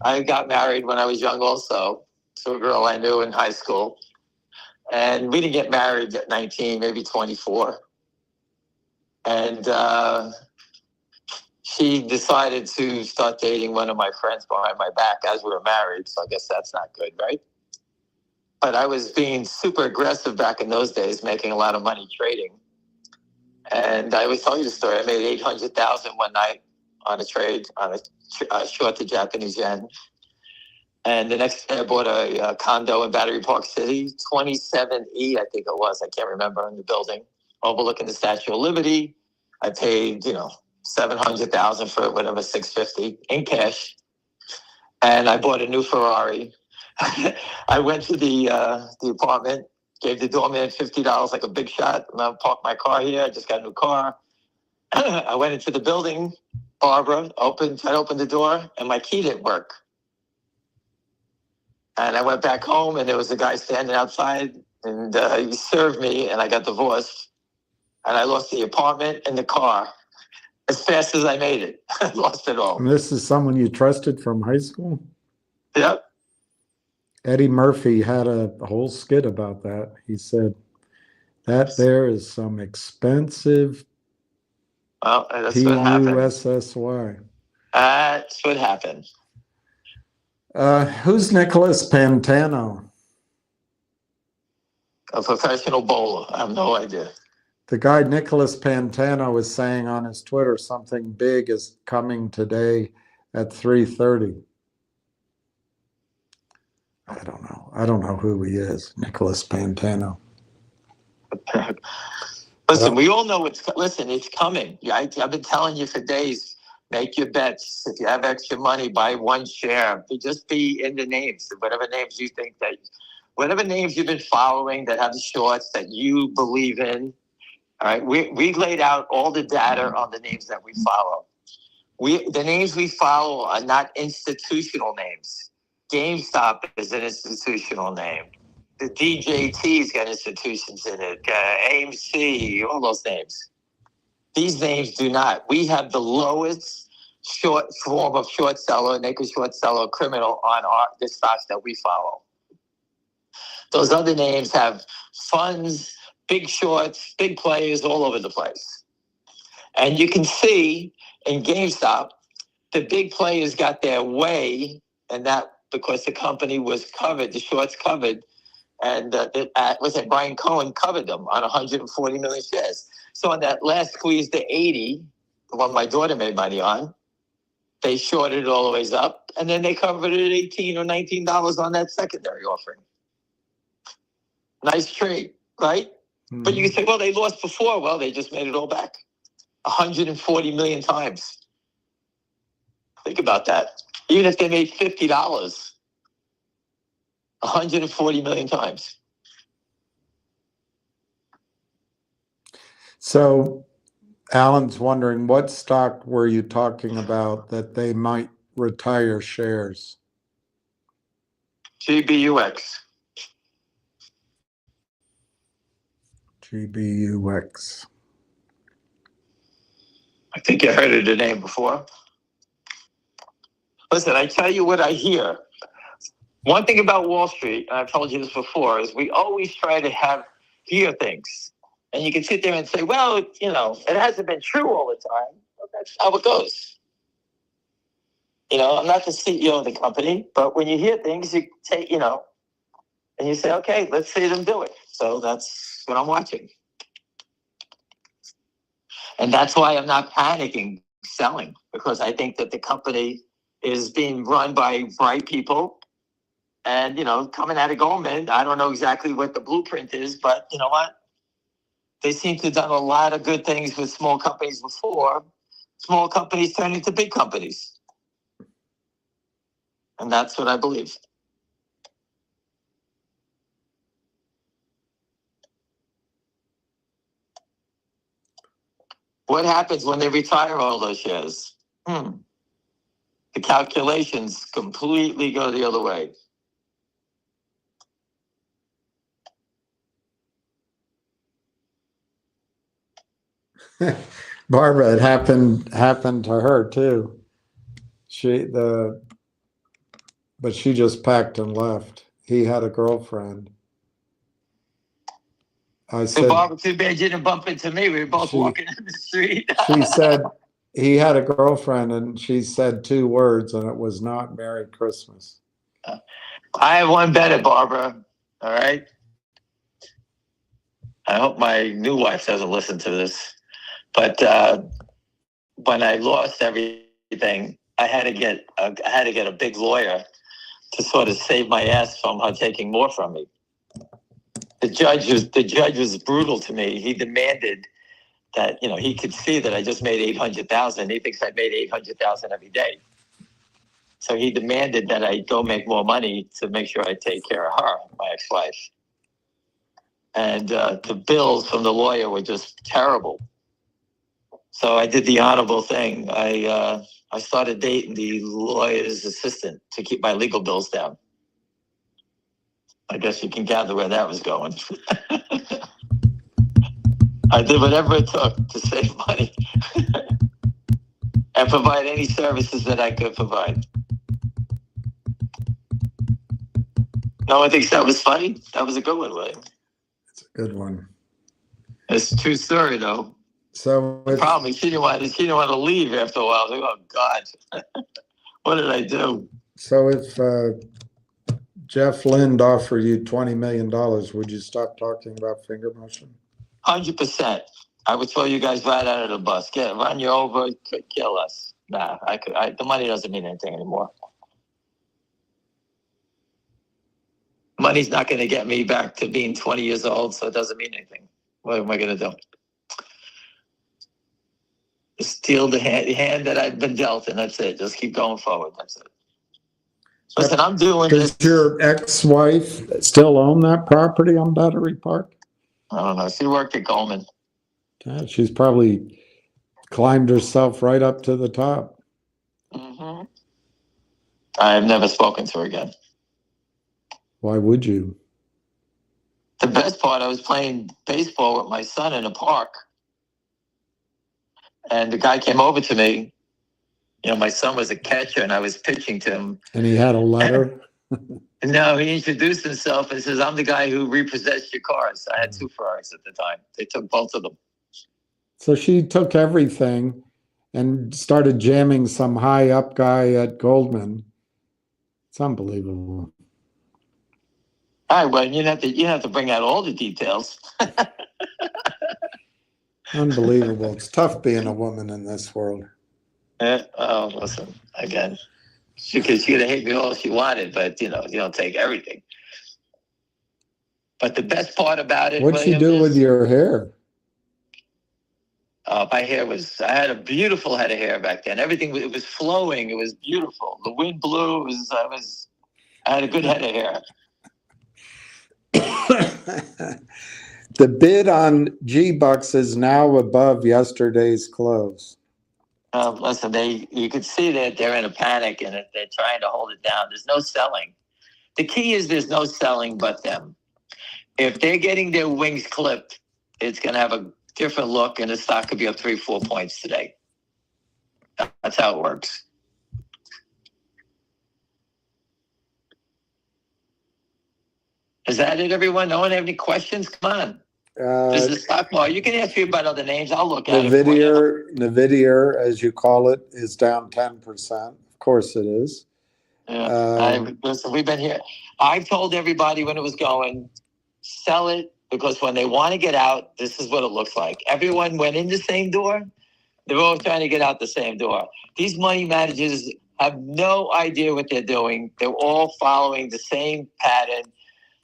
I got married when I was young also to a girl I knew in high school. And we didn't get married at 19, maybe 24. And she decided to start dating one of my friends behind my back as we were married. So I guess that's not good, right? But I was being super aggressive back in those days, making a lot of money trading. And I always tell you the story. I made $800,000 one night on a trade, on a short to Japanese yen. And the next day I bought a condo in Battery Park City, 27E, I think it was. I can't remember, in the building, overlooking the Statue of Liberty. I paid, $700,000 for it, whatever, $650 in cash. And I bought a new Ferrari. I went to the apartment, gave the doorman $50 like a big shot. And I parked my car here. I just got a new car. I went into the building. Barbara tried to open the door, and my key didn't work. And I went back home, and there was a guy standing outside, and he served me, and I got divorced. And I lost the apartment and the car as fast as I made it. I lost it all. And this is someone you trusted from high school? Yep. Eddie Murphy had a whole skit about that. He said, that there is some expensive Well, that's what happened. P-U-S-S-Y. That's what happened. Who's Nicholas Pantano? A professional bowler. I have no idea. The guy Nicholas Pantano was saying on his Twitter something big is coming today at 3:30. I don't know. I don't know who he is, Nicholas Pantano. Listen, we all know it's coming. I've been telling you for days, make your bets. If you have extra money, buy one share. Just be in the names, whatever names you think that, whatever names you've been following that have the shorts that you believe in. All right, we laid out all the data on the names that we follow. The names we follow are not institutional names. GameStop is an institutional name. The DJT's got institutions in it. AMC, all those names. These names do not. We have the lowest short form of short seller, naked short seller criminal on the stocks that we follow. Those other names have funds, big shorts, big players all over the place. And you can see in GameStop, the big players got their way, and that because the company was covered, the shorts covered, and Brian Cohen covered them on 140 million shares. So on that last squeeze to 80, the one my daughter made money on, they shorted it all the ways up, and then they covered it at $18 or $19 on that secondary offering. Nice trade, right? Mm-hmm. But you can say, well, they lost before. Well, they just made it all back 140 million times. Think about that. Even if they made $50, 140 million times. So Alan's wondering, what stock were you talking about that they might retire shares? GBUX. GBUX. I think you heard of the name before. Listen, I tell you what I hear. One thing about Wall Street, and I've told you this before, is we always try to hear things. And you can sit there and say, well, it hasn't been true all the time. But that's how it goes. I'm not the CEO of the company, but when you hear things, you take, and you say, okay, let's see them do it. So that's what I'm watching. And that's why I'm not panicking selling, because I think that the company is being run by bright people. And, coming out of Goldman, I don't know exactly what the blueprint is, but you know what? They seem to have done a lot of good things with small companies before. Small companies turn into big companies. And that's what I believe. What happens when they retire all those shares? The calculations completely go the other way. Barbara, it happened to her too. But she just packed and left. He had a girlfriend. I said, Barbara, too bad you didn't bump into me. We were both walking in the street. She said he had a girlfriend, and she said 2 words, and it was not Merry Christmas. I have one better, Barbara. All right. I hope my new wife doesn't listen to this. But when I lost everything, I had to get a big lawyer to sort of save my ass from her taking more from me. The judge was brutal to me. He demanded that he could see that I just made $800,000. He thinks I made $800,000 every day. So he demanded that I go make more money to make sure I take care of her, my ex-wife. And the bills from the lawyer were just terrible. So I did the honorable thing. I started dating the lawyer's assistant to keep my legal bills down. I guess you can gather where that was going. I did whatever it took to save money and provide any services that I could provide. No one thinks that was funny. That was a good one, William. It's a good one. It's a true story, though. So the problem is she didn't want to leave after a while. I was like, oh God, what did I do? So if Jeff Lind offered you $20 million, would you stop talking about finger motion? 100%. I would throw you guys right out of the bus. Run you over, kill us. Nah, the money doesn't mean anything anymore. Money's not going to get me back to being 20 years old, so it doesn't mean anything. What am I going to do? Just deal the hand that I've been dealt, and that's it. Just keep going forward. That's it. Listen, I'm doing this. Does your ex-wife still own that property on Battery Park? I don't know. She worked at Goldman. Yeah, she's probably climbed herself right up to the top. Mm-hmm. I've never spoken to her again. Why would you? The best part, I was playing baseball with my son in a park. And the guy came over to me. My son was a catcher, and I was pitching to him. And he had a letter? No, he introduced himself and says, I'm the guy who repossessed your cars. I had 2 Ferraris at the time. They took both of them. So she took everything and started jamming some high-up guy at Goldman. It's unbelievable. All right, well, you have to bring out all the details. Unbelievable. It's tough being a woman in this world. Listen, again, she could have hate me all she wanted, but you don't take everything. But the best part about it, what'd she do with your hair? My hair I had a beautiful head of hair back then. Everything, it was flowing. It was beautiful. The wind blew. I had a good head of hair. The bid on GBUX is now above yesterday's close. Listen, you could see that they're in a panic and they're trying to hold it down. There's no selling. The key is there's no selling but them. If they're getting their wings clipped, it's going to have a different look, and the stock could be up 3-4 points today. That's how it works. Is that it, everyone? No one have any questions? Come on. This is the stock market. You can ask me about other names. I'll look at it. Nvidia, as you call it, is down 10%. Of course it is. Yeah. Listen, we've been here. I've told everybody when it was going, sell it, because when they want to get out, this is what it looks like. Everyone went in the same door. They're all trying to get out the same door. These money managers have no idea what they're doing. They're all following the same pattern.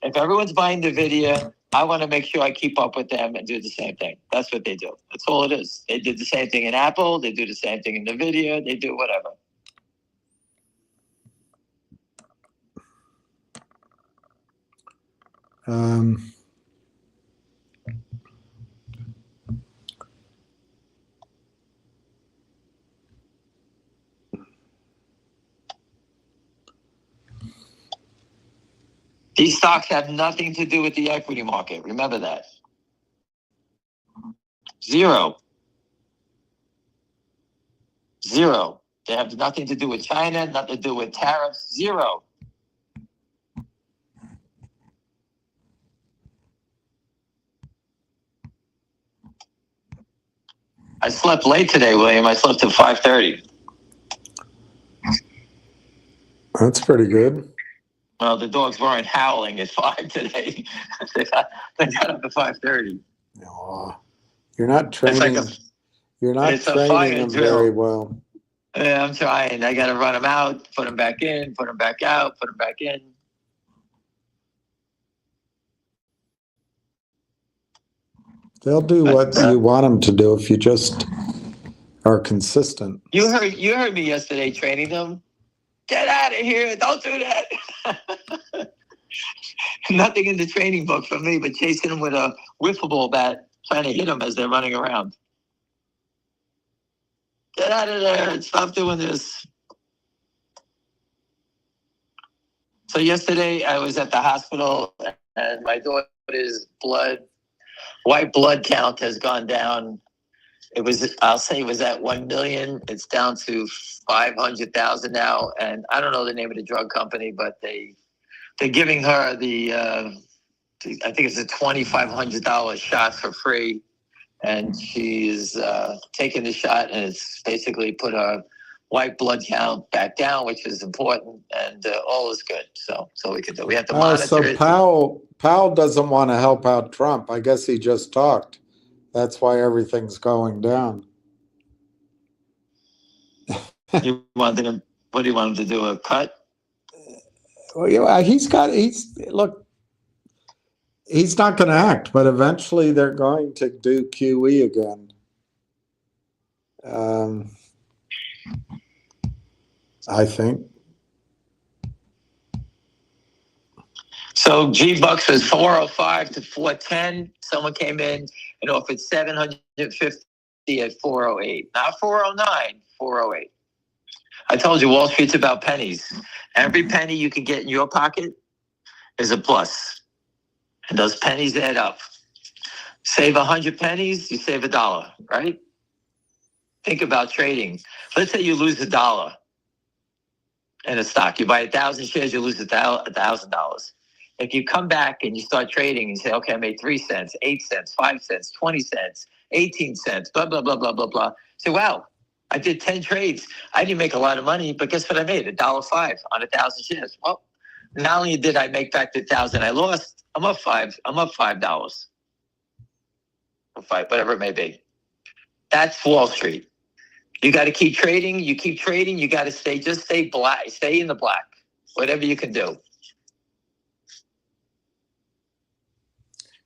If everyone's buying NVIDIA, I want to make sure I keep up with them and do the same thing. That's what they do. That's all it is. They did the same thing in Apple. They do the same thing in NVIDIA. They do whatever. These stocks have nothing to do with the equity market. Remember that. Zero. They have nothing to do with China, nothing to do with tariffs. Zero. I slept late today, William. I slept till 5:30. That's pretty good. Well, the dogs weren't howling at 5 today. they got up at 5:30. Oh, you're not training. You're not training them drill. very well. Yeah, I'm trying. I got to run them out, put them back in, put them back out, put them back in. They'll do what you want them to do if you just are consistent. You heard me yesterday training them. Get out of here! Don't do that. Nothing in the training book for me, but chasing them with a wiffle ball bat, trying to hit them as they're running around. Get out of there! Stop doing this. So yesterday I was at the hospital, and my daughter's white blood count has gone down. I'll say it was at 1 million. It's down to 500,000 now. And I don't know the name of the drug company, but they're giving her I think it's a $2,500 shot for free. And she's taking the shot, and it's basically put her white blood count back down, which is important, and all is good. So we have to monitor it. So Powell doesn't want to help out Trump. I guess he just talked. That's why everything's going down. What do you want him to do? A cut? Well, yeah, he's not going to act, but eventually they're going to do QE again. I think. So GBUX was 405 to 410. Someone came in and offered 750 at 408. Not 409, 408. I told you Wall Street's about pennies. Every penny you can get in your pocket is a plus. And those pennies add up. Save 100 pennies, you save $1, right? Think about trading. Let's say you lose $1 in a stock. You buy 1,000 shares, you lose $1,000. If you come back and you start trading and you say, okay, I made 3 cents, 8 cents, 5 cents, 20 cents, 18 cents, blah, blah, blah, blah, blah, blah. Say, wow, I did 10 trades. I didn't make a lot of money, but guess what I made? $1.05 on 1,000 shares. Well, not only did I make back the 1,000 I lost, I'm up $5. Or whatever it may be. That's Wall Street. You got to keep trading. You keep trading. You got to stay black, stay in the black, whatever you can do.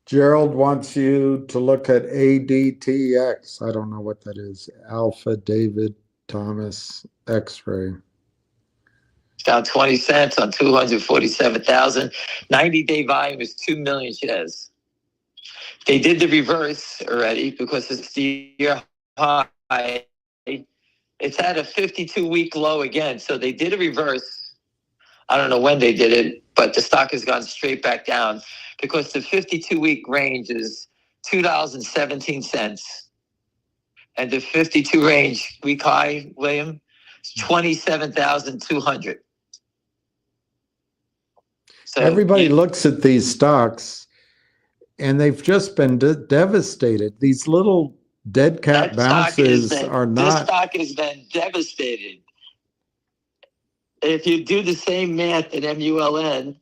Gerald wants you to look at ADTX. I don't know what that is. Alpha David Thomas X-ray. It's down 20 cents on 247,000. 90-day volume is 2 million shares. They did the reverse already because it's the year high. It's at a 52-week low again. So they did a reverse I don't know when they did it, but the stock has gone straight back down because the 52-week range is $2.17. And the 52 range week high, William, is 27,200. So everybody looks at these stocks and they've just been devastated. These little dead cat bounces are not. This stock has been devastated. If you do the same math at MULN,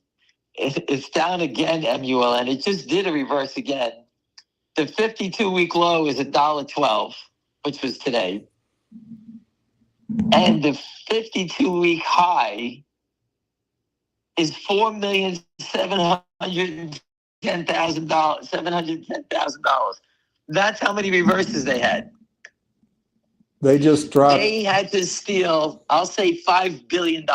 it's down again, MULN. It just did a reverse again. The 52-week low is $1.12, which was today. And the 52-week high is $4,710,000. That's how many reverses they had. They just dropped. They had to steal, I'll say, $5 billion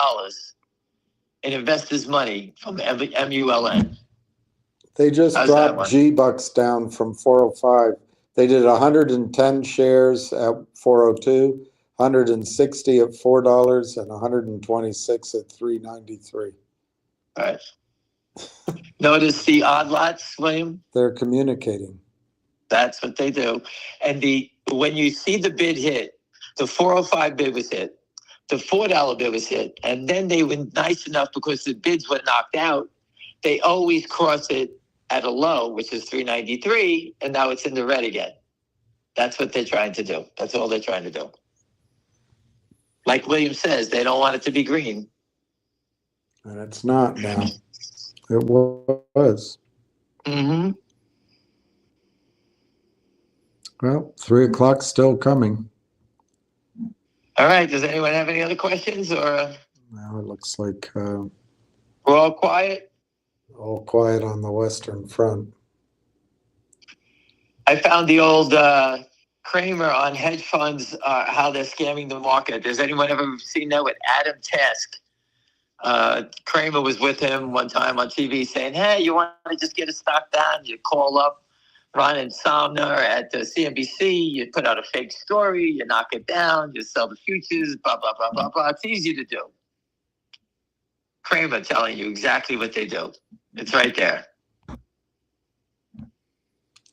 in investors' money from MULN. They just dropped GBUX down from 405. They did 110 shares at 402, 160 at $4, and 126 at $3.93. All right. Notice the odd lots, William? They're communicating. That's what they do. And when you see the bid hit, the 405 bid was hit, the $4 bid was hit, and then they were nice enough because the bids were knocked out. They always cross it at a low, which is 393, and now it's in the red again. That's what they're trying to do. That's all they're trying to do. Like William says, they don't want it to be green. And it's not now. It was. Mm-hmm. Well, 3 o'clock's still coming. All right. Does anyone have any other questions? Or Now it looks like we're all quiet? All quiet on the Western Front. I found the old Kramer on hedge funds, how they're scamming the market. Has anyone ever seen that with Adam Task? Kramer was with him one time on TV saying, hey, you want to just get a stock down? You call up Ron and Somner at CNBC, you put out a fake story, you knock it down, you sell the futures, blah, blah, blah, blah, blah. It's easy to do. Kramer telling you exactly what they do. It's right there.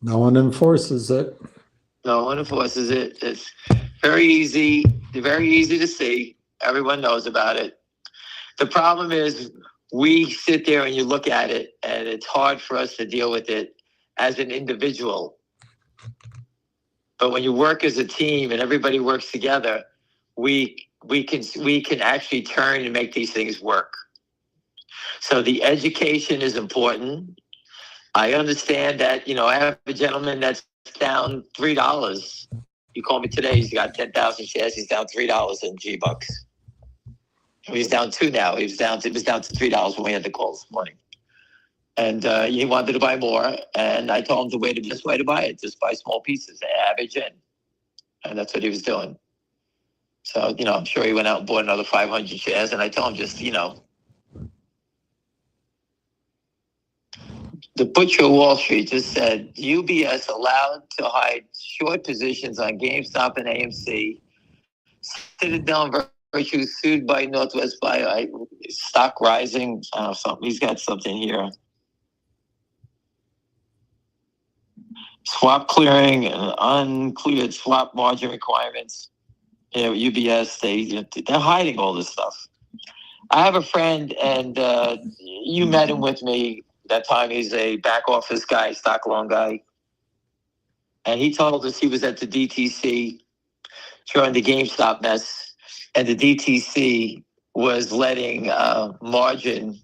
No one enforces it. No one enforces it. It's very easy to see. Everyone knows about it. The problem is we sit there and you look at it, and it's hard for us to deal with it as an individual. But when you work as a team and everybody works together, we can actually turn and make these things work. So the education is important. I understand that, I have a gentleman that's down $3. You call me today, he's got 10,000 shares, he's down $3 in GBUX. He's down 2 now. It was down to $3 when we had the call this morning. And he wanted to buy more, and I told him the best way to buy it, just buy small pieces, average in. And that's what he was doing. So, I'm sure he went out and bought another 500 shares, and I told him just, The butcher of Wall Street just said, UBS allowed to hide short positions on GameStop and AMC. Citadel Virtue sued by Northwest by stock rising. Something. He's got something here. Swap clearing and uncleared swap margin requirements. UBS, they're hiding all this stuff. I have a friend, and you met him with me that time. He's a back office guy, stock loan guy. And he told us he was at the DTC during the GameStop mess, and the DTC was letting margin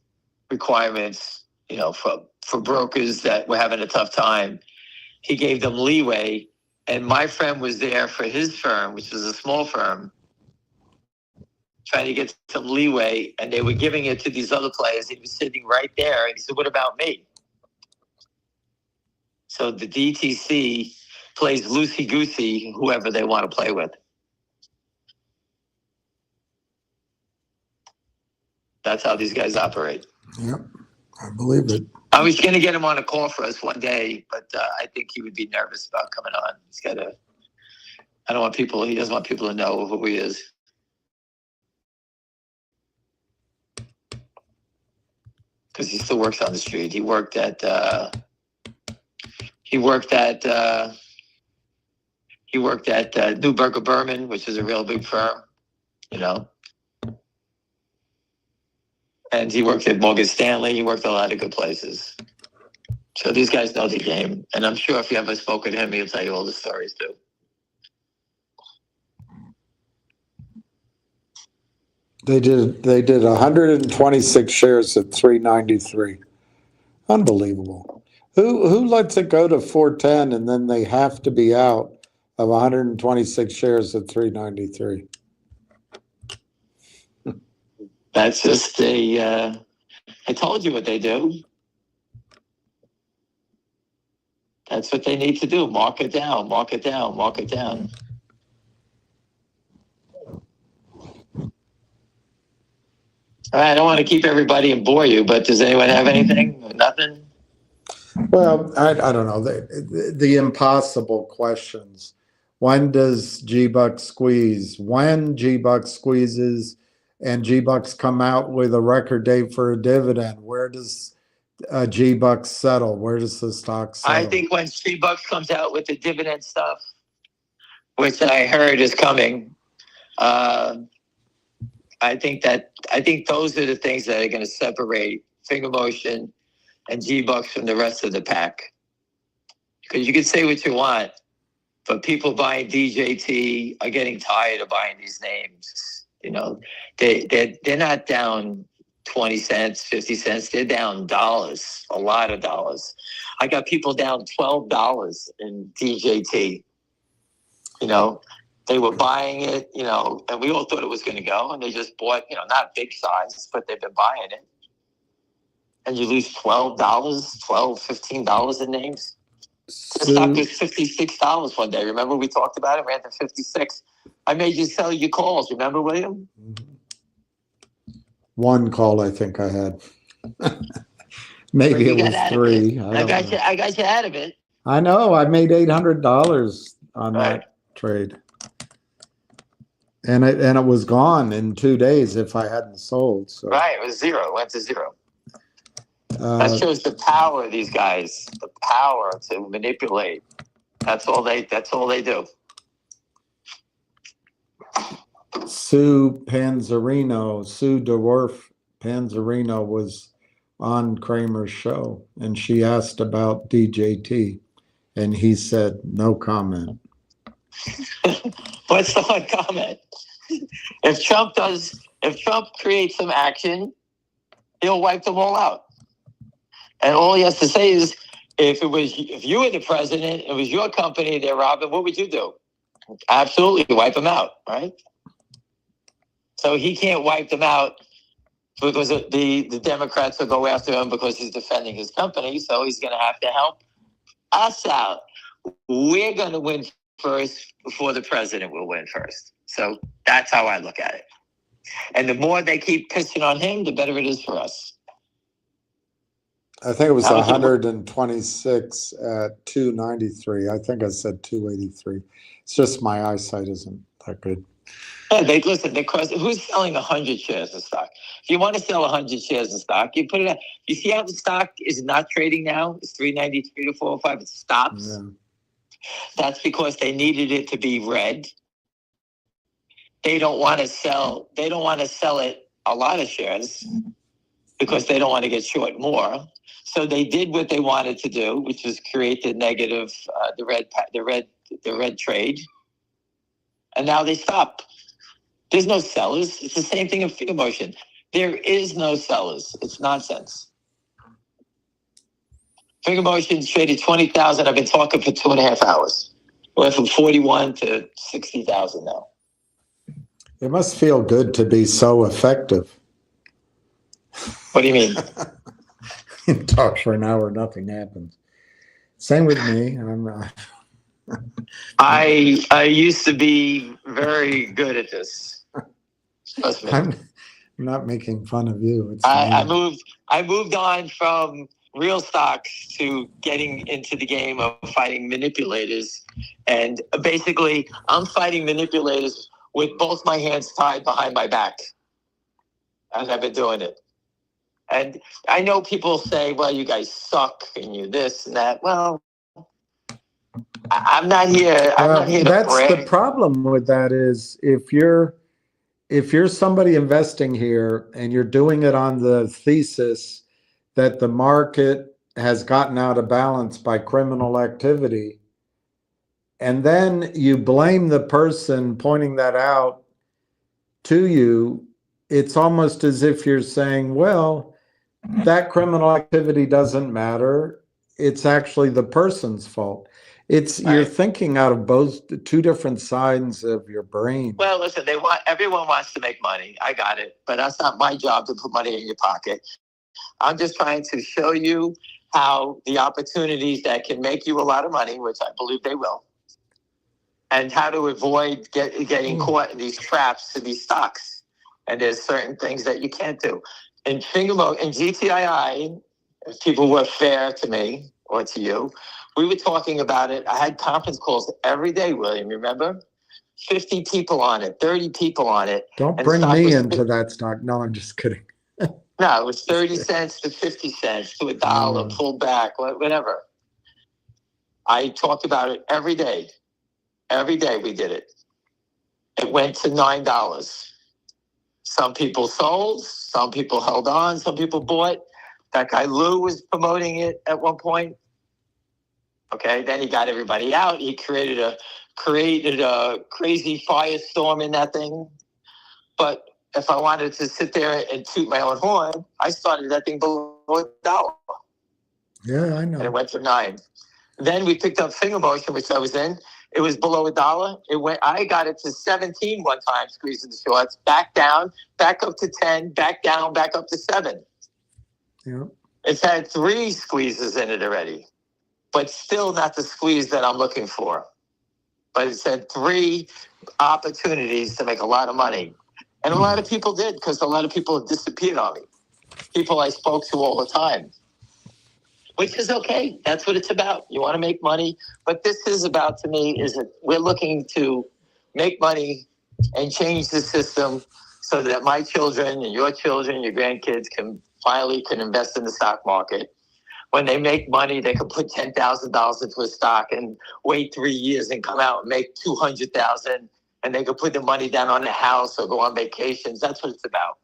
requirements, for brokers that were having a tough time. He gave them leeway, and my friend was there for his firm, which was a small firm, trying to get some leeway, and they were giving it to these other players. He was sitting right there, and he said, what about me? So the DTC plays loosey-goosey, whoever they want to play with. That's how these guys operate. Yep, I believe it. I was going to get him on a call for us one day, but I think he would be nervous about coming on. He doesn't want people to know who he is. because he still works on the street. He worked at Neuberger Berman, which is a real big firm, you know. And he worked at Morgan Stanley. He worked at a lot of good places. So these guys know the game. And I'm sure if you ever spoke with him, he'll tell you all the stories too. They did 126 shares at 393. Unbelievable. Who lets it go to 410 and then they have to be out of 126 shares at 393? That's just I told you what they do. That's what they need to do. Mark it down, mark it down, mark it down. All right, I don't want to keep everybody and bore you, but does anyone have anything? Nothing? Well, I don't know. The impossible questions. When does GBUX squeeze? When GBUX squeezes and GBUX come out with a record date for a dividend, where does GBUX settle? Where does the stock settle? I think when GBUX comes out with the dividend stuff, which I heard is coming, I think those are the things that are going to separate Finger Motion and GBUX from the rest of the pack. Because you can say what you want, but people buying DJT are getting tired of buying these names. You know, they're not down 20 cents, 50 cents. They're down dollars, a lot of dollars. I got people down $12 in DJT. You know, they were buying it, you know, and we all thought it was going to go, and they just bought, you know, not big size, but they've been buying it. And you lose $12, $15 in names. The stock was $56 one day. Remember we talked about it? Ran to 56. I made you sell your calls. Remember, William? One call I think I had. Maybe it was three. I got you out of it. I know. I made $800 on that trade. And it was gone in 2 days if I hadn't sold. So. Right, it was zero. It went to zero. That shows the power of these guys, the power to manipulate. That's all they do. Sue DeWolf Panzerino was on Kramer's show, and she asked about DJT, and he said, no comment. What's the one comment? If Trump creates some action, he'll wipe them all out. And all he has to say is, if you were the president, it was your company they're robbing, what would you do? Absolutely wipe them out, right? So he can't wipe them out because the Democrats will go after him because he's defending his company. So he's going to have to help us out. We're going to win first before the president will win first. So that's how I look at it. And the more they keep pissing on him, the better it is for us. I think it was 126 at 293. I think I said 283. It's just my eyesight isn't that good. Yeah, who's selling 100 shares of stock? If you want to sell 100 shares of stock, you put it out. You see how the stock is not trading now? It's 393 to 405. It stops. Yeah. That's because they needed it to be red. They don't want to sell it a lot of shares because they don't want to get short more. So they did what they wanted to do, which was create the negative, the red trade, and now they stop. There's no sellers. It's the same thing in Finger Motion. There is no sellers. It's nonsense. Finger Motion traded 20,000. I've been talking for 2.5 hours. Went from 41 to 60,000 now. It must feel good to be so effective. What do you mean? You talk for an hour, nothing happens. Same with me. I used to be very good at this. Trust me. I'm not making fun of you. I moved on from real stocks to getting into the game of fighting manipulators, and basically I'm fighting manipulators with both my hands tied behind my back, and I've been doing it. And I know people say, well, you guys suck and you this and that. Well, I'm not here. I'm not here to That's brag. the problem with that is if you're somebody investing here and you're doing it on the thesis that the market has gotten out of balance by criminal activity, and then you blame the person pointing that out to you, it's almost as if you're saying, well, that criminal activity doesn't matter. It's actually the person's fault. It's you're Right. thinking out of both two different sides of your brain. Well, listen, everyone wants to make money. I got it, but that's not my job to put money in your pocket. I'm just trying to show you how the opportunities that can make you a lot of money, which I believe they will, and how to avoid getting caught in these traps to these stocks. And there's certain things that you can't do. In GTII, if people were fair to me or to you, we were talking about it. I had conference calls every day, William, remember? 50 people on it, 30 people on it. Don't bring me into that stock. No, I'm just kidding. No, it was 30 cents to 50 cents to $1, pull back, whatever. I talked about it every day. Every day we did it. It went to $9. Some people sold, some people held on, some people bought. That guy Lou was promoting it at one point. Okay, then he got everybody out. He created a crazy firestorm in that thing. But if I wanted to sit there and toot my own horn, I started that thing below $1. Yeah, I know. And it went to $9. Then we picked up Finger Motion, which I was in. It was below $1. It went. I got it to 17 one time, squeezing the shorts. Back down, back up to 10, back down, back up to 7. Yeah. It's had 3 squeezes in it already, but still not the squeeze that I'm looking for. But it's had 3 opportunities to make a lot of money. And a lot of people did, because a lot of people have disappeared on me. People I spoke to all the time. Which is okay. That's what it's about. You want to make money. But this is about, to me, is that we're looking to make money and change the system so that my children and your children, your grandkids can invest in the stock market. When they make money, they can put $10,000 into a stock and wait 3 years and come out and make $200,000, and they can put the money down on the house or go on vacations. That's what it's about.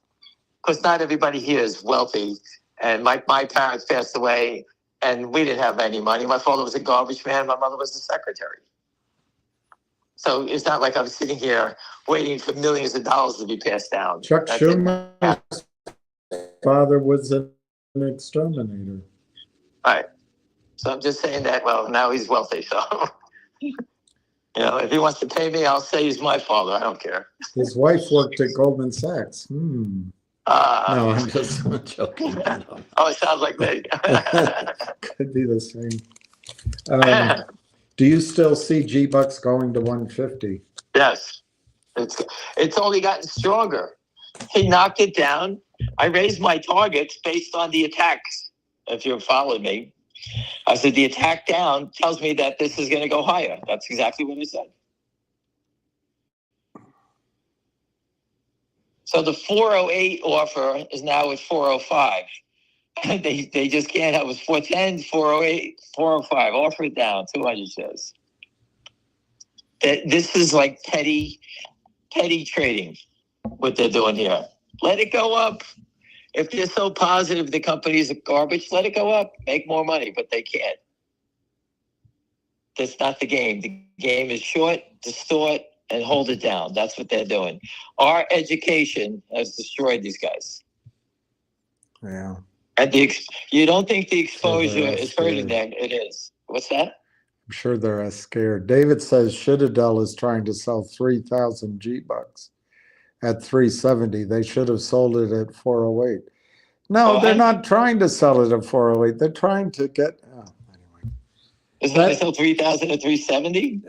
Because not everybody here is wealthy. And my parents passed away, and we didn't have any money. My father was a garbage man. My mother was a secretary. So it's not like I'm sitting here waiting for millions of dollars to be passed down. Chuck Schumer's father was an exterminator. Right. So I'm just saying that, well, now he's wealthy. So, if he wants to pay me, I'll say he's my father. I don't care. His wife worked at Goldman Sachs. No, I'm just joking. Oh, it sounds like me. Could be the same. Do you still see GBUX going to 150? Yes. It's only gotten stronger. He knocked it down. I raised my targets based on the attacks. If you're following me, I said the attack down tells me that this is going to go higher. That's exactly what I said. So the 408 offer is now at 405. They just can't have it. 410, 408, 405. Offer it down, 200 shares. This is like petty trading, what they're doing here. Let it go up. If they're so positive the company's garbage, let it go up. Make more money, but they can't. That's not the game. The game is short, distort, and hold it down. That's what they're doing. Our education has destroyed these guys. Yeah. And you don't think the exposure is hurting them. It is. What's that? I'm sure they're as scared. David says Citadel is trying to sell 3,000 GBUX at 370. They should have sold it at 408. No, they're not trying to sell it at 408. They're trying to get... anyway. Isn't it still 3,000 at 370?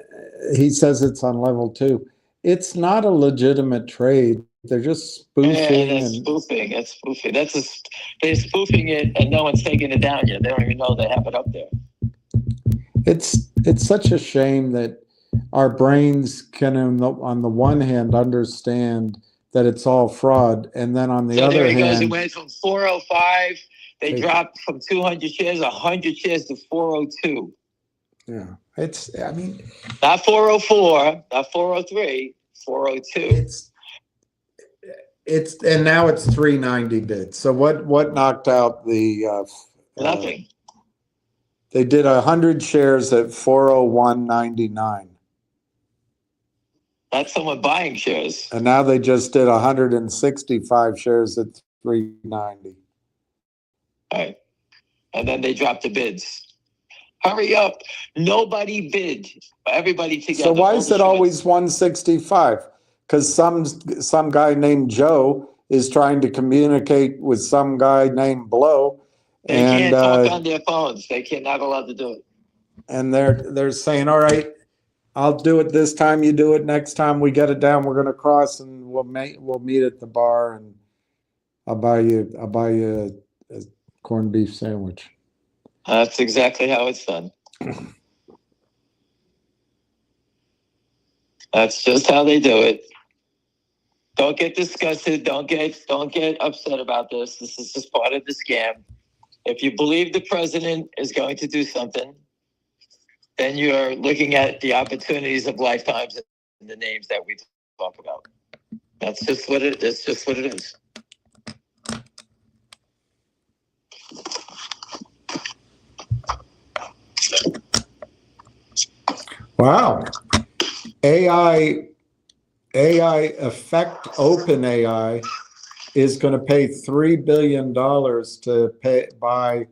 He says it's on level 2. It's not a legitimate trade. They're just spoofing. Spoofing. It's spoofing. They're spoofing it, and no one's taking it down yet. They don't even know they have it up there. It's such a shame that our brains can, on the one hand, understand that it's all fraud. And then on the So there other it goes. It hand, went from 405. They They- dropped from 200 shares, 100 shares to 402. yeah, I mean, Not 404, not 403, 402. and now it's 390 bids. So what knocked out the, Nothing. they did 100 shares at 401.99. That's someone buying shares. And now they just did 165 shares at 390. All right. And then they dropped the bids. Hurry up. Nobody bid. Everybody together. So why all is the it shorts. always 165? Because some guy named Joe is trying to communicate with some guy named Blow, They and can't talk on their phones. They can't, not allowed to do it. and they're saying, all right, I'll do it this time, you do it next time, we get it down, we're gonna cross, and we'll meet at the bar, and I'll buy you a corned beef sandwich. That's exactly how it's done. That's just how they do it. Don't get disgusted. Don't get upset about this. This is just part of the scam. If you believe the president is going to do something, then you're looking at the opportunities of lifetimes and the names that we talk about. That's just what it is. Just what it is. Wow. AI affect OpenAI is going to pay $3 billion to buy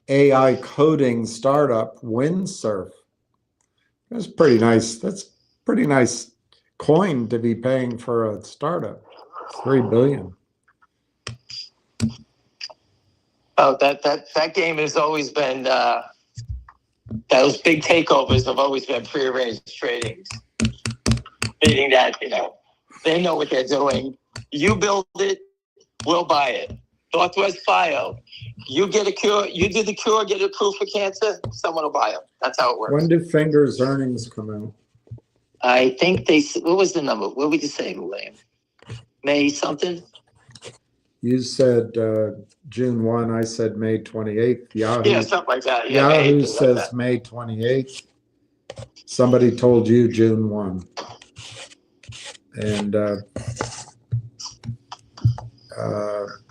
AI coding startup Windsurf. That's pretty nice. That's pretty nice coin to be paying for a startup. $3 billion. Oh, that game has always been those big takeovers have always been prearranged tradings. Meaning that, they know what they're doing. You build it, we'll buy it. Northwest Bio, you get a cure, you do the cure, get approved for cancer, someone will buy them. That's how it works. When do Fingers earnings come out? I think what was the number? What would you say, William? May something? You said June 1, I said May 28th. Yahoo, Yeah, something like that. Yeah, Yahoo May 8th, says like that. May 28th. Somebody told you June 1. And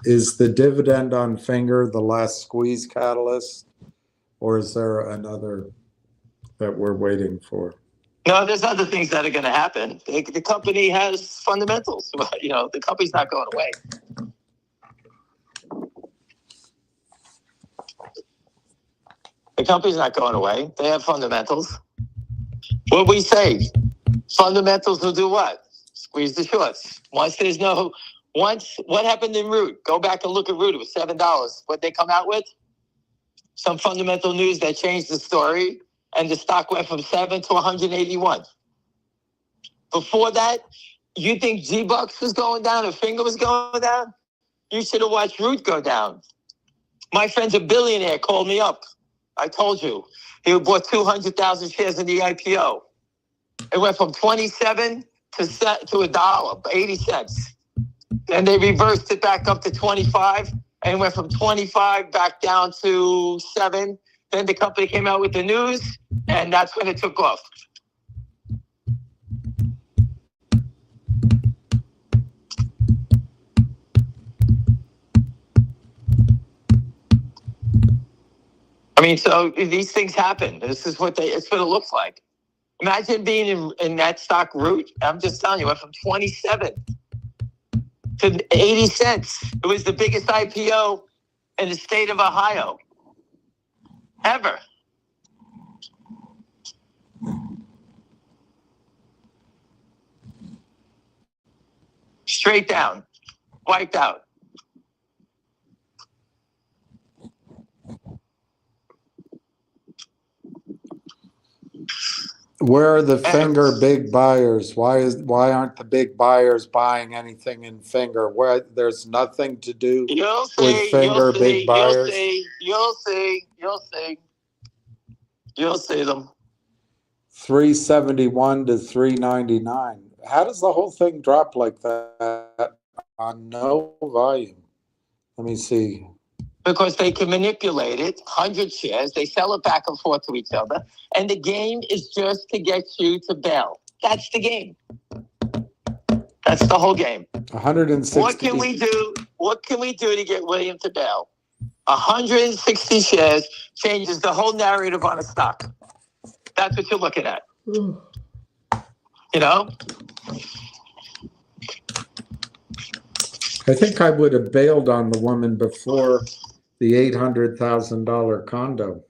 is the dividend on Finger the last squeeze catalyst, or is there another that we're waiting for? No, there's other things that are going to happen. The company has fundamentals. The company's not going away. The company's not going away. They have fundamentals. What we say, fundamentals will do what? Squeeze the shorts. What happened in Root? Go back and look at Root. It was $7. What they come out with? Some fundamental news that changed the story, and the stock went from 7 to 181. Before that, you think GBUX was going down or Finger was going down? You should have watched Root go down. My friend's a billionaire, called me up. I told you. He bought 200,000 shares in the IPO. It went from 27 to $1, 80 cents. Then they reversed it back up to 25 and went from 25 back down to 7. Then the company came out with the news, and that's when it took off. I mean, so these things happen. This is it's what it looks like. Imagine being in that stock Root. I'm just telling you, it went from 27 to 80 cents. It was the biggest IPO in the state of Ohio ever. Straight down, wiped out. Where are the Finger big buyers? Why aren't the big buyers buying anything in Finger? Where there's nothing to do with Finger big buyers? You'll see them. 371 to 399. How does the whole thing drop like that? on no volume. Let me see. Because they can manipulate it, 100 shares, they sell it back and forth to each other, and the game is just to get you to bail. That's the game. That's the whole game. 160. What can we do? What can we do to get William to bail? 160 shares changes the whole narrative on a stock. That's what you're looking at. You know? I think I would have bailed on the woman before the $800,000 condo.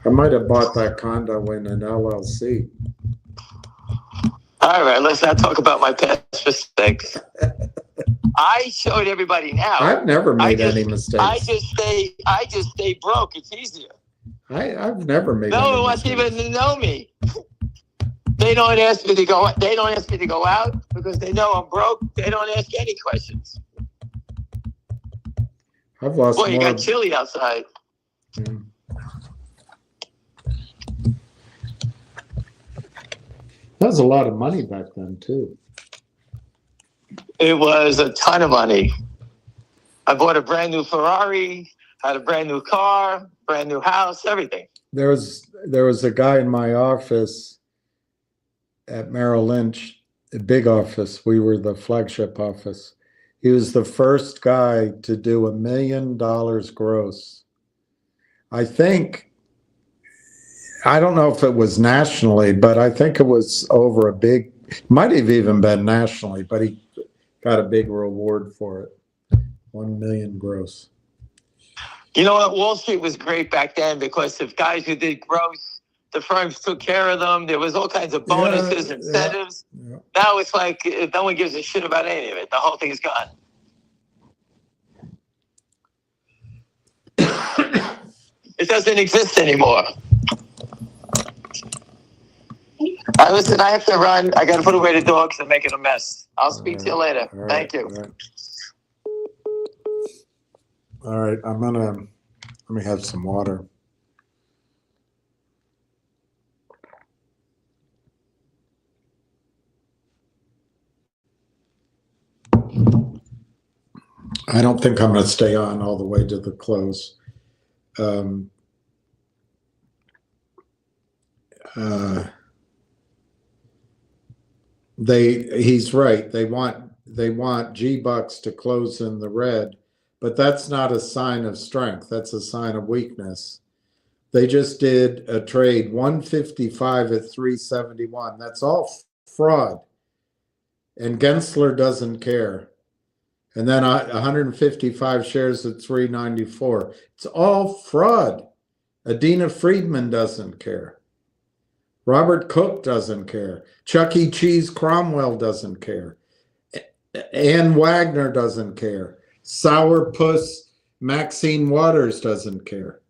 I might have bought that condo in an LLC. All right, let's not talk about my past mistakes. I showed everybody now. I've never made any mistakes. I just stay broke. It's easier. I've never made no any one wants mistakes. even to know me. They don't ask me to go. They don't ask me to go out because they know I'm broke. They don't ask any questions. I've lost Boy, more. you got chilly outside. Yeah. That was a lot of money back then too. It was a ton of money. I bought a brand new Ferrari, had a brand new car, brand new house, everything. There was a guy in my office at Merrill Lynch, a big office. We were the flagship office. He was the first guy to do $1 million gross. I don't know if it was nationally, but I think it was over might have even been nationally, but he got a big reward for it. 1 million gross. You know what? Wall Street was great back then because if guys who did gross, the firms took care of them. There was all kinds of bonuses, incentives. Yeah. Now it's like no one gives a shit about any of it. The whole thing is gone. It doesn't exist anymore. Listen, I have to run. I got to put away the dogs. They're making a mess. I'll speak to you later. Thank you. All right. Let me have some water. I don't think I'm going to stay on all the way to the close. He's right. They want GBUX to close in the red, but that's not a sign of strength. That's a sign of weakness. They just did a trade 155 at 371. That's all fraud. And Gensler doesn't care. And then 155 shares at 394. It's all fraud. Adina Friedman doesn't care. Robert Cook doesn't care. Chuck E. Cheese Cromwell doesn't care. Ann Wagner doesn't care. Sourpuss Maxine Waters doesn't care.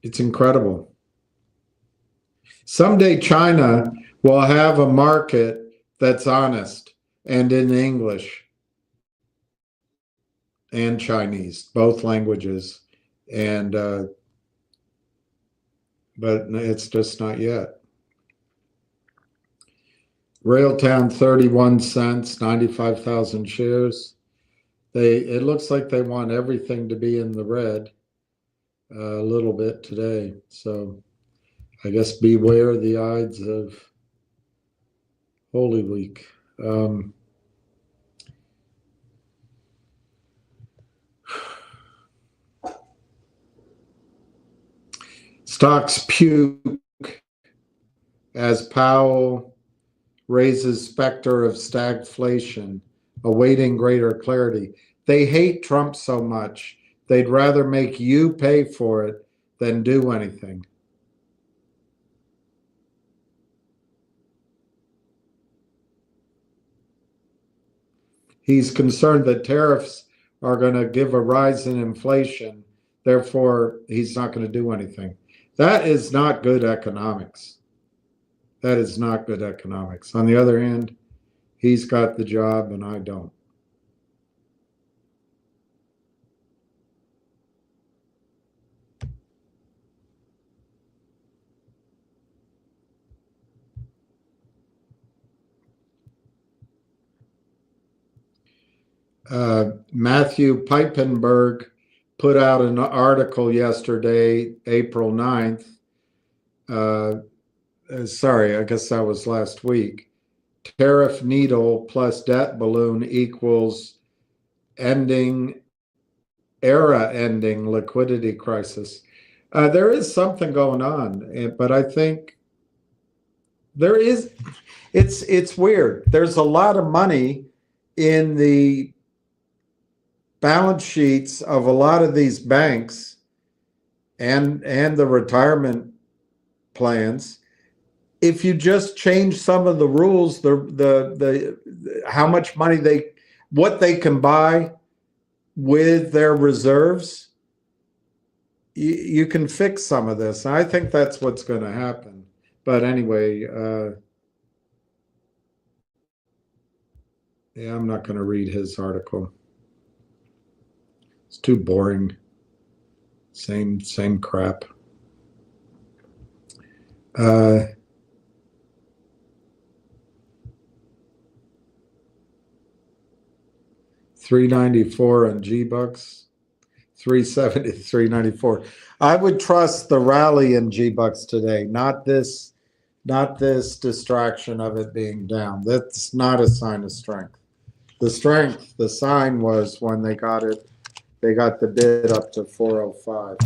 It's incredible. Someday China will have a market that's honest and in English and Chinese, both languages. And but it's just not yet. Railtown 31 cents, 95,000 shares. It looks like they want everything to be in the red a little bit today. So I guess beware the Ides of Holy Week. Stocks puke as Powell raises specter of stagflation, awaiting greater clarity. They hate Trump so much, they'd rather make you pay for it than do anything. He's concerned that tariffs are going to give a rise in inflation, therefore he's not going to do anything. That is not good economics. That is not good economics. On the other hand, he's got the job and I don't. Matthew Piepenburg put out an article yesterday, April 9th. Sorry, I guess that was last week. Tariff needle plus debt balloon equals era-ending liquidity crisis. There is something going on, but I think there is. It's weird. There's a lot of money in the balance sheets of a lot of these banks and the retirement plans. If you just change some of the rules, the how much money what they can buy with their reserves, you can fix some of this. I think that's what's going to happen. But anyway, yeah, I'm not going to read his article. It's too boring. Same crap. 394 on GBUX, 370, 394. I would trust the rally in GBUX today, not this distraction of it being down. That's not a sign of strength. The sign was when they got the bid up to 405.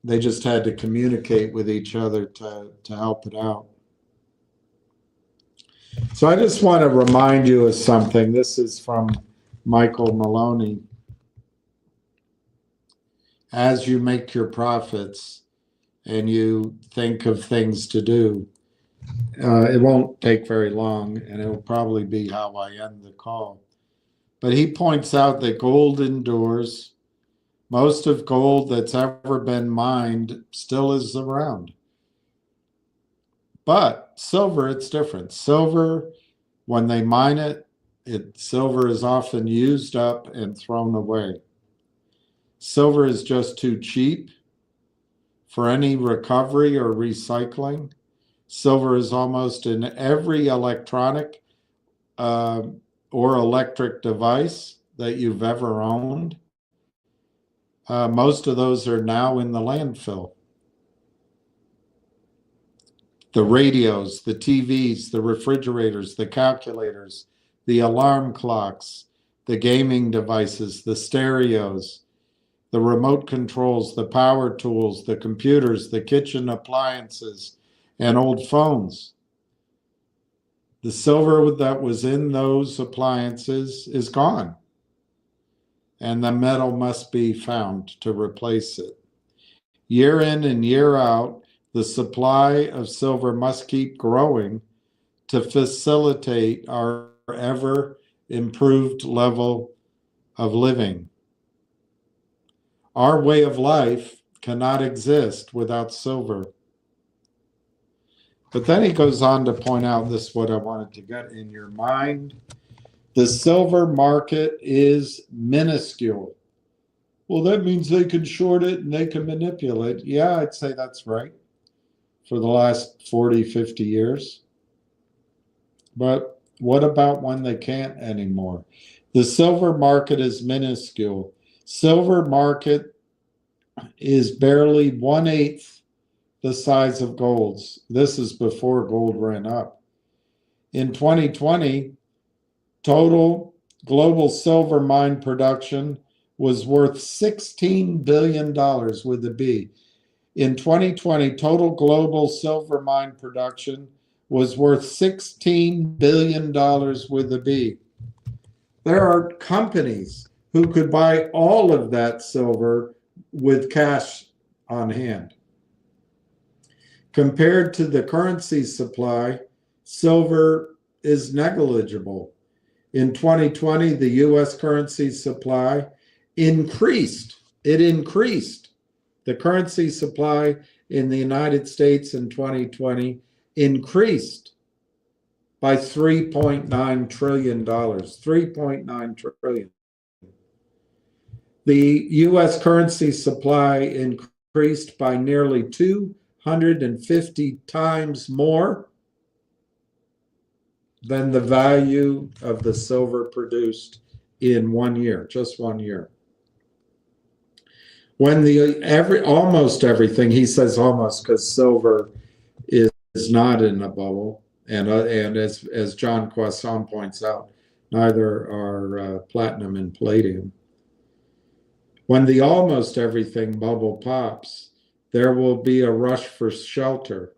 They just had to communicate with each other to help it out. So I just want to remind you of something. This is from Michael Maloney. As you make your profits and you think of things to do, it won't take very long, and it'll probably be how I end the call. But he points out that gold endures. Most of gold that's ever been mined still is around. But silver, it's different. Silver, when they mine it, silver is often used up and thrown away. Silver is just too cheap for any recovery or recycling. Silver is almost in every electronic or electric device that you've ever owned. Most of those are now in the landfill. The radios, the TVs, the refrigerators, the calculators, the alarm clocks, the gaming devices, the stereos, the remote controls, the power tools, the computers, the kitchen appliances, and old phones. The silver that was in those appliances is gone, and the metal must be found to replace it. Year in and year out, the supply of silver must keep growing to facilitate our ever improved level of living. Our way of life cannot exist without silver. But then he goes on to point out, this is what I wanted to get in your mind. The silver market is minuscule. Well, that means they can short it and they can manipulate. Yeah, I'd say that's right for the last 40, 50 years. But what about when they can't anymore? The silver market is minuscule. Silver market is barely 1/8 the size of gold's. This is before gold ran up. In 2020, total global silver mine production was worth $16 billion with a B. In 2020, total global silver mine production was worth $16 billion with a B. There are companies who could buy all of that silver with cash on hand. Compared to the currency supply, silver is negligible. In 2020, the US currency supply increased. It increased. The currency supply in the United States in 2020 increased by $3.9 trillion. $3.9 trillion. The US currency supply increased by nearly 250 times more than the value of the silver produced in 1 year, just 1 year. When almost everything, he says almost because silver is not in a bubble, and as John Quasson points out, neither are platinum and palladium. When the almost everything bubble pops, there will be a rush for shelter.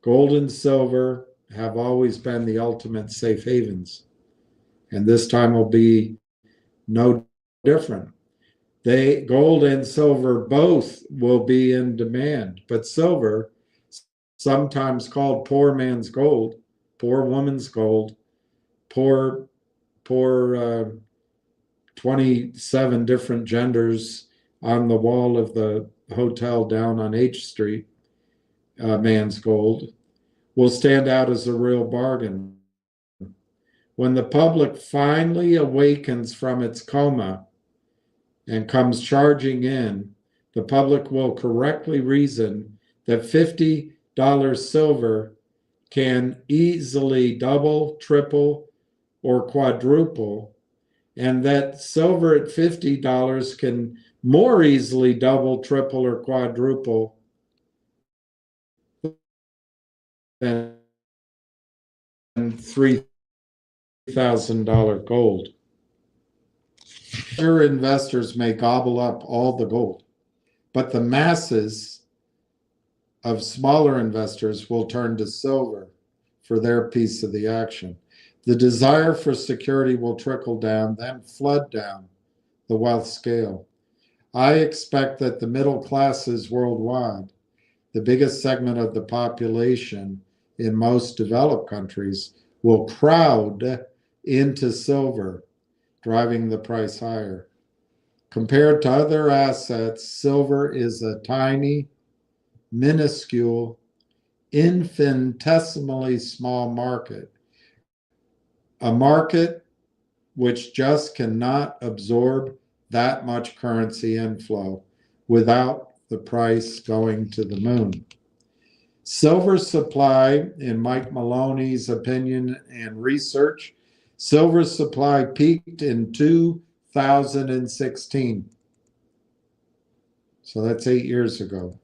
Gold and silver have always been the ultimate safe havens, and this time will be no different. Gold and silver both will be in demand, but silver, sometimes called poor man's gold, poor woman's gold, poor 27 different genders on the wall of the hotel down on H Street, man's gold, will stand out as a real bargain. When the public finally awakens from its coma and comes charging in, the public will correctly reason that $50 silver can easily double, triple, or quadruple, and that silver at $50 can more easily double, triple, or quadruple than $3,000 gold. Sure, investors may gobble up all the gold, but the masses of smaller investors will turn to silver for their piece of the action. The desire for security will trickle down, then flood down the wealth scale. I expect that the middle classes worldwide, the biggest segment of the population in most developed countries, will crowd into silver, driving the price higher. Compared to other assets, silver is a tiny, minuscule, infinitesimally small market, a market which just cannot absorb that much currency inflow without the price going to the moon. Silver supply, in Mike Maloney's opinion and research, silver supply peaked in 2016. So that's 8 years ago,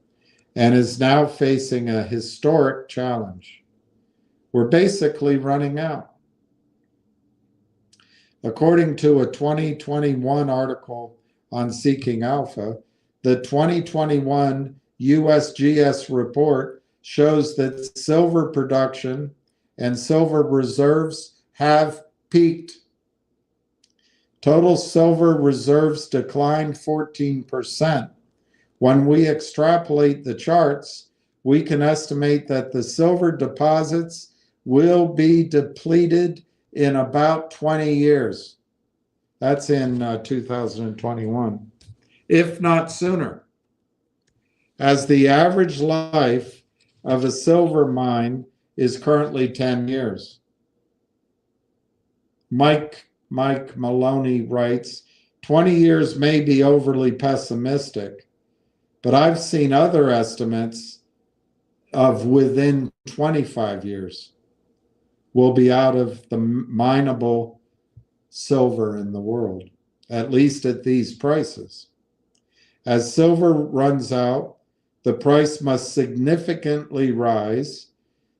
and is now facing a historic challenge. We're basically running out. According to a 2021 article on Seeking Alpha, the 2021 USGS report shows that silver production and silver reserves have peaked. Total silver reserves declined 14%. When we extrapolate the charts, we can estimate that the silver deposits will be depleted in about 20 years. That's in 2021, if not sooner. As the average life of a silver mine is currently 10 years. Mike Maloney writes, 20 years may be overly pessimistic, but I've seen other estimates of within 25 years. Will be out of the mineable silver in the world, at least at these prices. As silver runs out, the price must significantly rise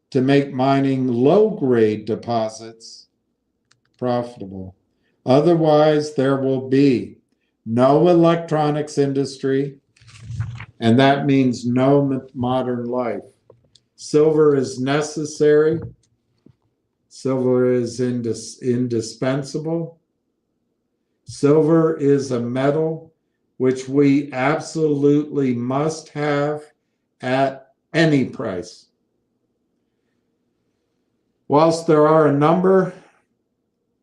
to make mining low-grade deposits profitable. Otherwise, there will be no electronics industry, and that means no modern life. Silver is necessary. Silver is indispensable. Silver is a metal which we absolutely must have at any price. Whilst there are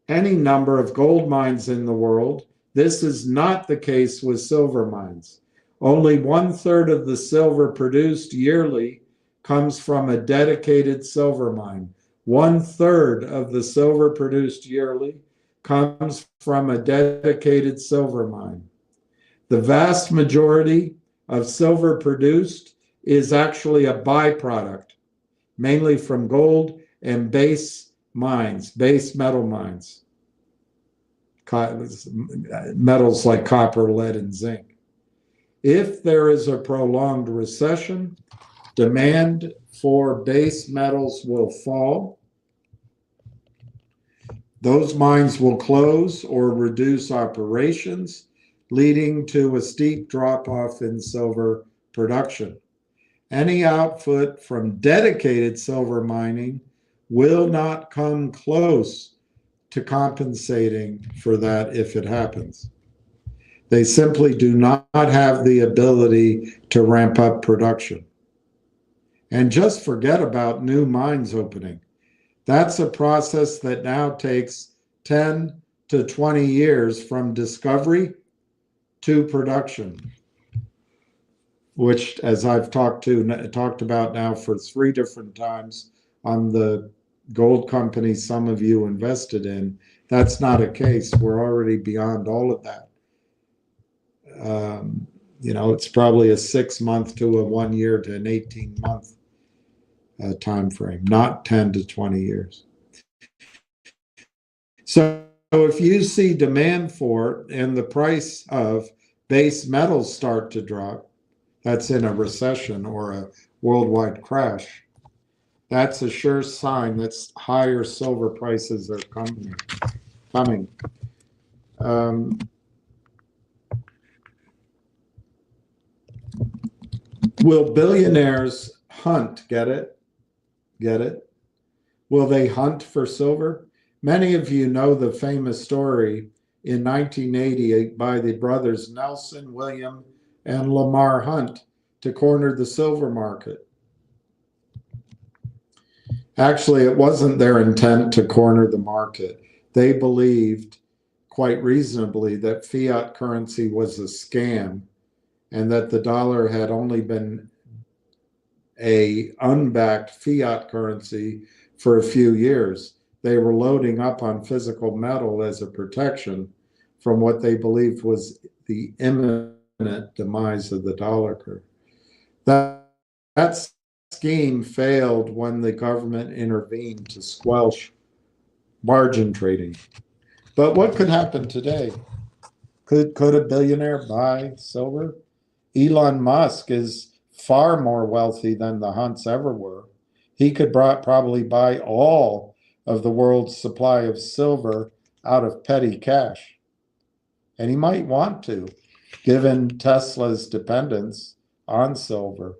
any number of gold mines in the world, this is not the case with silver mines. Only 1/3 of the silver produced yearly comes from a dedicated silver mine. 1/3 of the silver produced yearly comes from a dedicated silver mine. The vast majority of silver produced is actually a byproduct, mainly from gold and base mines, base metal mines, metals like copper, lead, and zinc. If there is a prolonged recession, demand for base metals will fall. Those mines will close or reduce operations, leading to a steep drop-off in silver production. Any output from dedicated silver mining will not come close to compensating for that if it happens. They simply do not have the ability to ramp up production. And just forget about new mines opening. That's a process that now takes 10 to 20 years from discovery to production, which, as I've talked about now for 3 different times on the gold company some of you invested in, that's not a case. We're already beyond all of that. It's probably a 6-month to a 1 year to an 18-month time frame, not 10 to 20 years. So if you see demand for and the price of base metals start to drop, that's in a recession or a worldwide crash, that's a sure sign that higher silver prices are coming. Will billionaires hunt? Get it? Get it? Will they hunt for silver? Many of you know the famous story in 1980 by the brothers Nelson, William, and Lamar Hunt to corner the silver market. Actually, it wasn't their intent to corner the market. They believed, quite reasonably, that fiat currency was a scam and that the dollar had only been a unbacked fiat currency for a few years. They were loading up on physical metal as a protection from what they believed was the imminent demise of the dollar curve. That scheme failed when the government intervened to squelch margin trading. But what could happen today? Could a billionaire buy silver? Elon Musk is far more wealthy than the Hunts ever were. He could probably buy all of the world's supply of silver out of petty cash. And he might want to, given Tesla's dependence on silver.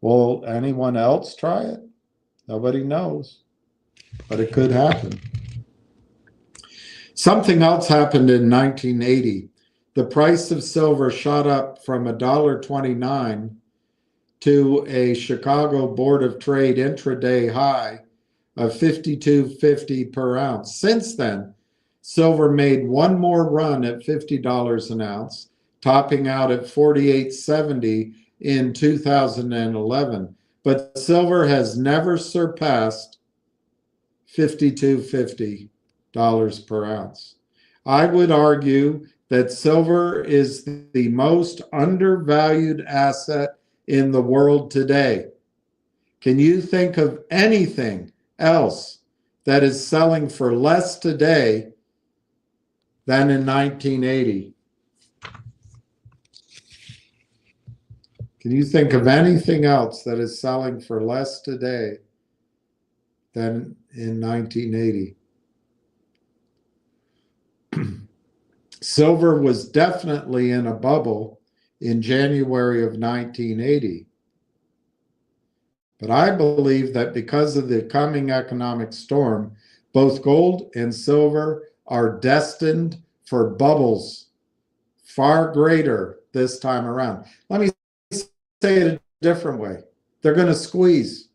Will anyone else try it? Nobody knows, but it could happen. Something else happened in 1980. The price of silver shot up from $1.29 to a Chicago Board of Trade intraday high of $52.50 per ounce. Since then, silver made one more run at $50 an ounce, topping out at $48.70 in 2011. But silver has never surpassed $52.50 per ounce. I would argue that silver is the most undervalued asset in the world today. Can you think of anything else that is selling for less today than in 1980? Can you think of anything else that is selling for less today than in 1980? Silver was definitely in a bubble in January of 1980. But I believe that because of the coming economic storm, both gold and silver are destined for bubbles far greater this time around. Let me say it a different way. They're going to squeeze.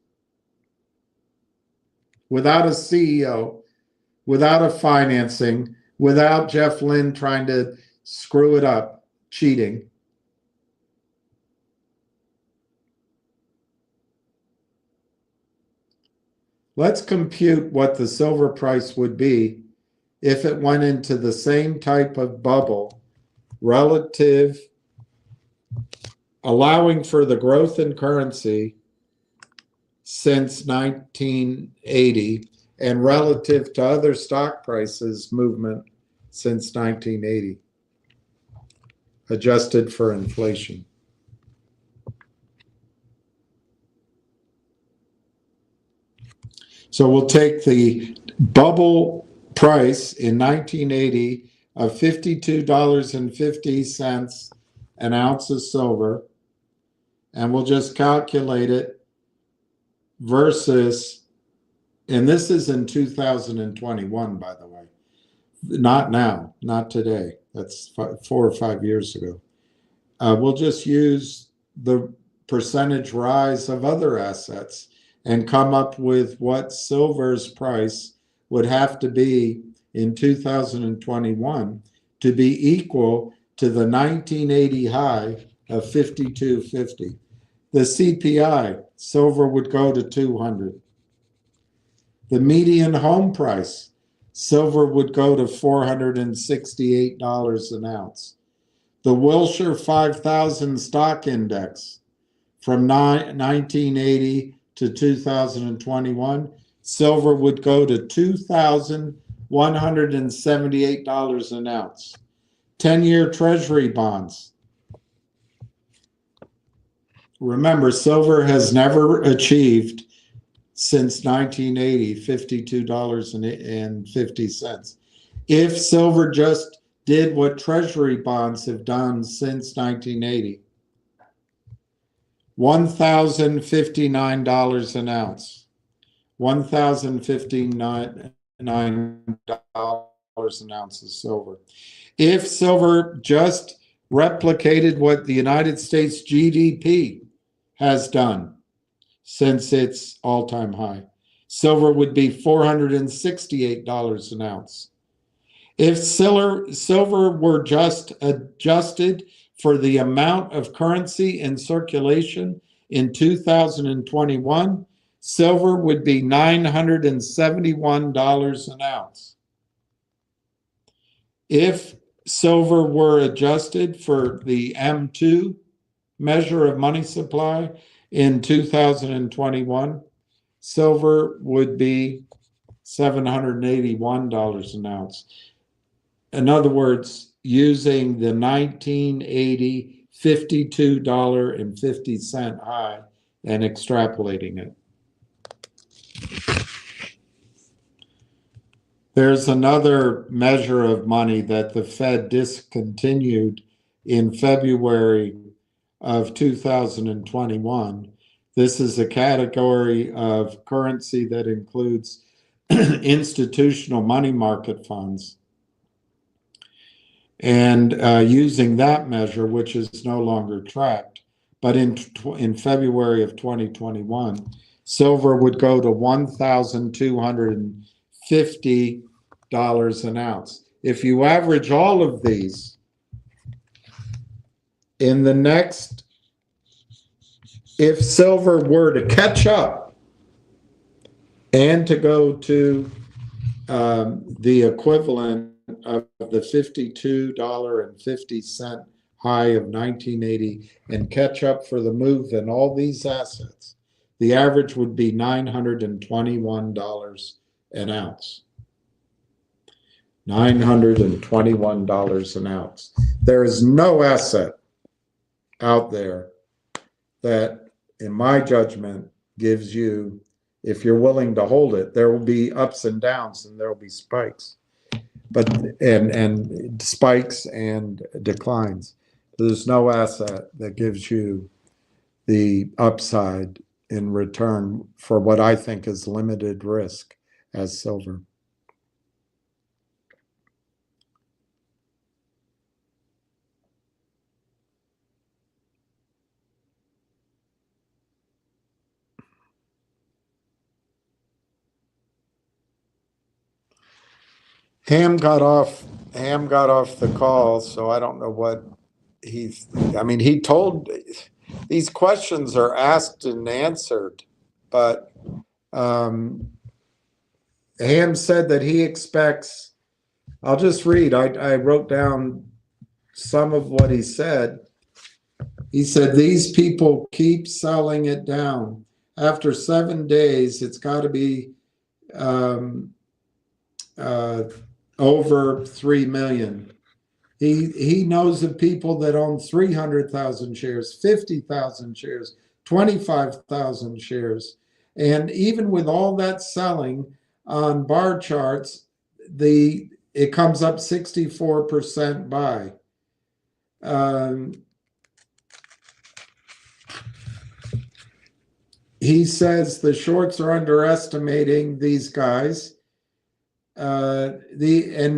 Without a CEO, without a financing, without Jeff Lynne trying to screw it up, cheating. Let's compute what the silver price would be if it went into the same type of bubble relative, allowing for the growth in currency since 1980 and relative to other stock prices movement since 1980, adjusted for inflation. So we'll take the bubble price in 1980 of $52.50 an ounce of silver, and we'll just calculate it versus, and this is in 2021, by the way, not now, not today. That's 4 or 5 years ago. We'll just use the percentage rise of other assets and come up with what silver's price would have to be in 2021 to be equal to the 1980 high of 52.50. The CPI, silver would go to 200. The median home price, silver would go to $468 an ounce. The Wilshire 5000 stock index from 1980 to 2021, silver would go to $2,178 an ounce. 10-year treasury bonds. Remember, silver has never achieved since 1980, $52.50. If silver just did what treasury bonds have done since 1980, $1,059 an ounce, $1,059 an ounce of silver. If silver just replicated what the United States GDP has done since its all-time high, silver would be $468 an ounce. If silver were just adjusted for the amount of currency in circulation in 2021, silver would be $971 an ounce. If silver were adjusted for the M2 measure of money supply in 2021, silver would be $781 an ounce. In other words, using the 1980 $52.50 high and extrapolating it. There's another measure of money that the Fed discontinued in February of 2021. This is a category of currency that includes institutional money market funds. And using that measure, which is no longer tracked, but in February of 2021, silver would go to $1,250 an ounce. If you average all of these, in the next, if silver were to catch up and to go to the equivalent of the $52.50 high of 1980 and catch up for the move in all these assets, the average would be $921 an ounce. $921 an ounce. There is no asset out there that, in my judgment, gives you, if you're willing to hold it, there will be ups and downs and there will be spikes, but and spikes and declines. There's no asset that gives you the upside in return for what I think is limited risk as silver. Ham got off the call, so I don't know what he told, these questions are asked and answered, but Ham said that he expects, I'll just read, I wrote down some of what he said. He said, these people keep selling it down. After 7 days, it's got to be um, over 3 million. He knows of people that own 300,000 shares, 50,000 shares, 25,000 shares. And even with all that selling on bar charts, it comes up 64% buy. He says the shorts are underestimating these guys. And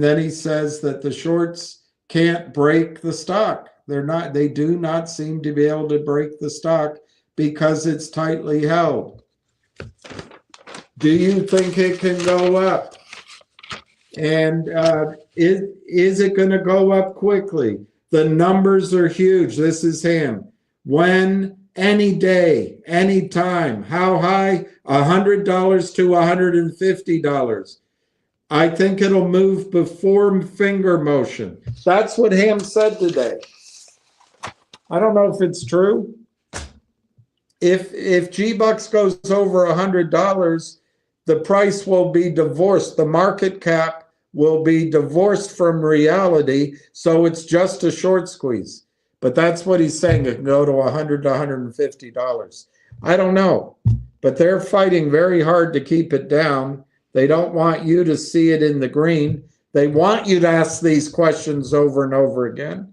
then he says that the shorts can't break the stock. They do not seem to be able to break the stock because it's tightly held. Do you think it can go up? And is it going to go up quickly? The numbers are huge. This is him. When, any day, any time. How high? $100 to $150. I think it'll move before finger motion. That's what Ham said today. I don't know if it's true. If GBUX goes over $100, the price will be divorced. The market cap will be divorced from reality, so it's just a short squeeze. But that's what he's saying. It can go to $100 to $150. I don't know, but they're fighting very hard to keep it down. They don't want you to see it in the green. They want you to ask these questions over and over again.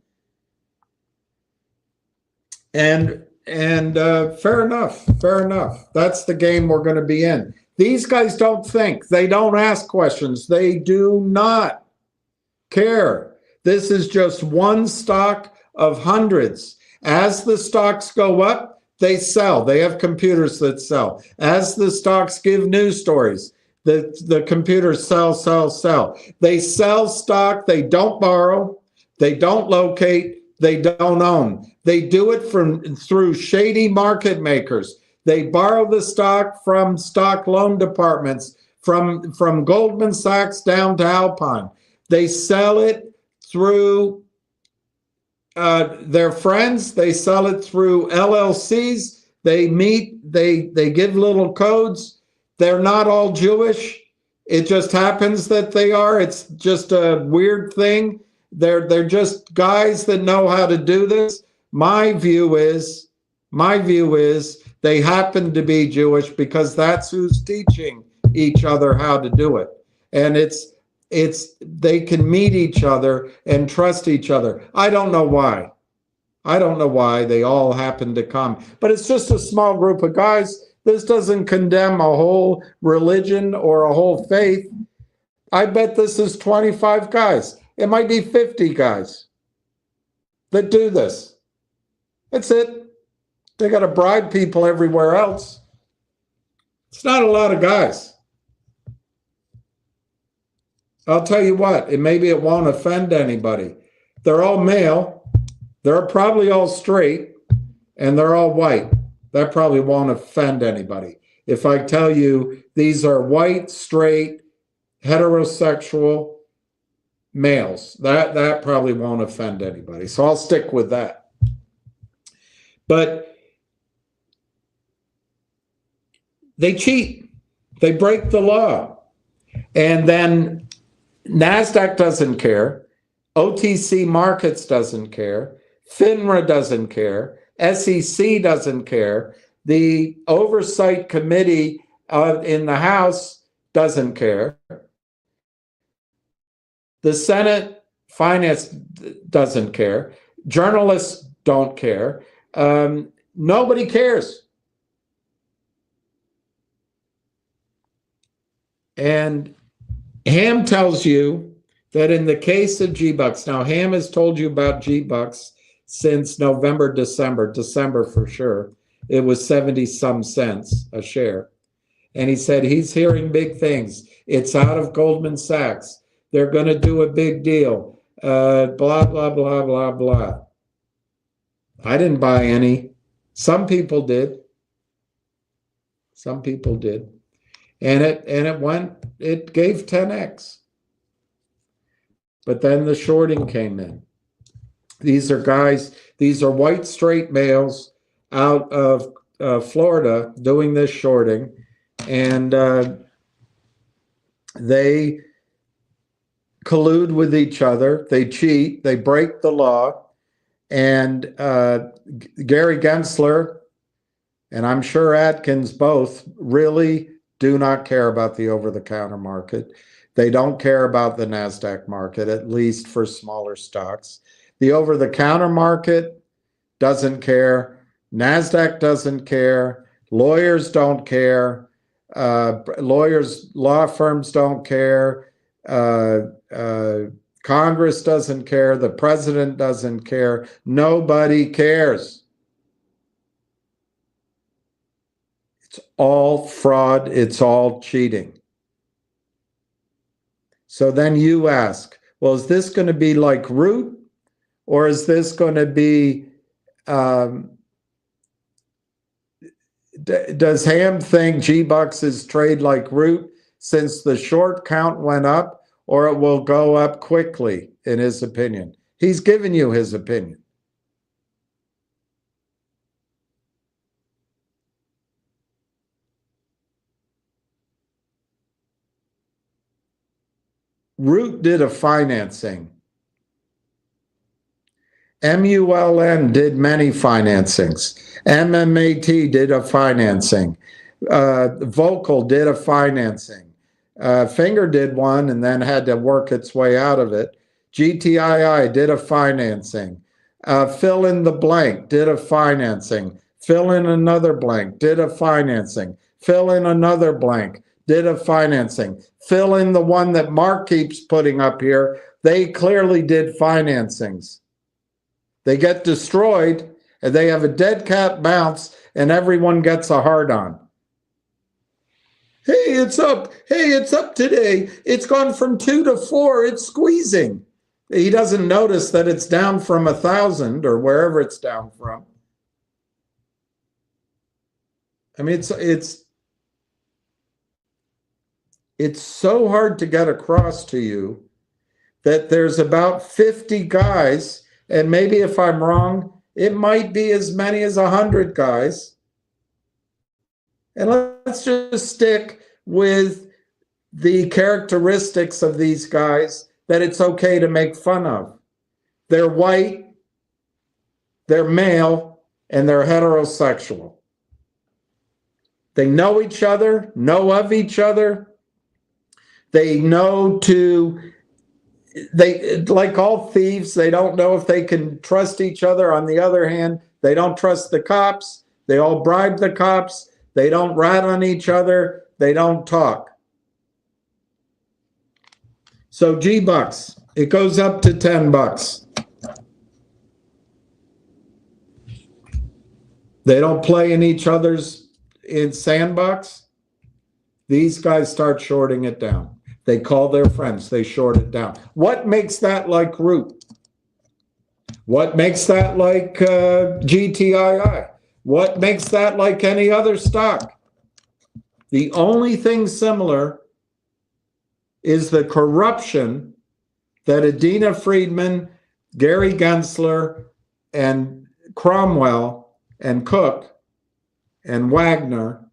And fair enough, fair enough. That's the game we're going to be in. These guys don't think. They don't ask questions. They do not care. This is just one stock of hundreds. As the stocks go up, they sell. They have computers that sell. As the stocks give news stories, the computers sell, sell, sell. They sell stock. They don't borrow. They don't locate. They don't own. They do it through shady market makers. They borrow the stock from stock loan departments, from Goldman Sachs down to Alpine. They sell it through their friends. They sell it through LLCs. They give little codes. They're not all Jewish. It just happens that they are. It's just a weird thing. They're just guys that know how to do this. My view is they happen to be Jewish because that's who's teaching each other how to do it. And they can meet each other and trust each other. I don't know why. I don't know why they all happen to come, but it's just a small group of guys. This doesn't condemn a whole religion or a whole faith. I bet this is 25 guys. It might be 50 guys that do this. That's it. They got to bribe people everywhere else. It's not a lot of guys. I'll tell you what, maybe it won't offend anybody. They're all male. They're probably all straight, and they're all white. That probably won't offend anybody. If I tell you these are white, straight, heterosexual males, that probably won't offend anybody. So I'll stick with that. But they cheat. They break the law. And then NASDAQ doesn't care. OTC Markets doesn't care. FINRA doesn't care. SEC doesn't care. The Oversight Committee in the House doesn't care. The Senate Finance doesn't care. Journalists don't care. Nobody cares. And Ham tells you that in the case of GBUX, now Ham has told you about GBUX since November, December for sure. It was 70-some cents a share. And he said he's hearing big things. It's out of Goldman Sachs. They're going to do a big deal. Blah, blah, blah, blah, blah. I didn't buy any. Some people did. Some people did. And it gave 10x. But then the shorting came in. These are guys, these are white straight males out of Florida doing this shorting. And They collude with each other. They cheat. They break the law. And Gary Gensler, and I'm sure Atkins both, really do not care about the over-the-counter market. They don't care about the NASDAQ market, at least for smaller stocks. The over-the-counter market doesn't care. NASDAQ doesn't care. Lawyers don't care. Law firms don't care. Congress doesn't care. The president doesn't care. Nobody cares. It's all fraud. It's all cheating. So then you ask, well, is this going to be like Root, or is this going to be, does Ham think GBUX trade like Root since the short count went up, or it will go up quickly, in his opinion? He's given you his opinion. Root did a financing. MULN did many financings. MMAT did a financing. Volcker did a financing. Finger did one and then had to work its way out of it. GTII did a financing. Fill in the blank did a financing. Fill in another blank did a financing. Fill in another blank did a financing. Fill in the one that Mark keeps putting up here. They clearly did financings. They get destroyed, and they have a dead cat bounce, and everyone gets a hard-on. Hey, it's up. Hey, it's up today. It's gone from 2 to 4. It's squeezing. He doesn't notice that it's down from 1,000 or wherever it's down from. I mean, it's so hard to get across to you that there's about 50 guys, and maybe if I'm wrong, it might be as many as 100 guys. And let's just stick with the characteristics of these guys that it's okay to make fun of. They're white, they're male, and they're heterosexual. They know each other, know of each other. They know they, like all thieves, they don't know if they can trust each other. On the other hand, they don't trust the cops. They all bribe the cops. They don't rat on each other. They don't talk. So GBUX, it goes up to $10. They don't play in each other's sandbox. These guys start shorting it down. They call their friends. They short it down. What makes that like Root? What makes that like GTII? What makes that like any other stock? The only thing similar is the corruption that Adina Friedman, Gary Gensler, and Cromwell, and Cook, and Wagner,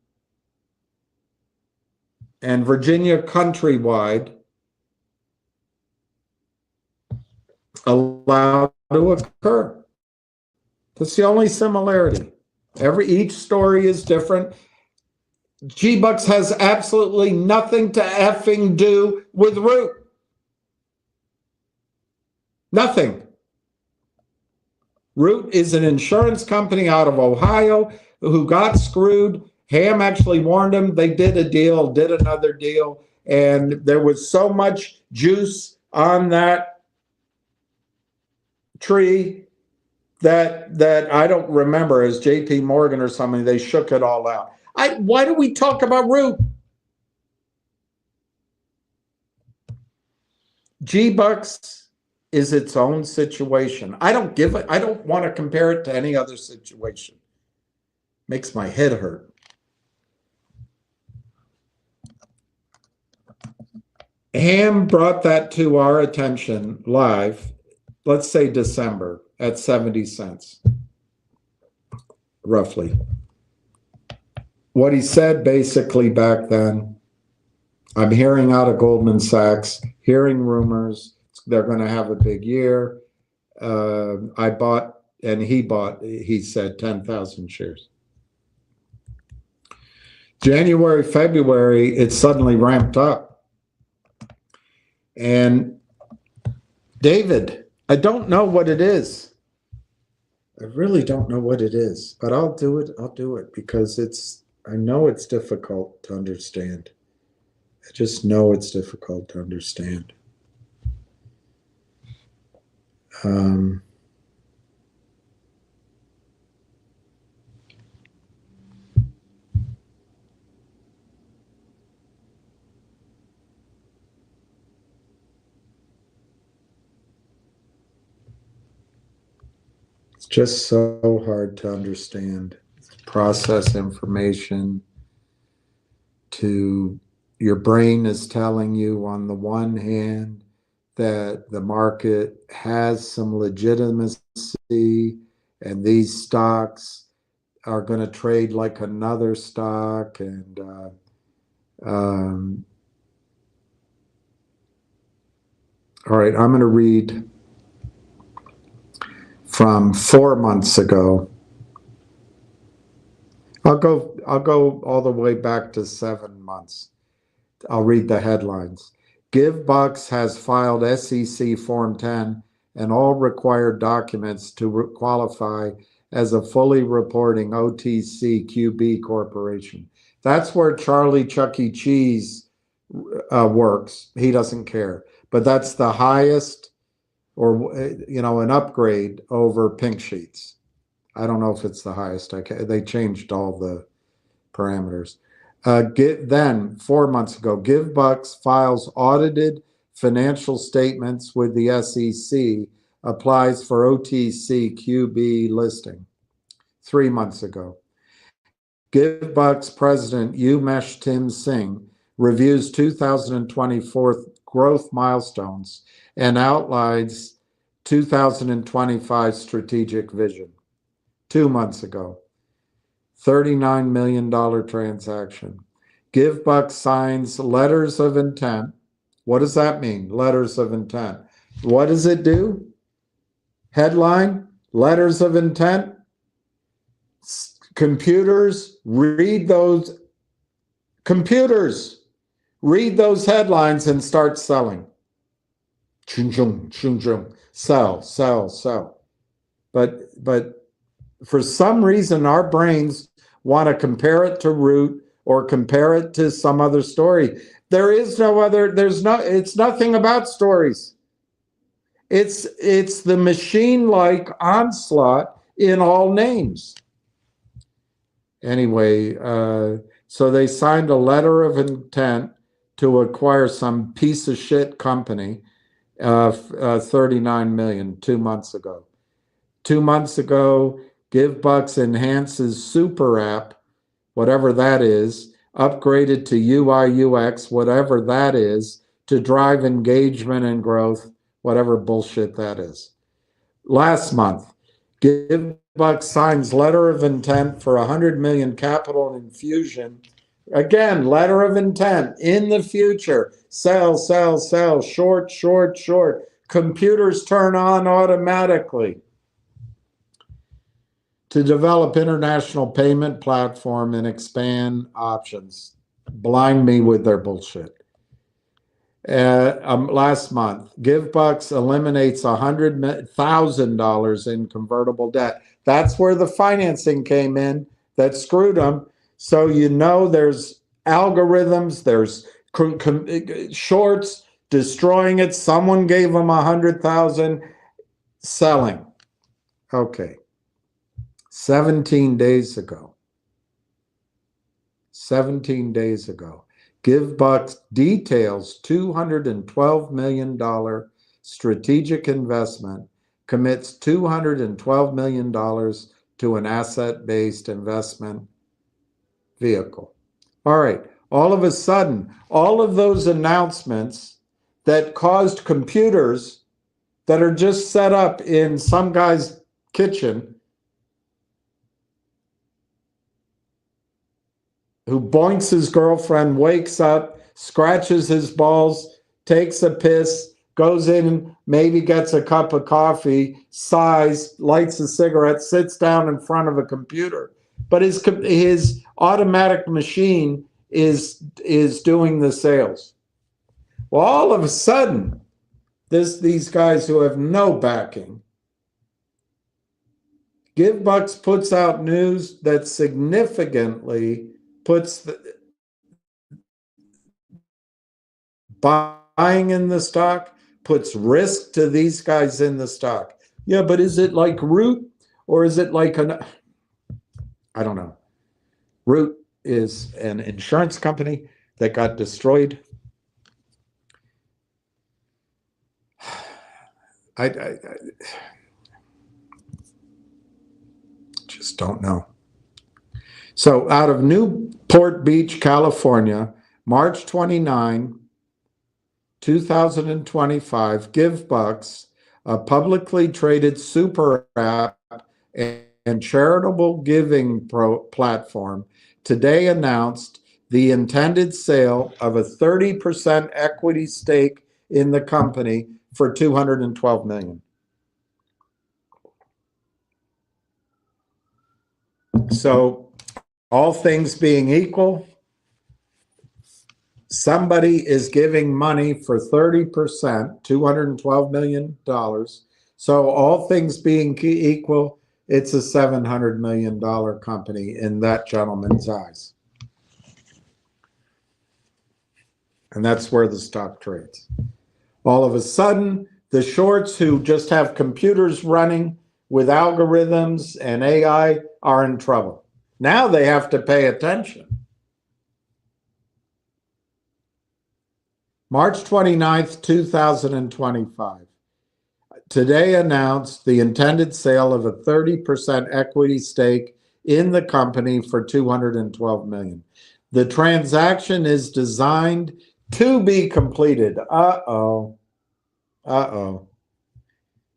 and Virginia Countrywide allowed to occur. That's the only similarity. Each story is different. GBUX has absolutely nothing to effing do with Root. Nothing. Root is an insurance company out of Ohio who got screwed. Ham actually warned them. They did a deal, did another deal, and there was so much juice on that tree that I don't remember, as JP Morgan or something, they shook it all out. Why do we talk about Root? GBUX is its own situation. I don't want to compare it to any other situation. Makes my head hurt. Ham brought that to our attention live, let's say December, at 70 cents, roughly. What he said basically back then I'm hearing out of Goldman Sachs, hearing rumors they're going to have a big year. I bought, and he bought, he said 10,000 shares. January, February, it suddenly ramped up. And David, I don't know what it is. I really don't know what it is, but I'll do it. I'll do it because I know it's difficult to understand. I just know it's difficult to understand. It's just so hard to understand. Process information to your brain is telling you on the one hand that the market has some legitimacy and these stocks are going to trade like another stock. And all right, I'm going to read from 4 months ago. I'll go all the way back to 7 months. I'll read the headlines. GBUX has filed SEC Form 10 and all required documents to qualify as a fully reporting OTC QB corporation. That's where Charlie Chuck E. Cheese works. He doesn't care. But that's the highest, or an upgrade over Pink Sheets. I don't know if it's the highest. They changed all the parameters. Then 4 months ago, GBUX files audited financial statements with the SEC, applies for OTC QB listing. 3 months ago, GBUX President Umesh Tim Singh reviews 2024 growth milestones and outlines 2025 strategic vision. 2 months ago, $39 million transaction. GBUX signs letters of intent. What does that mean? Letters of intent. What does it do? Headline, letters of intent. Computers read those headlines and start selling. Sell, sell, sell. But for some reason, our brains want to compare it to Root or compare it to some other story. There is no other, it's nothing about stories. It's the machine-like onslaught in all names. Anyway, so they signed a letter of intent to acquire some piece of shit company, $39 million 2 months ago. 2 months ago, GBUX enhances super app, whatever that is, upgraded to UI UX, whatever that is, to drive engagement and growth, whatever bullshit that is. Last month, GBUX signs letter of intent for $100 million capital infusion. Again, letter of intent in the future. Sell, sell, sell, short, short, short. Computers turn on automatically. To develop international payment platform and expand options. Blind me with their bullshit. Last month, GBUX eliminates $100,000 in convertible debt. That's where the financing came in that screwed them. So there's algorithms, there's shorts destroying it. Someone gave them $100,000 selling. Okay. 17 days ago, GBUX details $212 million strategic investment, commits $212 million to an asset-based investment vehicle. All right, all of a sudden, all of those announcements that caused computers that are just set up in some guy's kitchen who boinks his girlfriend, wakes up, scratches his balls, takes a piss, goes in, maybe gets a cup of coffee, sighs, lights a cigarette, sits down in front of a computer. But his automatic machine is doing the sales. Well, all of a sudden, these guys who have no backing, GBUX puts out news that significantly puts buying in the stock, puts risk to these guys in the stock. Yeah, but is it like Root or is it like I don't know. Root is an insurance company that got destroyed. I just don't know. So out of Newport Beach, California, March 29, 2025, GBUX, a publicly traded super app and charitable giving platform, today announced the intended sale of a 30% equity stake in the company for $212 million. So, all things being equal, somebody is giving money for 30%, $212 million. So, all things being equal, it's a $700 million company in that gentleman's eyes. And that's where the stock trades. All of a sudden, the shorts who just have computers running with algorithms and AI are in trouble. Now they have to pay attention. March 29th, 2025. Today announced the intended sale of a 30% equity stake in the company for $212 million. The transaction is designed to be completed.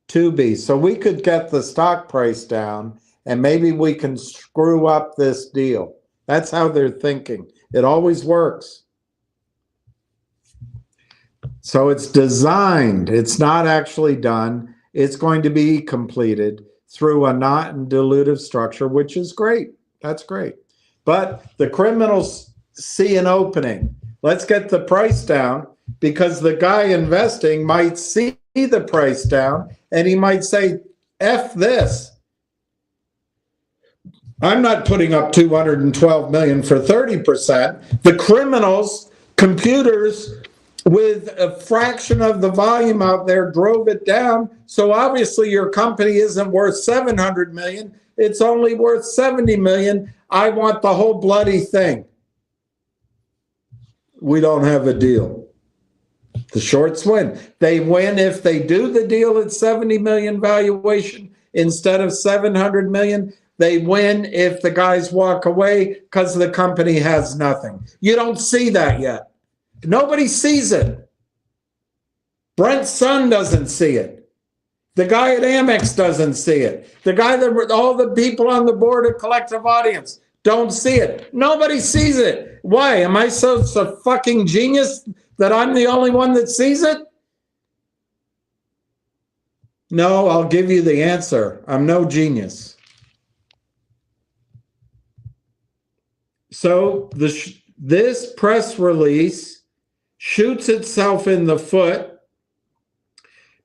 To be. So we could get the stock price down and maybe we can screw up this deal. That's how they're thinking. It always works. So it's designed. It's not actually done. It's going to be completed through a non-dilutive structure, which is great. That's great. But the criminals see an opening. Let's get the price down, because the guy investing might see the price down and he might say, F this. I'm not putting up $212 million for 30%. The criminals, computers with a fraction of the volume out there drove it down. So obviously your company isn't worth $700 million. It's only worth $70 million. I want the whole bloody thing. We don't have a deal. The shorts win. They win if they do the deal at 70 million valuation instead of 700 million. They win if the guys walk away because the company has nothing. You don't see that yet. Nobody sees it. Brent's son doesn't see it. The guy at Amex doesn't see it. The guy that all the people on the board of Collective Audience don't see it. Nobody sees it. Why? Am I so fucking genius that I'm the only one that sees it? No, I'll give you the answer. I'm no genius. So this press release shoots itself in the foot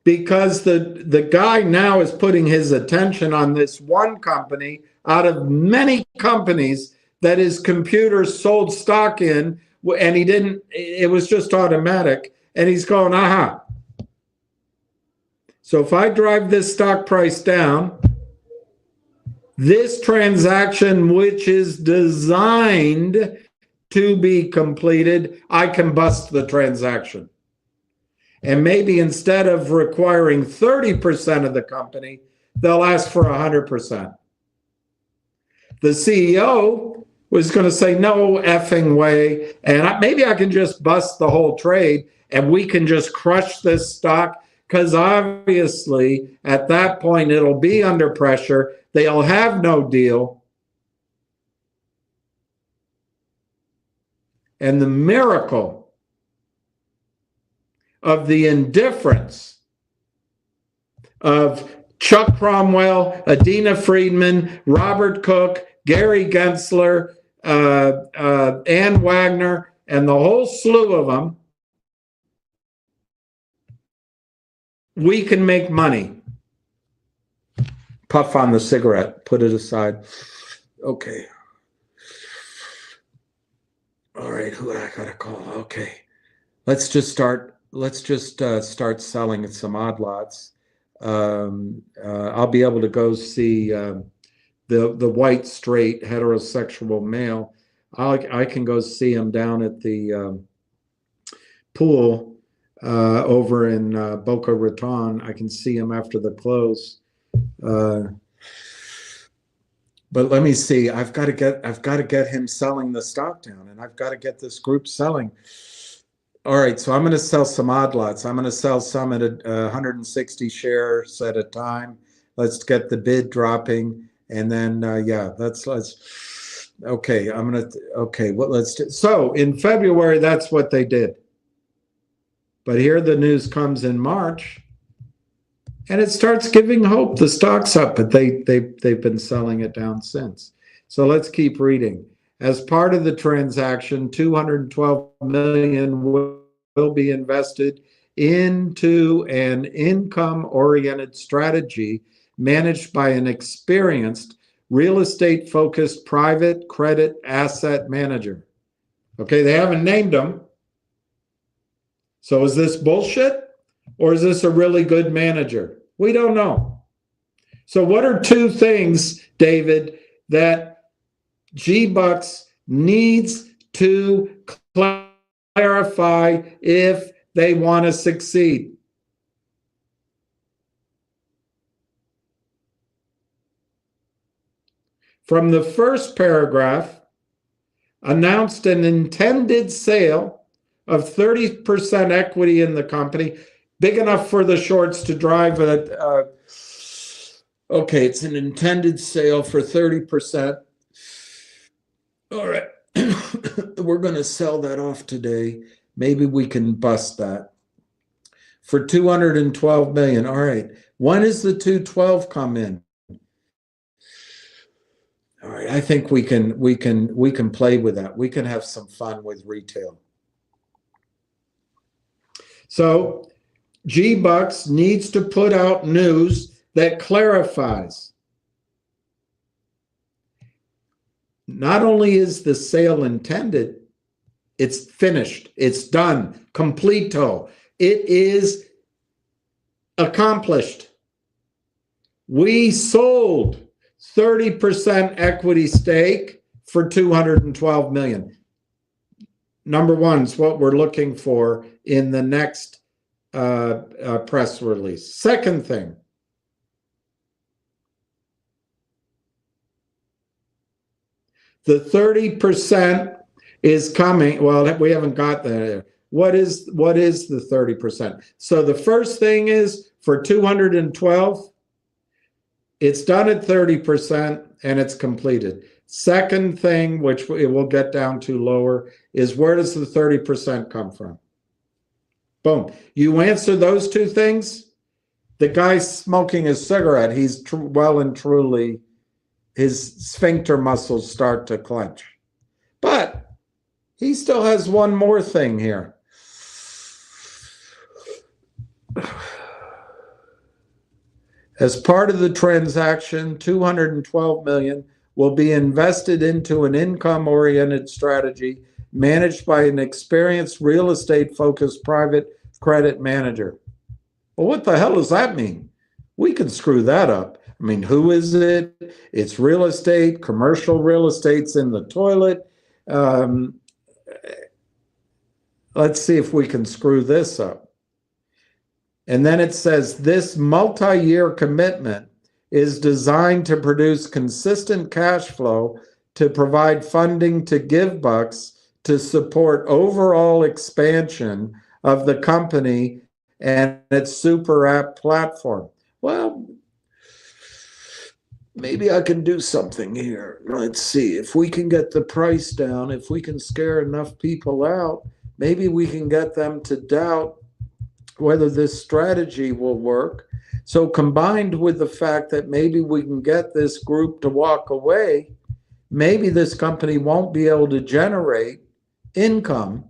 because the guy now is putting his attention on this one company out of many companies that his computer sold stock in, and it was just automatic, and he's going, aha. So if I drive this stock price down, this transaction, which is designed to be completed, I can bust the transaction. And maybe instead of requiring 30% of the company, they'll ask for 100%. The CEO was going to say, no effing way, and maybe I can just bust the whole trade and we can just crush this stock, because obviously at that point it'll be under pressure. They'll have no deal. And the miracle of the indifference of Chuck Cromwell, Adina Friedman, Robert Cook, Gary Gensler, Ann Wagner, and the whole slew of them, we can make money. Puff on the cigarette, put it aside. Okay. All right, who I gotta call? Okay. Let's just start selling some odd lots. I'll be able to go see the white, straight, heterosexual male. I can go see him down at the pool over in Boca Raton. I can see him after the close. But let me see. I've got to get him selling the stock down, and I've got to get this group selling. All right, so I'm going to sell some odd lots. I'm going to sell some at 160 shares at a time. Let's get the bid dropping, and then yeah, let's. Okay, so in February, that's what they did. But here the news comes in March, and it starts giving hope. The stock's up, but they've been selling it down since. So let's keep reading. As part of the transaction, $212 million will be invested into an income-oriented strategy managed by an experienced real estate-focused private credit asset manager. Okay, they haven't named them. So is this bullshit, or is this a really good manager? We don't know. So what are two things, David, that GBUX needs to clarify if they want to succeed? From the first paragraph, announced an intended sale of 30% equity in the company, big enough for the shorts to drive it. Okay, it's an intended sale for 30%. All right, we're going to sell that off today. Maybe we can bust that for $212 million. All right, when does the 212 come in? All right, I think we can play with that. We can have some fun with retail. So GBUX needs to put out news that clarifies. Not only is the sale intended, it's finished, it's done, completo. It is accomplished. We sold 30% equity stake for $212 million. Number one is what we're looking for in the next press release. Second thing, the 30% is coming. Well, we haven't got that. What is the 30%? So the first thing is for 212, it's done at 30% and it's completed. Second thing, which we'll get down to lower, is where does the 30% come from? Boom. You answer those two things, the guy smoking his cigarette, he's well and truly, his sphincter muscles start to clench. But he still has one more thing here. As part of the transaction, $212 million will be invested into an income-oriented strategy managed by an experienced real estate-focused private credit manager. Well, what the hell does that mean? We can screw that up. I mean, who is it? It's real estate, commercial real estate's in the toilet. Let's see if we can screw this up. And then it says this multi-year commitment is designed to produce consistent cash flow to provide funding to GBUX to support overall expansion of the company and its super app platform. Well, maybe I can do something here. Let's see if we can get the price down. If we can scare enough people out, maybe we can get them to doubt whether this strategy will work. So combined with the fact that maybe we can get this group to walk away, maybe this company won't be able to generate income.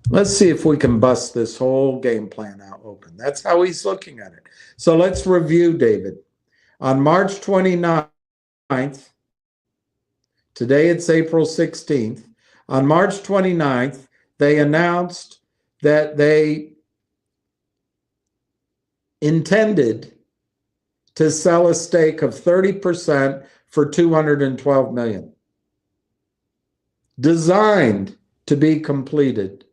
Let's see if we can bust this whole game plan out open. That's how he's looking at it. So let's review, David. On March 29th, today it's April 16th, on March 29th, they announced that they intended to sell a stake of 30% for $212 million, designed to be completed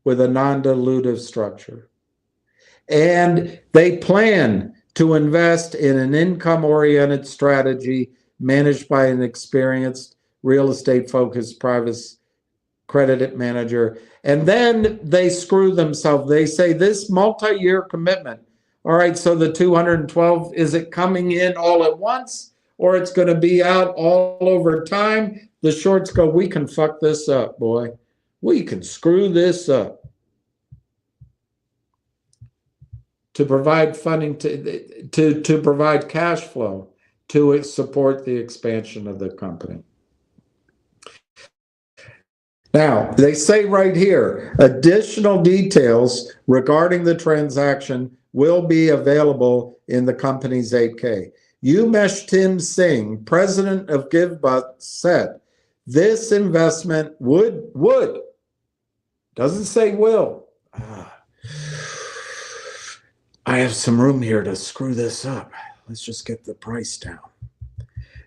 with a non-dilutive structure. And they plan to invest in an income-oriented strategy managed by an experienced real estate-focused private credit manager. And then they screw themselves. They say this multi-year commitment. All right, so the 212, is it coming in all at once, or it's going to be out all over time? The shorts go, we can fuck this up, boy. We can screw this up. To provide funding, to provide cash flow to support the expansion of the company. Now, they say right here, additional details regarding the transaction will be available in the company's 8K. Umesh Tim Singh, president of GBUX, said this investment would, doesn't say will. I have some room here to screw this up. Let's just get the price down.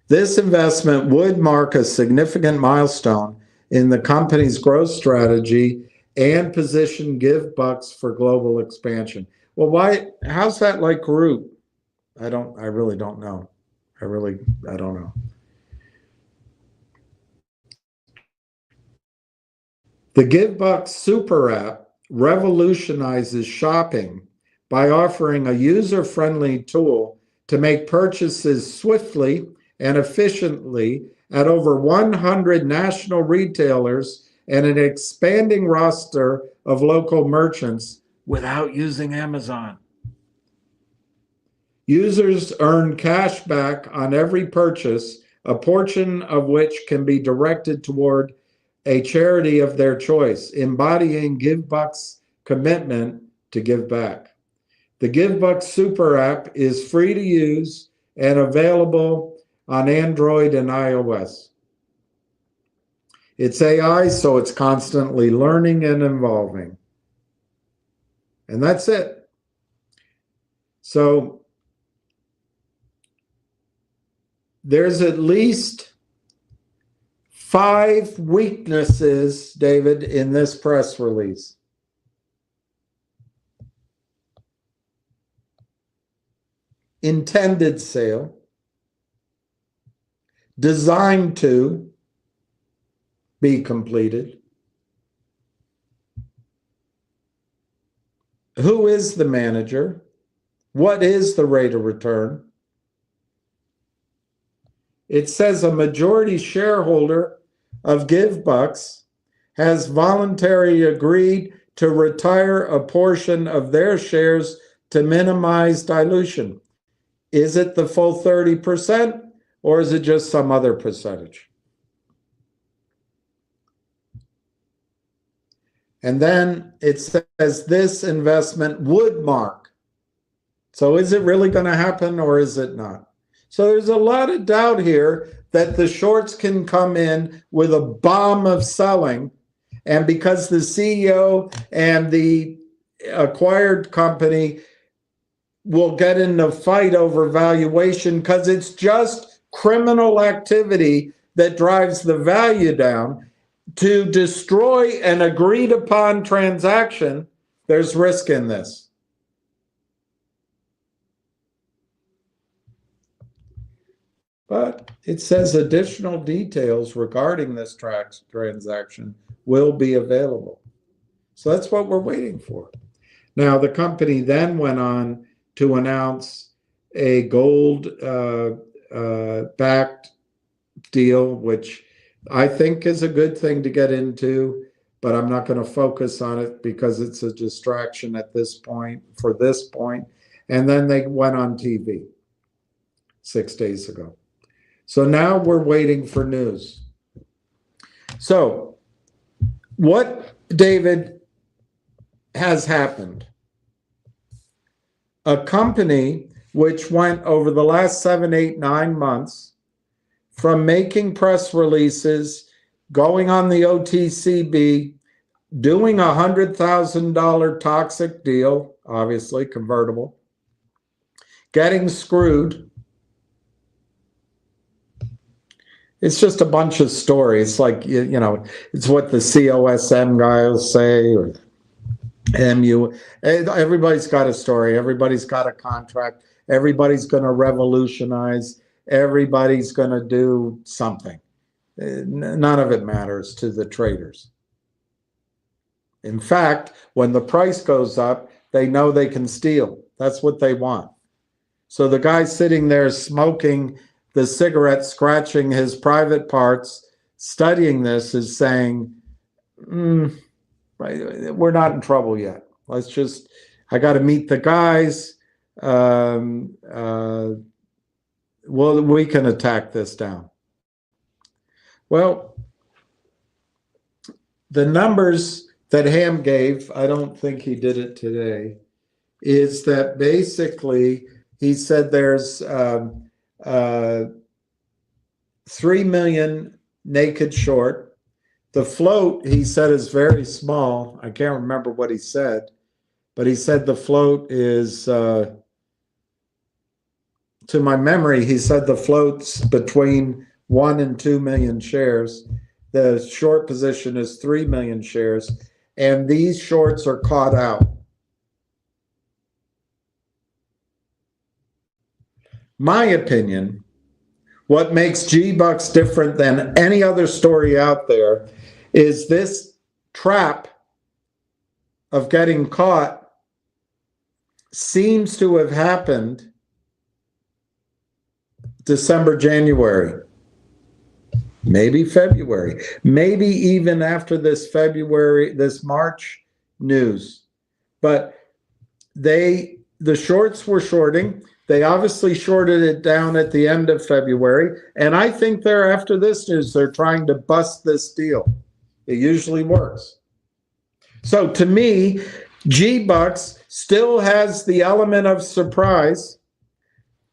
This investment would mark a significant milestone in the company's growth strategy and position GBUX for global expansion. Well, why? How's that like group? I really don't know. I don't know. The GBUX super app revolutionizes shopping by offering a user-friendly tool to make purchases swiftly and efficiently at over 100 national retailers and an expanding roster of local merchants without using Amazon. Users earn cash back on every purchase, a portion of which can be directed toward a charity of their choice, embodying GBUX's commitment to give back. The GBUX super app is free to use and available on Android and iOS. It's AI, so it's constantly learning and evolving. And that's it. So there's at least 5 weaknesses, David, in this press release. Intended sale, designed to be completed. Who is the manager? What is the rate of return? It says a majority shareholder of GBUX has voluntarily agreed to retire a portion of their shares to minimize dilution. Is it the full 30%, or is it just some other percentage? And then it says this investment would mark. So is it really going to happen, or is it not? So there's a lot of doubt here that the shorts can come in with a bomb of selling, and because the CEO and the acquired company will get in a fight over valuation because it's just criminal activity that drives the value down. To destroy an agreed upon transaction, there's risk in this. But it says additional details regarding this transaction will be available. So that's what we're waiting for. Now, the company then went on to announce a gold backed deal, which I think is a good thing to get into. but I'm not going to focus on it because it's a distraction at this point, for this point. And then they went on TV 6 days ago. So now we're waiting for news. So what, David, has happened? A company which went over the last 7, 8, 9 months from making press releases, going on the OTCB, doing $100,000 toxic deal, obviously convertible, getting screwed. It's just a bunch of stories. Like, you know, it's what the COSM guy will say, or MU. Everybody's got a story. Everybody's got a contract. Everybody's going to revolutionize. Everybody's going to do something. None of it matters to the traders. In fact, when the price goes up, they know they can steal. That's what they want. So the guy sitting there smoking the cigarette, scratching his private parts, studying this, is saying, we're not in trouble yet. Let's just, I got to meet the guys. Well, we can attack this down. Well, the numbers that Ham gave, I don't think he did it today, is that basically he said there's 3 million naked short. The float, he said, is very small. I can't remember what he said, but he said the float is, to my memory, he said the float's between 1 and 2 million shares. The short position is 3 million shares, and these shorts are caught out. My opinion, what makes GBUX different than any other story out there is this trap of getting caught seems to have happened December, January, maybe February, maybe even after this March news. But the shorts were shorting. They obviously shorted it down at the end of February. And I think they're, after this news, they're trying to bust this deal. It usually works. So to me, GBUX still has the element of surprise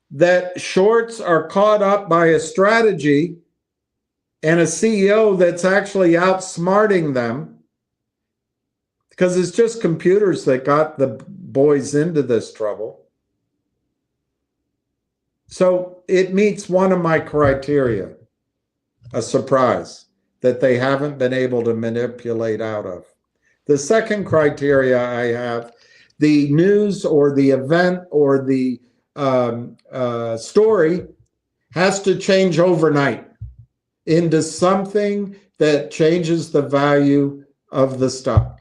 that shorts are caught up by a strategy and a CEO that's actually outsmarting them, because it's just computers that got the boys into this trouble. So it meets one of my criteria, a surprise that they haven't been able to manipulate out of. The second criteria I have, the news or the event or the story has to change overnight into something that changes the value of the stock.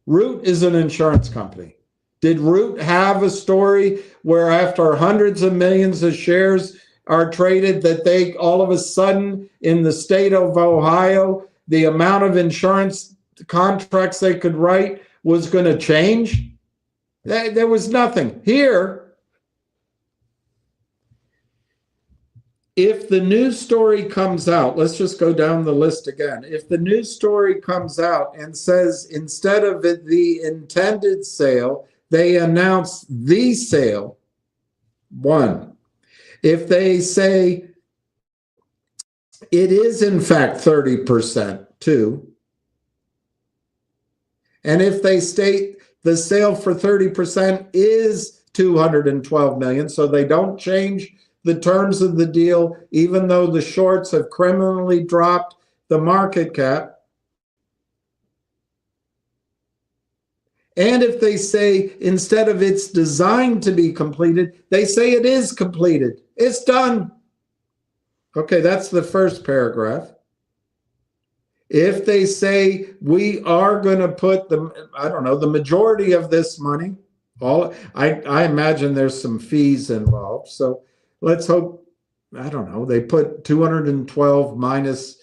Root is an insurance company. Did Root have a story where after hundreds of millions of shares are traded that they all of a sudden in the state of Ohio, the amount of insurance contracts they could write was going to change? There was nothing. Here, if the news story comes out, let's just go down the list again. If the news story comes out and says instead of the intended sale, they announce the sale, one. If they say it is in fact 30%, two. And if they state the sale for 30% is 212 million, so they don't change the terms of the deal, even though the shorts have criminally dropped the market cap. And if they say instead of it's designed to be completed, they say it is completed. It's done. Okay, that's the first paragraph. If they say we are going to put the majority of this money, I imagine there's some fees involved. So let's hope, they put 212 minus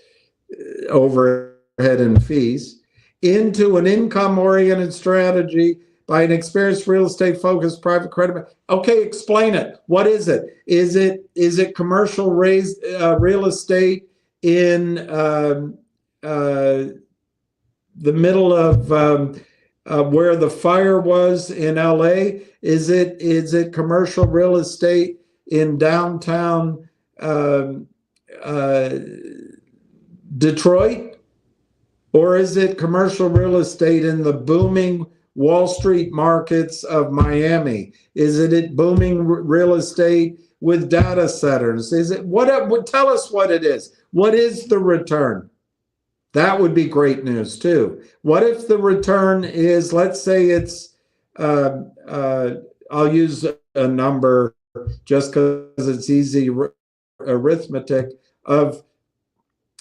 over and fees into an income-oriented strategy by an experienced real estate-focused private credit. Okay, explain it. What is it? Is it commercial real estate in the middle of where the fire was in LA? Is it commercial real estate in downtown Detroit? Or is it commercial real estate in the booming Wall Street markets of Miami? Is it booming real estate with data centers? Is it tell us what it is. What is the return? That would be great news too. What if the return is, let's say it's, I'll use a number just because it's easy arithmetic of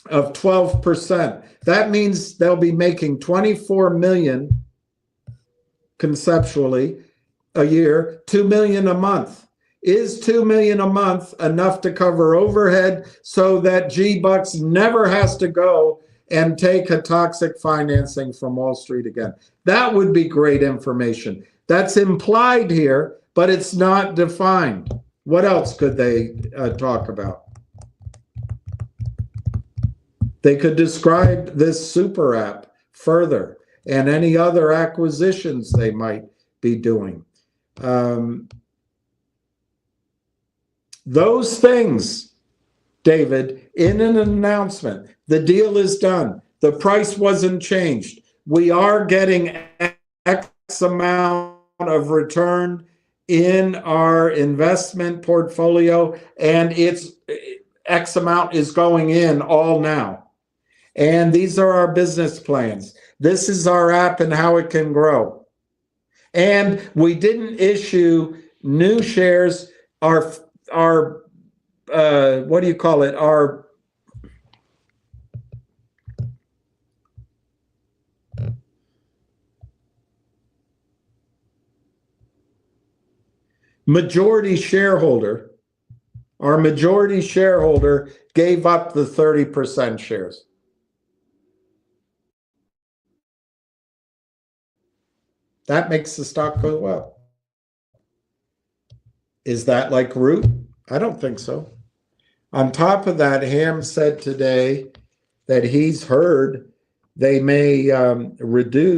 12%. That means they'll be making 24 million conceptually a year, 2 million a month. Is 2 million a month enough to cover overhead so that GBUX never has to go and take a toxic financing from Wall Street again? That would be great information. That's implied here, but it's not defined. What else could they talk about? They could describe this super app further and any other acquisitions they might be doing. Those things, David, in an announcement, the deal is done. The price wasn't changed. We are getting X amount of return in our investment portfolio, and it's X amount is going in all now. And these are our business plans. This is our app and how it can grow. And we didn't issue new shares. Our what do you call it? Our majority shareholder gave up the 30% shares. That makes the stock go up. Is that like root? I don't think so. On top of that, Ham said today that he's heard they may retire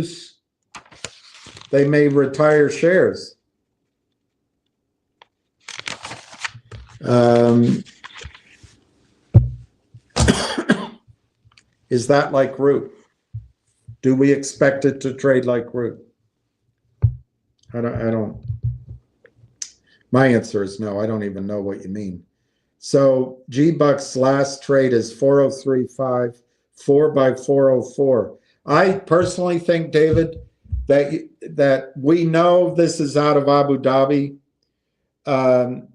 shares. Is that like root? Do we expect it to trade like root? I don't. My answer is no. I don't even know what you mean. So GBUX last trade is 4035, 4 by 404. I personally think, David, that we know this is out of Abu Dhabi. I'm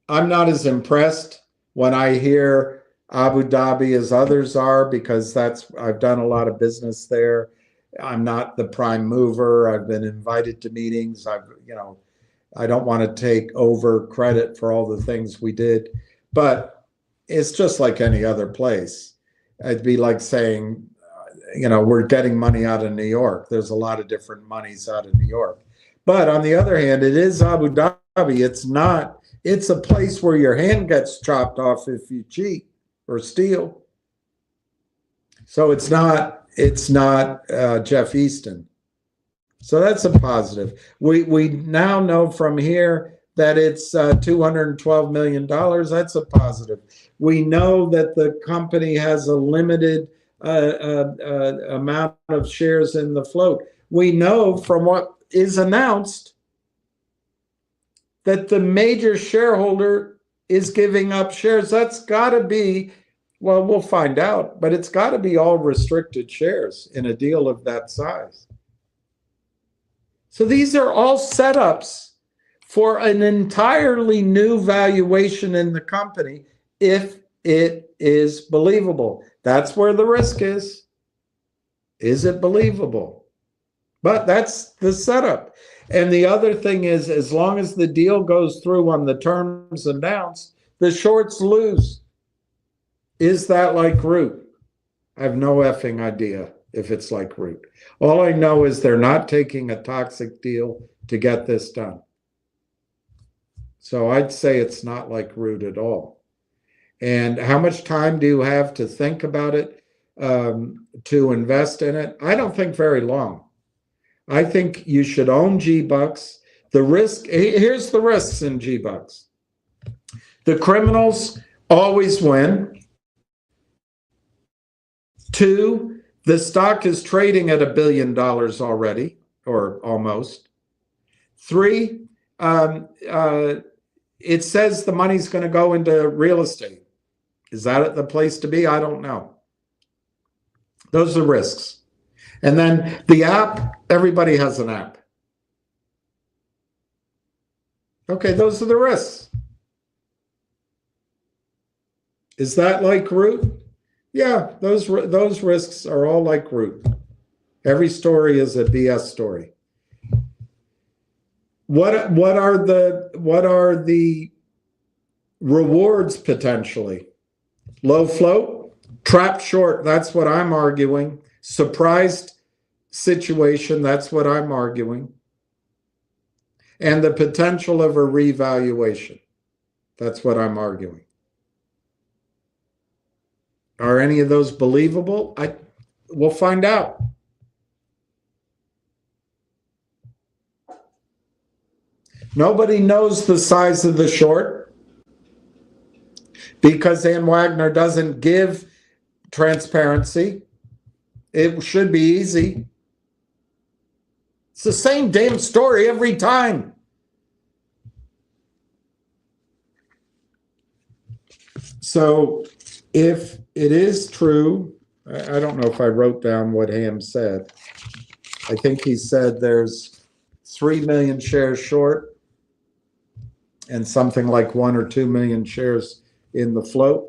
not as impressed when I hear Abu Dhabi as others are, because I've done a lot of business there. I'm not the prime mover. I've been invited to meetings. I don't want to take over credit for all the things we did, but it's just like any other place. It'd be like saying, we're getting money out of New York. There's a lot of different monies out of New York. But on the other hand, it is Abu Dhabi. It's a place where your hand gets chopped off if you cheat or steal. So it's not Jeff Easton. So that's a positive. We now know from here that it's $212 million. That's a positive. We know that the company has a limited amount of shares in the float. We know from what is announced that the major shareholder is giving up shares. That's got to be, well, we'll find out, but it's got to be all restricted shares in a deal of that size. So these are all setups for an entirely new valuation in the company if it is believable. That's where the risk is. Is it believable? But that's the setup. And the other thing is, as long as the deal goes through on the terms announced, the shorts lose. Is that like root? I have no effing idea if it's like Root. All I know is they're not taking a toxic deal to get this done. So I'd say it's not like Root at all. And how much time do you have to think about it, to invest in it? I don't think very long. I think you should own GBUX. The risk, here's the risks in GBUX. The criminals always win. 2, the stock is trading at $1 billion already, or almost. 3, it says the money's going to go into real estate. Is that the place to be? I don't know. Those are risks. And then the app, everybody has an app. Okay, those are the risks. Is that like Root? Yeah, those risks are all like Root. Every story is a BS story. What are the rewards potentially? Low float, trap short, that's what I'm arguing. Surprised situation, that's what I'm arguing. And the potential of a revaluation, that's what I'm arguing. Are any of those believable? We'll find out. Nobody knows the size of the short because Ann Wagner doesn't give transparency. It should be easy. It's the same damn story every time. So if it is true, I don't know if I wrote down what Ham said. I think he said there's 3 million shares short and something like 1 or 2 million shares in the float.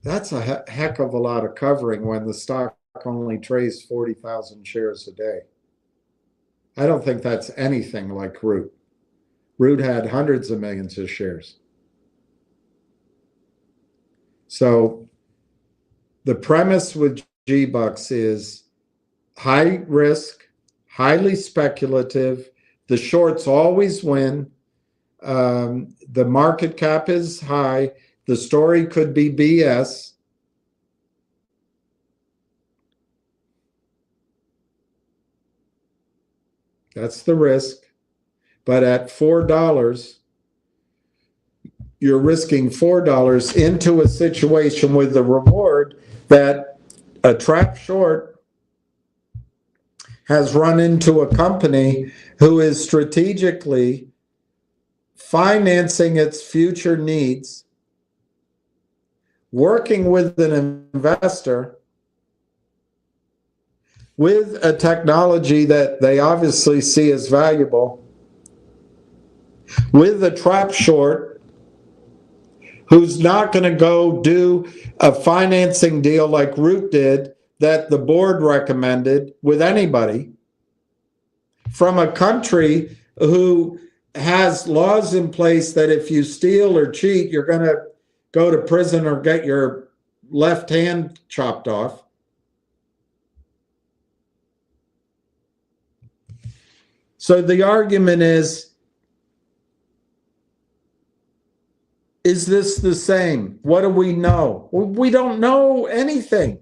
That's a heck of a lot of covering when the stock only trades 40,000 shares a day. I don't think that's anything like Root. Root had hundreds of millions of shares. So the premise with GBUX is high risk, highly speculative. The shorts always win. The market cap is high. The story could be BS. That's the risk. But at $4, you're risking $4 into a situation with the reward that a trap short has run into a company who is strategically financing its future needs, working with an investor with a technology that they obviously see as valuable, with a trap short who's not going to go do a financing deal like Root did that the board recommended with anybody, from a country who has laws in place that if you steal or cheat, you're going to go to prison or get your left hand chopped off. So the argument is this the same? What do we know? We don't know anything.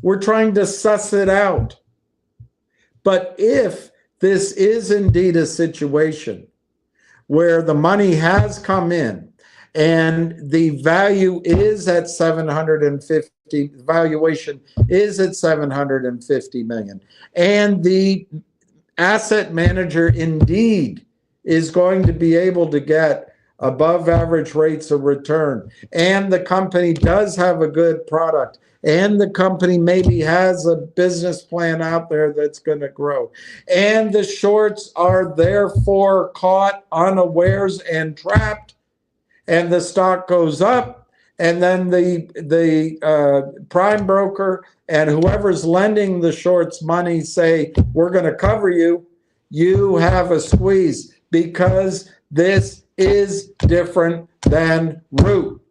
We're trying to suss it out. But if this is indeed a situation where the money has come in and the value is at 750, valuation is at 750 million, and the asset manager indeed is going to be able to get above average rates of return, and the company does have a good product, and the company maybe has a business plan out there that's going to grow, and the shorts are therefore caught unawares and trapped, and the stock goes up, and then the prime broker and whoever's lending the shorts money say, we're going to cover you, you have a squeeze, because this is different than Root.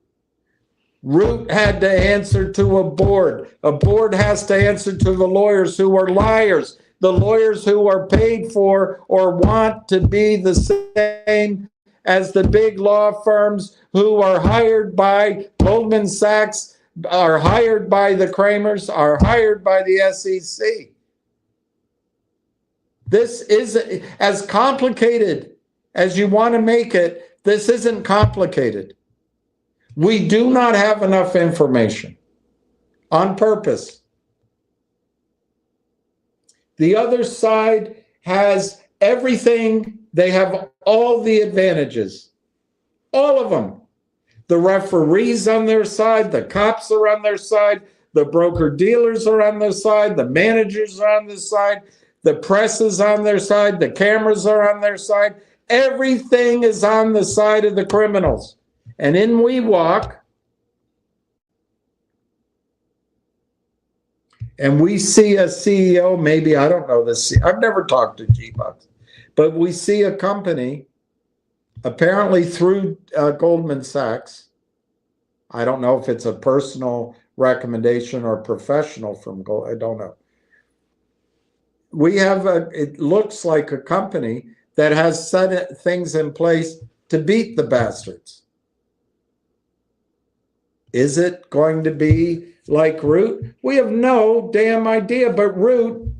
Root had to answer to a board. A board has to answer to the lawyers who are liars, the lawyers who are paid for or want to be the same as the big law firms who are hired by Goldman Sachs, are hired by the Kramers, are hired by the SEC. This is as complicated as you want to make it. This isn't complicated. We do not have enough information on purpose. The other side has everything. They have all the advantages, all of them. The referees on their side, the cops are on their side, the broker-dealers are on their side, the managers are on their side, the press is on their side, the cameras are on their side. Everything is on the side of the criminals. And in we walk, and we see a CEO, maybe, I don't know this, I've never talked to GBUX, but we see a company, apparently through Goldman Sachs. I don't know if it's a personal recommendation or professional from Goldman, I don't know. We have it looks like a company that has set things in place to beat the bastards. Is it going to be like Root? We have no damn idea, but Root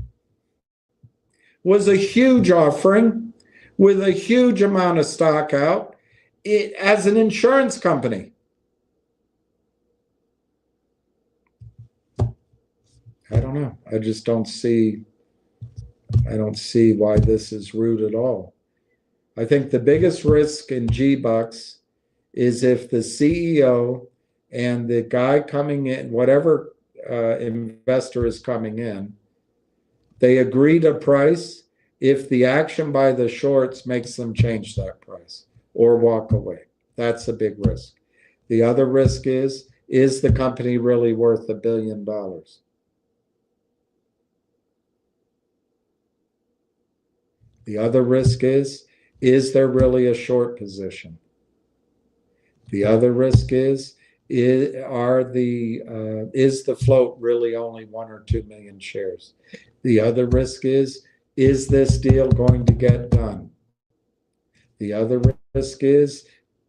was a huge offering with a huge amount of stock out as an insurance company. I don't know. I just don't see, I don't see why this is Root at all. I think the biggest risk in GBUX is if the CEO and the guy coming in, whatever investor is coming in, they agree to price if the action by the shorts makes them change that price or walk away. That's a big risk. The other risk is the company really worth $1 billion? The other risk is there really a short position? The other risk is the float really only 1 or 2 million shares? The other risk is this deal going to get done? The other risk is,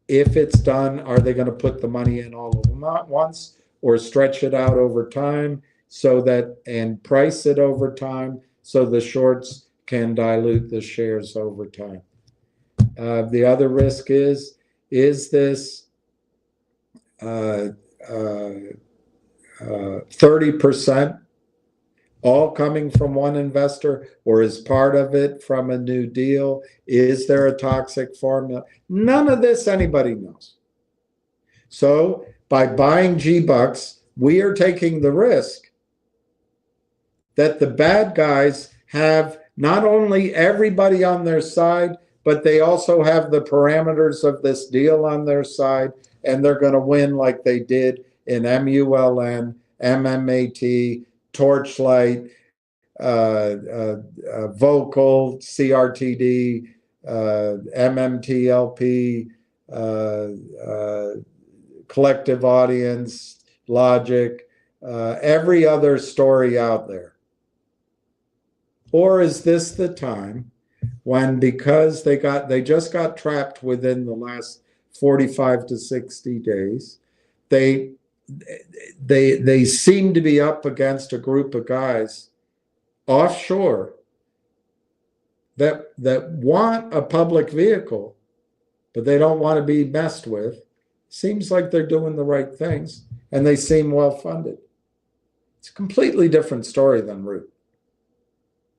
if it's done, are they going to put the money in all of them at once or stretch it out over time so that, and price it over time so the shorts can dilute the shares over time? The other risk is this 30% all coming from one investor, or is part of it from a new deal? Is there a toxic formula? None of this anybody knows. So by buying GBUX, we are taking the risk that the bad guys have not only everybody on their side, but they also have the parameters of this deal on their side, and they're going to win like they did in MULN, MMAT, Torchlight, Vocal, CRTD, MMTLP, Collective Audience, Logic, every other story out there. Or is this the time when, because they just got trapped within the last 45 to 60 days, they seem to be up against a group of guys offshore that want a public vehicle, but they don't want to be messed with. Seems like they're doing the right things, and they seem well funded. It's a completely different story than Root.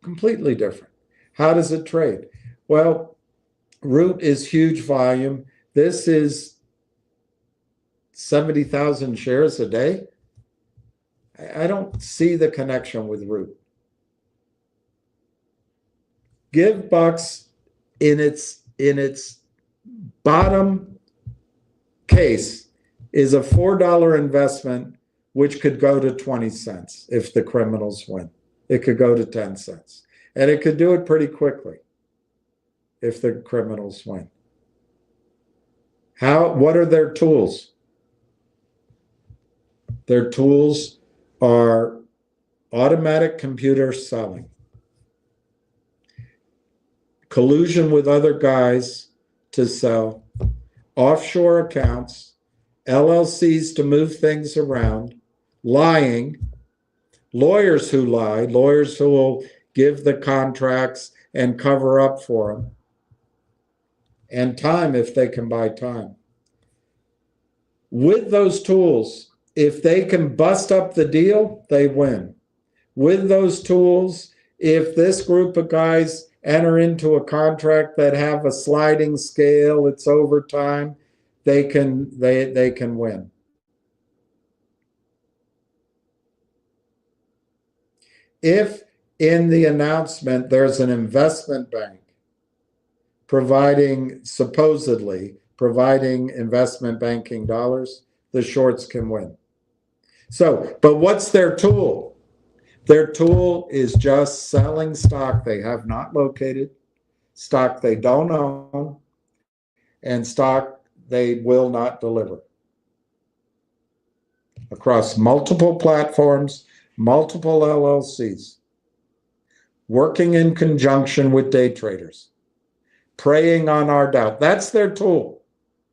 Completely different. How does it trade? Well, Root is huge volume. This is 70,000 shares a day. I don't see the connection with Root. GBUX in its bottom case is a $4 investment, which could go to 20 cents if the criminals win. It could go to 10 cents. And it could do it pretty quickly if the criminals win. What are their tools? Their tools are automatic computer selling, collusion with other guys to sell, offshore accounts, LLCs to move things around, lying, lawyers who lie, lawyers who will give the contracts and cover up for them, and time if they can buy time. With those tools, if they can bust up the deal, they win. With those tools, if this group of guys enter into a contract that have a sliding scale, it's over time, they can win. If in the announcement there's an investment bank supposedly providing investment banking dollars, the shorts can win. So, but what's their tool? Their tool is just selling stock they have not located, stock they don't own, and stock they will not deliver. Across multiple platforms, multiple LLCs, working in conjunction with day traders, preying on our doubt. That's their tool.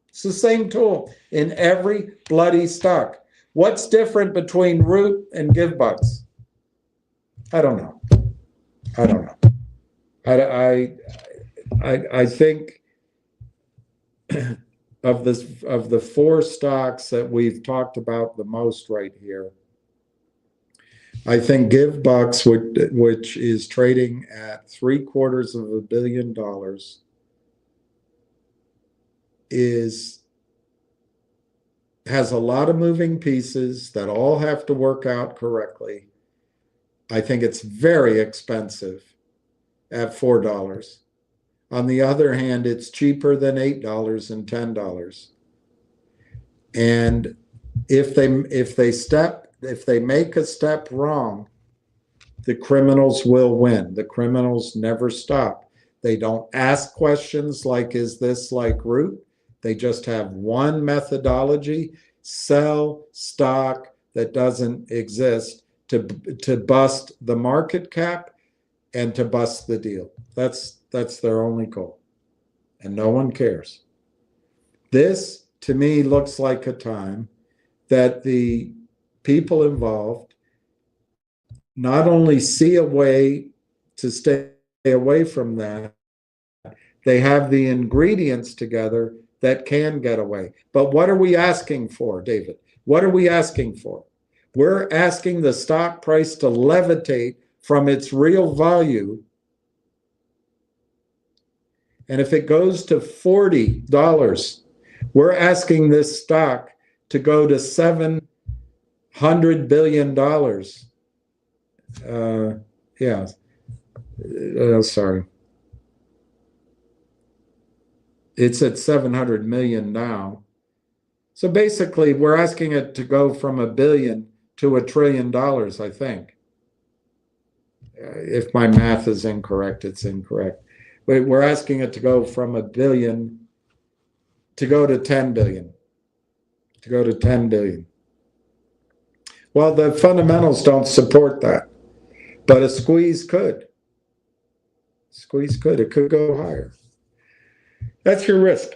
It's the same tool in every bloody stock. What's different between Root and GBUX? I don't know. I think of the four stocks that we've talked about the most right here, I think GBUX, which is trading at $750 million, has a lot of moving pieces that all have to work out correctly. I think it's very expensive at $4. On the other hand, it's cheaper than $8 and $10. And if they make a step wrong, the criminals will win. The criminals never stop. They don't ask questions like, is this like Root? They just have one methodology: sell stock that doesn't exist to bust the market cap and to bust the deal. That's their only goal, and no one cares. This, to me, looks like a time that the people involved not only see a way to stay away from that, they have the ingredients together that can get away. But what are we asking for, David? What are we asking for? We're asking the stock price to levitate from its real value. And if it goes to $40, we're asking this stock to go to $700 billion. Sorry. It's at 700 million now. So basically, we're asking it to go from $1 billion to $1 trillion, I think. If my math is incorrect, it's incorrect. But we're asking it to go from $1 billion to go to 10 billion. To go to 10 billion. Well, the fundamentals don't support that. But a squeeze could. It could go higher. That's your risk.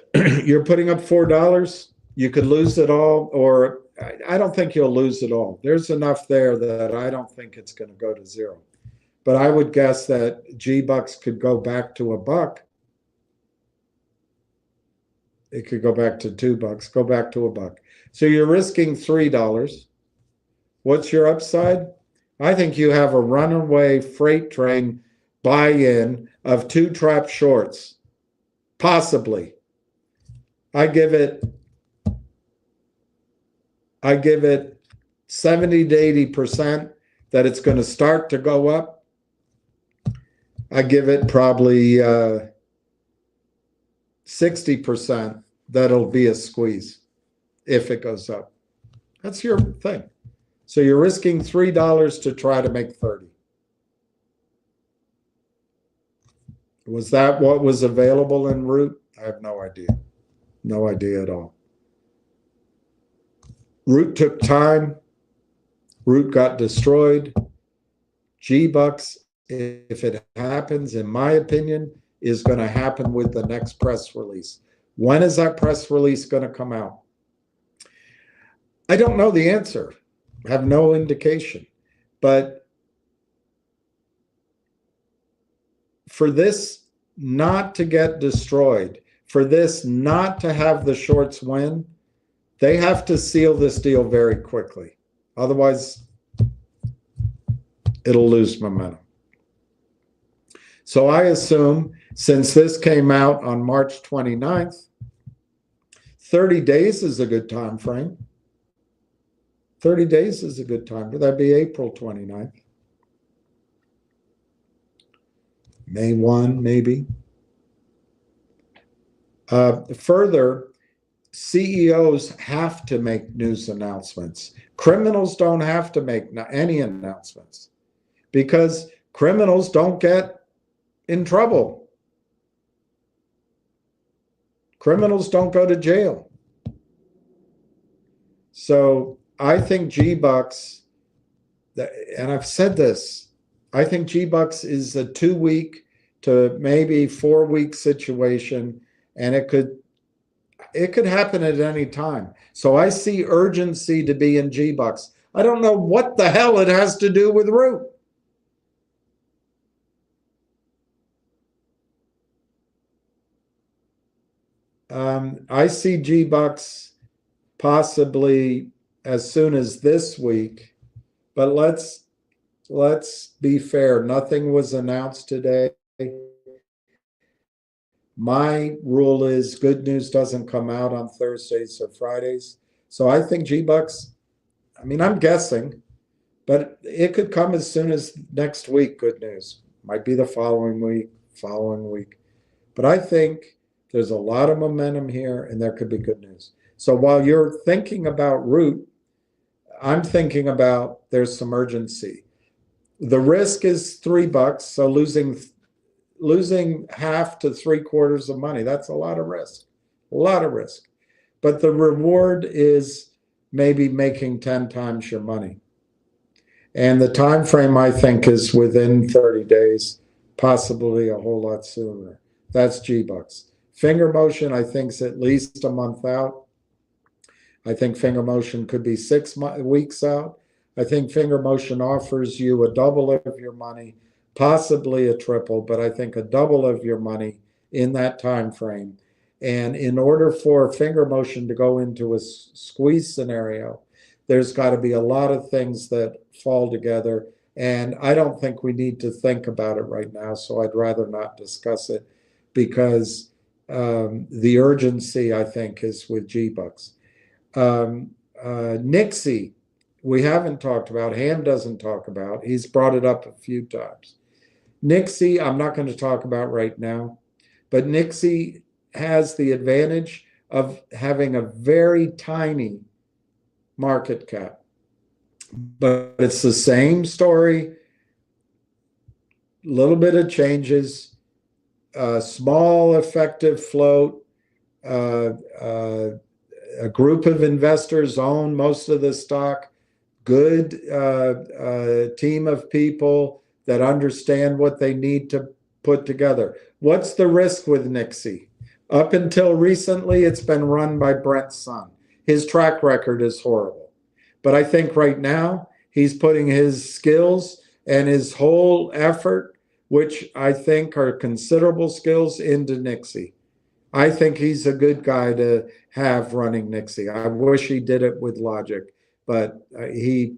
You're putting up $4. You could lose it all, or I don't think you'll lose it all. There's enough there that I don't think it's going to go to zero. But I would guess that GBUX could go back to $1. It could go back to $2, go back to $1. So you're risking $3. What's your upside? I think you have a runaway freight train buy-in of 2 trap shorts. Possibly. I give it 70 to 80% that it's going to start to go up. I give it probably 60% that it'll be a squeeze if it goes up. That's your thing. So you're risking $3 to try to make 30. Was that what was available in Root? I have no idea. No idea at all. Root took time. Root got destroyed. GBUX, if it happens, in my opinion, is going to happen with the next press release. When is that press release going to come out? I don't know the answer. I have no indication. But for this not to get destroyed, for this not to have the shorts win, they have to seal this deal very quickly. Otherwise, it'll lose momentum. So I assume, since this came out on March 29th, 30 days is a good time frame. 30 days is a good time. That'd be April 29th. May 1, maybe. Further, CEOs have to make news announcements. Criminals don't have to make any announcements because criminals don't get in trouble. Criminals don't go to jail. So I think GBUX, and I've said this, I think GBUX is a 2-week to maybe 4-week situation, and it could happen at any time. So I see urgency to be in GBUX. I don't know what the hell it has to do with Root. I see GBUX possibly as soon as this week, but let's be fair. Nothing was announced today. My rule is good news doesn't come out on Thursdays or Fridays. So I think GBUX, I mean, I'm guessing, but it could come as soon as next week, good news. Might be the following week. But I think there's a lot of momentum here and there could be good news. So while you're thinking about Root, I'm thinking about there's some urgency. The risk is $3, so losing half to 3/4 of money, that's a lot of risk. But the reward is maybe making 10 times your money. And the time frame, I think, is within 30 days, possibly a whole lot sooner. That's GBUX. Finger motion, I think, is at least a month out. I think finger motion could be 6 weeks out. I think finger motion offers you a double of your money, possibly a triple, but I think a double of your money in that time frame. And in order for finger motion to go into a squeeze scenario, there's got to be a lot of things that fall together. And I don't think we need to think about it right now, so I'd rather not discuss it because the urgency, I think, is with GBUX. Nixie, we haven't talked about. Ham doesn't talk about. He's brought it up a few times. Nixie, I'm not going to talk about right now, but Nixie has the advantage of having a very tiny market cap. But it's the same story, a little bit of changes, small effective float, a group of investors own most of the stock, good team of people that understand what they need to put together. What's the risk with Nixie? Up until recently, it's been run by Brent's son. His track record is horrible. But I think right now, he's putting his skills and his whole effort, which I think are considerable skills, into Nixie. I think he's a good guy to have running Nixie. I wish he did it with Logic, but he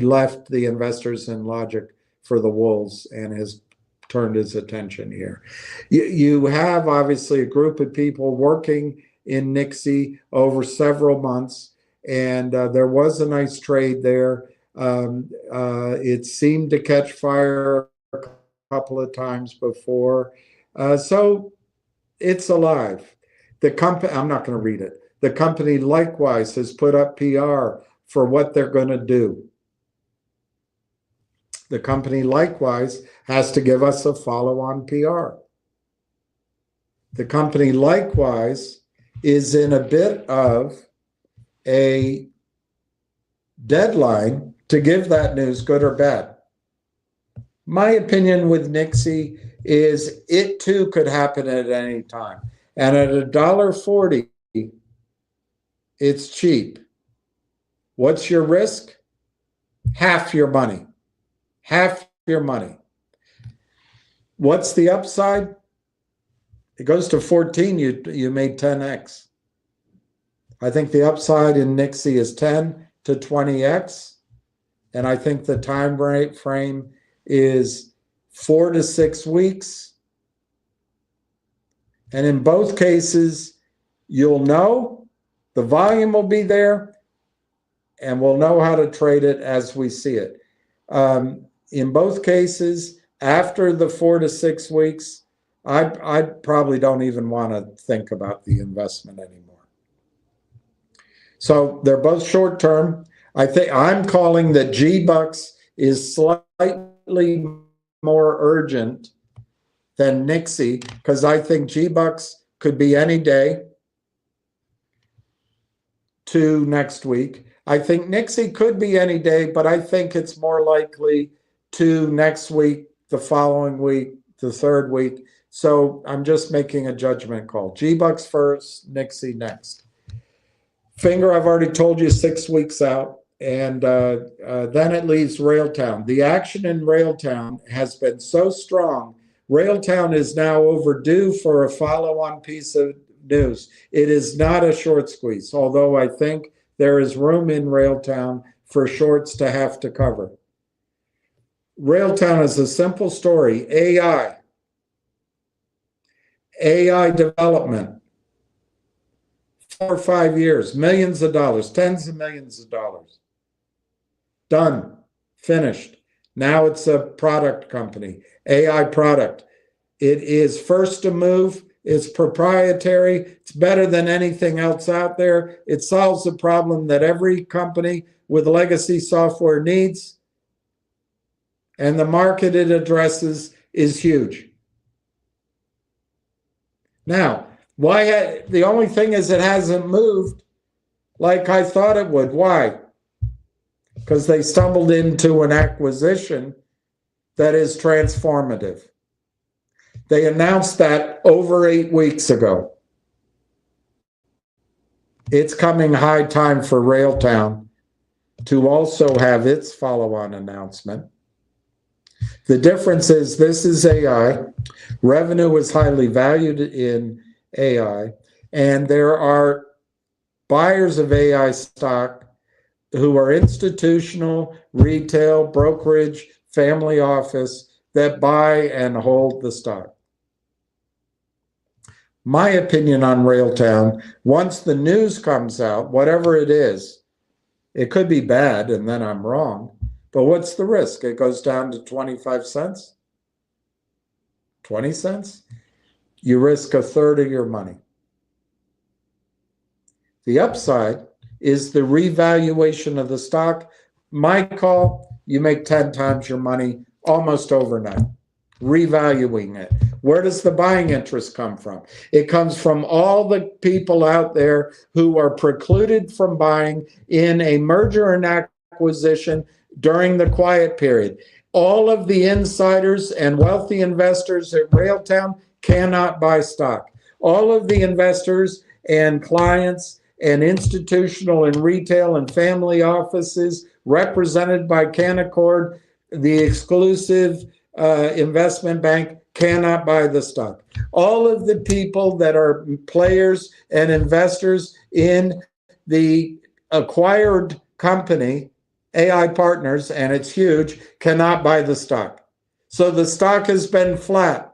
left the investors in Logic for the wolves and has turned his attention here. You have obviously a group of people working in Nixie over several months, and there was a nice trade there. It seemed to catch fire a couple of times before. So it's alive. The company, I'm not going to read it. The company likewise has put up PR for what they're going to do. The company likewise has to give us a follow-on PR. The company likewise is in a bit of a deadline to give that news, good or bad. My opinion with Nixie is it too could happen at any time. And at $1.40, it's cheap. What's your risk? Half your money. Half your money. What's the upside? It goes to 14, you made 10x. I think the upside in Nixie is 10 to 20x. And I think the time frame is 4 to 6 weeks. And in both cases, you'll know the volume will be there and we'll know how to trade it as we see it. In both cases, after the 4 to 6 weeks, I probably don't even want to think about the investment anymore. So they're both short term. I think I'm calling that GBUX is slightly more urgent than Nixie because I think GBUX could be any day to next week. I think Nixie could be any day, but I think it's more likely to next week, the following week, the third week. So I'm just making a judgment call. GBUX first, Nixie next. Finger, I've already told you 6 weeks out. And then it leaves Railtown. The action in Railtown has been so strong. Railtown is now overdue for a follow-on piece of news. It is not a short squeeze, although I think there is room in Railtown for shorts to have to cover. Railtown is a simple story. AI development. 4 or 5 years, millions of dollars, tens of millions of dollars. Done, finished. Now it's a product company, AI product. It is first to move. It's proprietary. It's better than anything else out there. It solves a problem that every company with legacy software needs. And the market it addresses is huge. Now, why? The only thing is it hasn't moved like I thought it would. Why? Because they stumbled into an acquisition that is transformative. They announced that over 8 weeks ago. It's coming high time for Railtown to also have its follow-on announcement. The difference is this is AI. Revenue is highly valued in AI, and there are buyers of AI stock who are institutional, retail, brokerage, family office that buy and hold the stock. My opinion on Railtown, once the news comes out, whatever it is, it could be bad and then I'm wrong, but what's the risk? It goes down to 25 cents, 20 cents. You risk a third of your money. The upside is the revaluation of the stock. My call, you make 10 times your money almost overnight, revaluing it. Where does the buying interest come from? It comes from all the people out there who are precluded from buying in a merger and acquisition during the quiet period. All of the insiders and wealthy investors at Railtown cannot buy stock. All of the investors and clients and institutional and retail and family offices represented by Canaccord, the exclusive investment bank, cannot buy the stock. All of the people that are players and investors in the acquired company, AI Partners, and it's huge, cannot buy the stock. So the stock has been flat.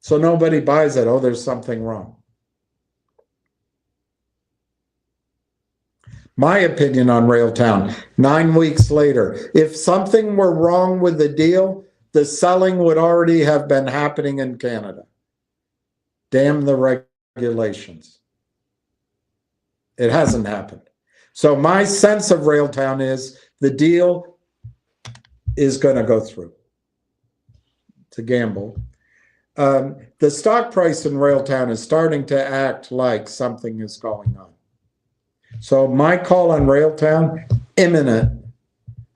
So nobody buys it. Oh, there's something wrong. My opinion on Railtown, 9 weeks later, if something were wrong with the deal, the selling would already have been happening in Canada. Damn the regulations. It hasn't happened. So my sense of Railtown is the deal is going to go through. It's a gamble. The stock price in Railtown is starting to act like something is going on. So my call on Railtown, imminent.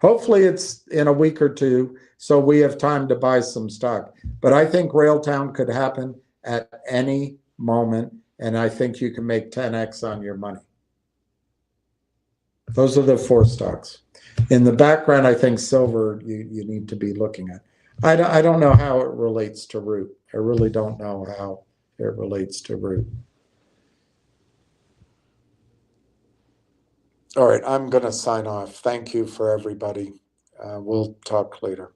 Hopefully it's in a week or two, so we have time to buy some stock. But I think Railtown could happen at any moment, and I think you can make 10x on your money. Those are the 4 stocks. In the background, I think silver you need to be looking at. I don't know how it relates to root. I really don't know how it relates to root. All right, I'm going to sign off. Thank you for everybody. We'll talk later.